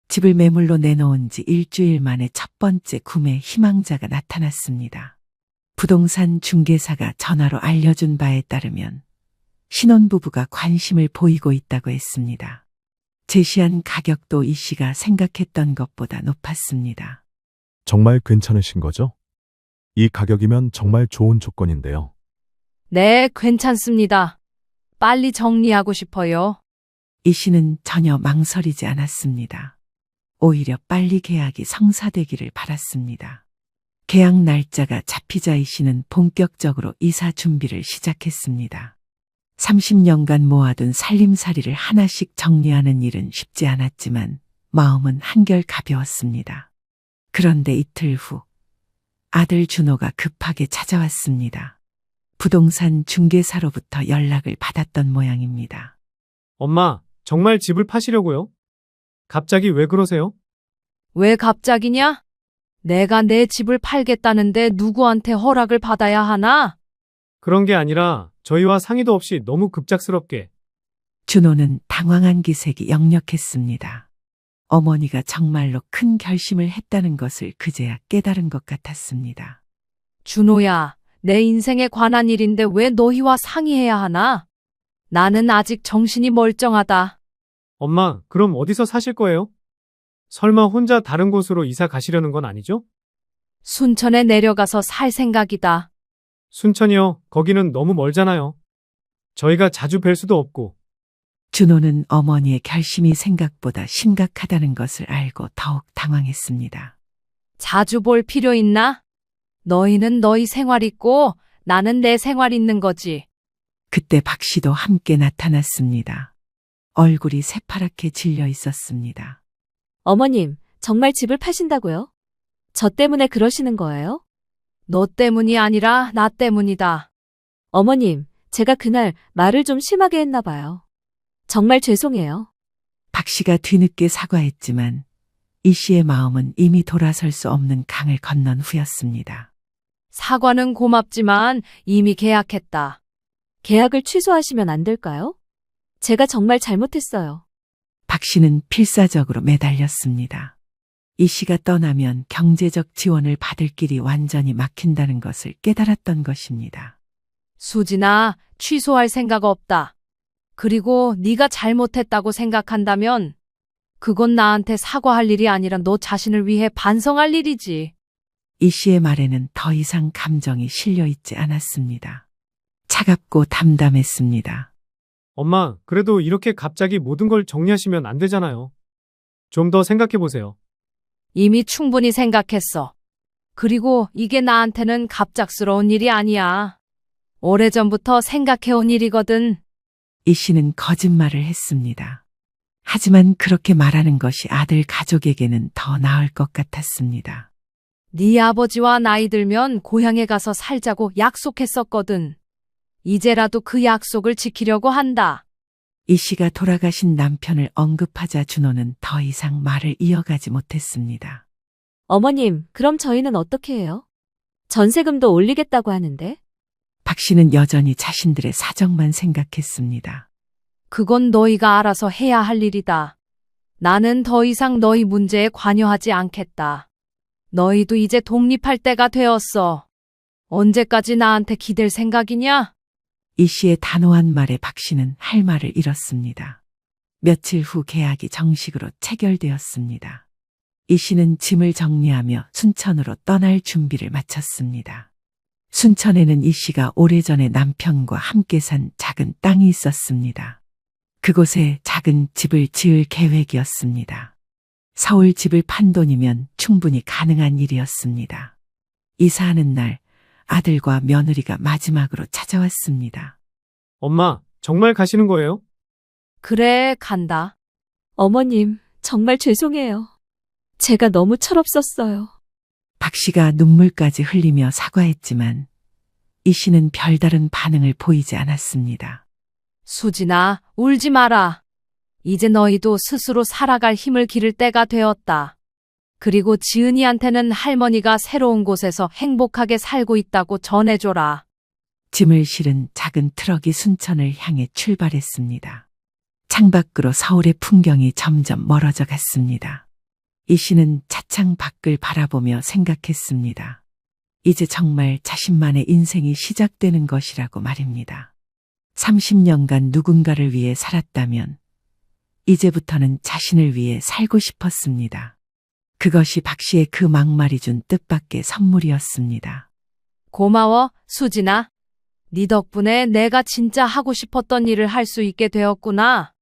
Speaker 1: 집을 매물로 내놓은 지 일주일 만에 첫 번째 구매 희망자가 나타났습니다. 부동산 중개사가 전화로 알려준 바에 따르면 신혼부부가 관심을 보이고 있다고 했습니다. 제시한 가격도 이 씨가 생각했던 것보다 높았습니다.
Speaker 10: 정말 괜찮으신 거죠? 이 가격이면 정말 좋은 조건인데요.
Speaker 7: 네, 괜찮습니다. 빨리 정리하고 싶어요.
Speaker 1: 이 씨는 전혀 망설이지 않았습니다. 오히려 빨리 계약이 성사되기를 바랐습니다. 계약 날짜가 잡히자 이 씨는 본격적으로 이사 준비를 시작했습니다. 30년간 모아둔 살림살이를 하나씩 정리하는 일은 쉽지 않았지만 마음은 한결 가벼웠습니다. 그런데 이틀 후 아들 준호가 급하게 찾아왔습니다. 부동산 중개사로부터 연락을 받았던 모양입니다.
Speaker 8: 엄마, 정말 집을 파시려고요? 갑자기 왜 그러세요?
Speaker 7: 왜 갑자기냐? 내가 내 집을 팔겠다는데 누구한테 허락을 받아야 하나?
Speaker 8: 그런 게 아니라 저희와 상의도 없이 너무 급작스럽게.
Speaker 1: 준호는 당황한 기색이 역력했습니다. 어머니가 정말로 큰 결심을 했다는 것을 그제야 깨달은 것 같았습니다.
Speaker 7: 준호야, 내 인생에 관한 일인데 왜 너희와 상의해야 하나? 나는 아직 정신이 멀쩡하다.
Speaker 8: 엄마, 그럼 어디서 사실 거예요? 설마 혼자 다른 곳으로 이사 가시려는 건 아니죠?
Speaker 7: 순천에 내려가서 살 생각이다.
Speaker 8: 순천이요. 거기는 너무 멀잖아요. 저희가 자주 뵐 수도 없고.
Speaker 1: 준호는 어머니의 결심이 생각보다 심각하다는 것을 알고 더욱 당황했습니다.
Speaker 7: 자주 볼 필요 있나? 너희는 너희 생활 있고 나는 내 생활 있는 거지.
Speaker 1: 그때 박 씨도 함께 나타났습니다. 얼굴이 새파랗게 질려 있었습니다.
Speaker 9: 어머님, 정말 집을 파신다고요? 저 때문에 그러시는 거예요?
Speaker 7: 너 때문이 아니라 나 때문이다.
Speaker 9: 어머님, 제가 그날 말을 좀 심하게 했나 봐요. 정말 죄송해요.
Speaker 1: 박 씨가 뒤늦게 사과했지만 이 씨의 마음은 이미 돌아설 수 없는 강을 건넌 후였습니다.
Speaker 7: 사과는 고맙지만 이미 계약했다.
Speaker 9: 계약을 취소하시면 안 될까요? 제가 정말 잘못했어요.
Speaker 1: 박 씨는 필사적으로 매달렸습니다. 이 씨가 떠나면 경제적 지원을 받을 길이 완전히 막힌다는 것을 깨달았던 것입니다.
Speaker 7: 수진아, 취소할 생각 없다. 그리고 네가 잘못했다고 생각한다면 그건 나한테 사과할 일이 아니라 너 자신을 위해 반성할 일이지.
Speaker 1: 이 씨의 말에는 더 이상 감정이 실려 있지 않았습니다. 차갑고 담담했습니다.
Speaker 8: 엄마, 그래도 이렇게 갑자기 모든 걸 정리하시면 안 되잖아요. 좀 더 생각해 보세요.
Speaker 7: 이미 충분히 생각했어. 그리고 이게 나한테는 갑작스러운 일이 아니야. 오래전부터 생각해온 일이거든.
Speaker 1: 이 씨는 거짓말을 했습니다. 하지만 그렇게 말하는 것이 아들 가족에게는 더 나을 것 같았습니다.
Speaker 7: 네 아버지와 나이 들면 고향에 가서 살자고 약속했었거든. 이제라도 그 약속을 지키려고 한다.
Speaker 1: 이 씨가 돌아가신 남편을 언급하자 준호는 더 이상 말을 이어가지 못했습니다.
Speaker 9: 어머님, 그럼 저희는 어떻게 해요? 전세금도 올리겠다고 하는데?
Speaker 1: 박 씨는 여전히 자신들의 사정만 생각했습니다.
Speaker 7: 그건 너희가 알아서 해야 할 일이다. 나는 더 이상 너희 문제에 관여하지 않겠다. 너희도 이제 독립할 때가 되었어. 언제까지 나한테 기댈 생각이냐?
Speaker 1: 이 씨의 단호한 말에 박 씨는 할 말을 잃었습니다. 며칠 후 계약이 정식으로 체결되었습니다. 이 씨는 짐을 정리하며 순천으로 떠날 준비를 마쳤습니다. 순천에는 이 씨가 오래전에 남편과 함께 산 작은 땅이 있었습니다. 그곳에 작은 집을 지을 계획이었습니다. 서울 집을 판 돈이면 충분히 가능한 일이었습니다. 이사하는 날 아들과 며느리가 마지막으로 찾아왔습니다.
Speaker 8: 엄마, 정말 가시는 거예요?
Speaker 7: 그래, 간다.
Speaker 9: 어머님, 정말 죄송해요. 제가 너무 철없었어요.
Speaker 1: 박 씨가 눈물까지 흘리며 사과했지만 이 씨는 별다른 반응을 보이지 않았습니다.
Speaker 7: 수진아, 울지 마라. 이제 너희도 스스로 살아갈 힘을 기를 때가 되었다. 그리고 지은이한테는 할머니가 새로운 곳에서 행복하게 살고 있다고 전해줘라.
Speaker 1: 짐을 실은 작은 트럭이 순천을 향해 출발했습니다. 창밖으로 서울의 풍경이 점점 멀어져 갔습니다. 이 씨는 차창 밖을 바라보며 생각했습니다. 이제 정말 자신만의 인생이 시작되는 것이라고 말입니다. 30년간 누군가를 위해 살았다면 이제부터는 자신을 위해 살고 싶었습니다. 그것이 박 씨의 그 막말이 준 뜻밖의 선물이었습니다.
Speaker 7: 고마워, 수진아. 네 덕분에 내가 진짜 하고 싶었던 일을 할 수 있게 되었구나.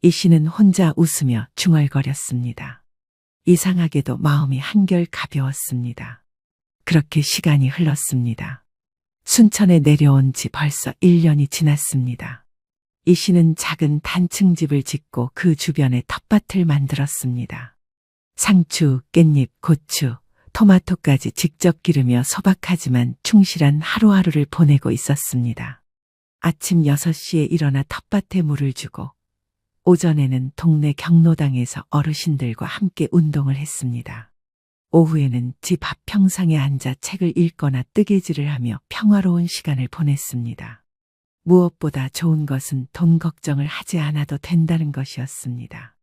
Speaker 1: 이 씨는 혼자 웃으며 중얼거렸습니다. 이상하게도 마음이 한결 가벼웠습니다. 그렇게 시간이 흘렀습니다. 순천에 내려온 지 벌써 1년이 지났습니다. 이 씨는 작은 단층 집을 짓고 그 주변에 텃밭을 만들었습니다. 상추, 깻잎, 고추, 토마토까지 직접 기르며 소박하지만 충실한 하루하루를 보내고 있었습니다. 아침 6시에 일어나 텃밭에 물을 주고 오전에는 동네 경로당에서 어르신들과 함께 운동을 했습니다. 오후에는 집 앞 평상에 앉아 책을 읽거나 뜨개질을 하며 평화로운 시간을 보냈습니다. 무엇보다 좋은 것은 돈 걱정을 하지 않아도 된다는 것이었습니다.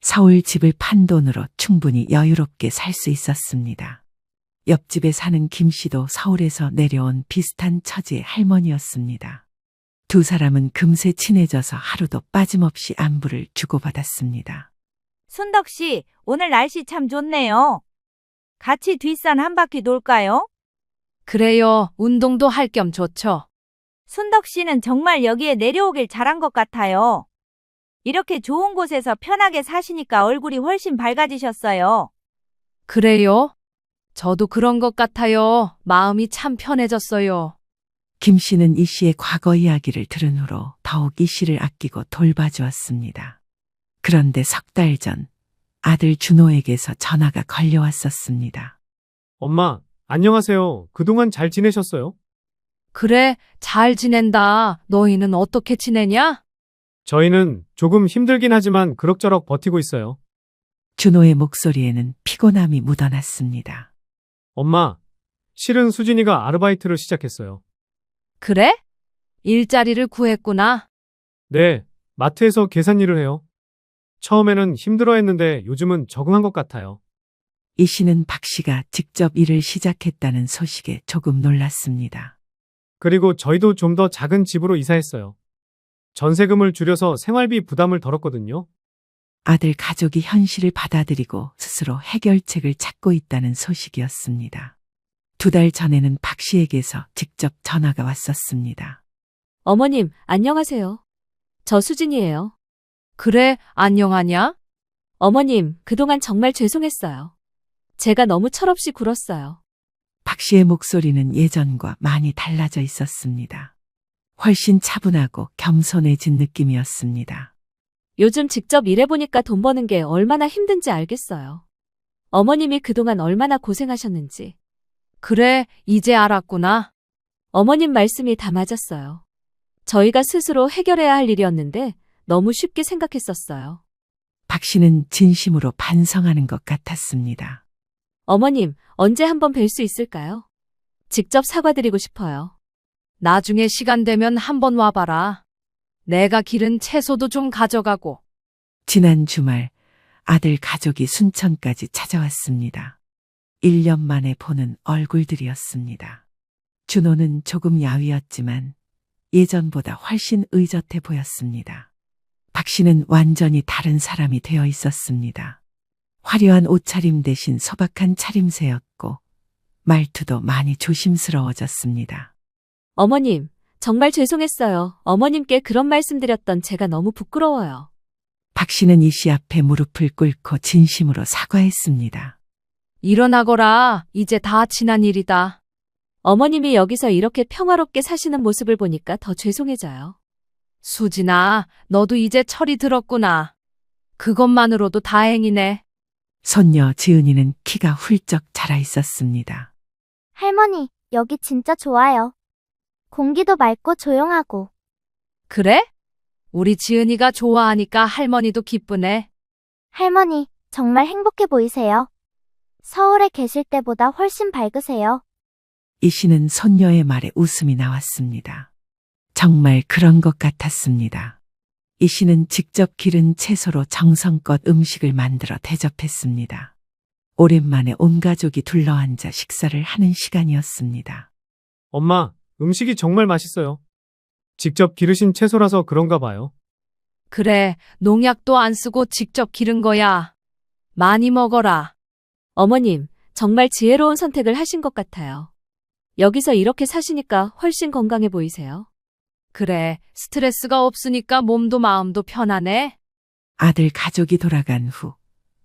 Speaker 1: 서울 집을 판 돈으로 충분히 여유롭게 살 수 있었습니다. 옆집에 사는 김 씨도 서울에서 내려온 비슷한 처지의 할머니였습니다. 두 사람은 금세 친해져서 하루도 빠짐없이 안부를 주고받았습니다.
Speaker 11: 순덕 씨, 오늘 날씨 참 좋네요. 같이 뒷산 한 바퀴 돌까요?
Speaker 7: 그래요, 운동도 할 겸 좋죠.
Speaker 11: 순덕 씨는 정말 여기에 내려오길 잘한 것 같아요. 이렇게 좋은 곳에서 편하게 사시니까 얼굴이 훨씬 밝아지셨어요.
Speaker 7: 그래요? 저도 그런 것 같아요. 마음이 참 편해졌어요.
Speaker 1: 김 씨는 이 씨의 과거 이야기를 들은 후로 더욱 이 씨를 아끼고 돌봐주었습니다. 그런데 석 달 전 아들 준호에게서 전화가 걸려왔었습니다.
Speaker 8: 엄마, 안녕하세요. 그동안 잘 지내셨어요?
Speaker 7: 그래, 잘 지낸다. 너희는 어떻게 지내냐?
Speaker 8: 저희는 조금 힘들긴 하지만 그럭저럭 버티고 있어요.
Speaker 1: 준호의 목소리에는 피곤함이 묻어났습니다.
Speaker 8: 엄마, 실은 수진이가 아르바이트를 시작했어요.
Speaker 7: 그래? 일자리를 구했구나.
Speaker 8: 네, 마트에서 계산 일을 해요. 처음에는 힘들어했는데 요즘은 적응한 것 같아요.
Speaker 1: 이 씨는 박 씨가 직접 일을 시작했다는 소식에 조금 놀랐습니다.
Speaker 8: 그리고 저희도 좀 더 작은 집으로 이사했어요. 전세금을 줄여서 생활비 부담을 덜었거든요.
Speaker 1: 아들 가족이 현실을 받아들이고 스스로 해결책을 찾고 있다는 소식이었습니다. 2달 전에는 박 씨에게서 직접 전화가 왔었습니다.
Speaker 9: 어머님, 안녕하세요. 저 수진이에요.
Speaker 7: 그래, 안녕하냐?
Speaker 9: 어머님, 그동안 정말 죄송했어요. 제가 너무 철없이 굴었어요.
Speaker 1: 박 씨의 목소리는 예전과 많이 달라져 있었습니다. 훨씬 차분하고 겸손해진 느낌이었습니다.
Speaker 9: 요즘 직접 일해보니까 돈 버는 게 얼마나 힘든지 알겠어요. 어머님이 그동안 얼마나 고생하셨는지.
Speaker 7: 그래, 이제 알았구나.
Speaker 9: 어머님 말씀이 다 맞았어요. 저희가 스스로 해결해야 할 일이었는데 너무 쉽게 생각했었어요.
Speaker 1: 박 씨는 진심으로 반성하는 것 같았습니다.
Speaker 9: 어머님, 언제 한번 뵐 수 있을까요? 직접 사과드리고 싶어요.
Speaker 7: 나중에 시간 되면 한번 와봐라. 내가 기른 채소도 좀 가져가고.
Speaker 1: 지난 주말 아들 가족이 순천까지 찾아왔습니다. 1년 만에 보는 얼굴들이었습니다. 준호는 조금 야위었지만 예전보다 훨씬 의젓해 보였습니다. 박 씨는 완전히 다른 사람이 되어 있었습니다. 화려한 옷차림 대신 소박한 차림새였고 말투도 많이 조심스러워졌습니다.
Speaker 9: 어머님, 정말 죄송했어요. 어머님께 그런 말씀드렸던 제가 너무 부끄러워요.
Speaker 1: 박 씨는 이 씨 앞에 무릎을 꿇고 진심으로 사과했습니다.
Speaker 7: 일어나거라. 이제 다 지난 일이다.
Speaker 9: 어머님이 여기서 이렇게 평화롭게 사시는 모습을 보니까 더 죄송해져요.
Speaker 7: 수진아, 너도 이제 철이 들었구나. 그것만으로도 다행이네.
Speaker 1: 손녀 지은이는 키가 훌쩍 자라 있었습니다.
Speaker 6: 할머니, 여기 진짜 좋아요. 공기도 맑고 조용하고.
Speaker 7: 그래? 우리 지은이가 좋아하니까 할머니도 기쁘네.
Speaker 6: 할머니, 정말 행복해 보이세요. 서울에 계실 때보다 훨씬 밝으세요.
Speaker 1: 이 씨는 손녀의 말에 웃음이 나왔습니다. 정말 그런 것 같았습니다. 이 씨는 직접 기른 채소로 정성껏 음식을 만들어 대접했습니다. 오랜만에 온 가족이 둘러앉아 식사를 하는 시간이었습니다.
Speaker 8: 엄마, 음식이 정말 맛있어요. 직접 기르신 채소라서 그런가 봐요.
Speaker 7: 그래, 농약도 안 쓰고 직접 기른 거야. 많이 먹어라.
Speaker 9: 어머님, 정말 지혜로운 선택을 하신 것 같아요. 여기서 이렇게 사시니까 훨씬 건강해 보이세요.
Speaker 7: 그래, 스트레스가 없으니까 몸도 마음도 편하네.
Speaker 1: 아들 가족이 돌아간 후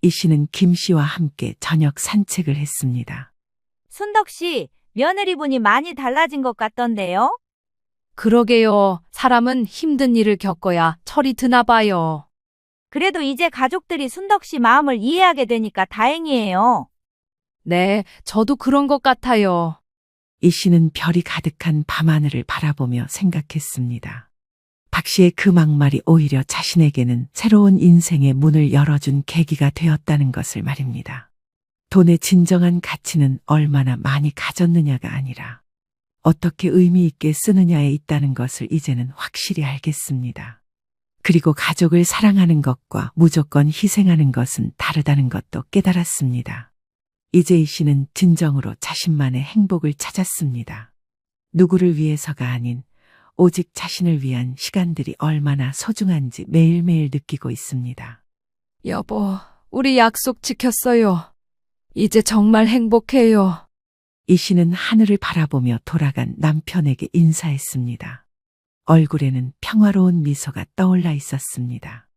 Speaker 1: 이 씨는 김 씨와 함께 저녁 산책을 했습니다.
Speaker 11: 순덕 씨, 며느리분이 많이 달라진 것 같던데요?
Speaker 7: 그러게요. 사람은 힘든 일을 겪어야 철이 드나 봐요.
Speaker 11: 그래도 이제 가족들이 순덕 씨 마음을 이해하게 되니까 다행이에요.
Speaker 7: 네, 저도 그런 것 같아요.
Speaker 1: 이 씨는 별이 가득한 밤하늘을 바라보며 생각했습니다. 박 씨의 그 막말이 오히려 자신에게는 새로운 인생의 문을 열어준 계기가 되었다는 것을 말입니다. 돈의 진정한 가치는 얼마나 많이 가졌느냐가 아니라 어떻게 의미 있게 쓰느냐에 있다는 것을 이제는 확실히 알겠습니다. 그리고 가족을 사랑하는 것과 무조건 희생하는 것은 다르다는 것도 깨달았습니다. 이제 이 씨는 진정으로 자신만의 행복을 찾았습니다. 누구를 위해서가 아닌 오직 자신을 위한 시간들이 얼마나 소중한지 매일매일 느끼고 있습니다.
Speaker 7: 여보, 우리 약속 지켰어요. 이제 정말 행복해요.
Speaker 1: 이 씨는 하늘을 바라보며 돌아간 남편에게 인사했습니다. 얼굴에는 평화로운 미소가 떠올라 있었습니다.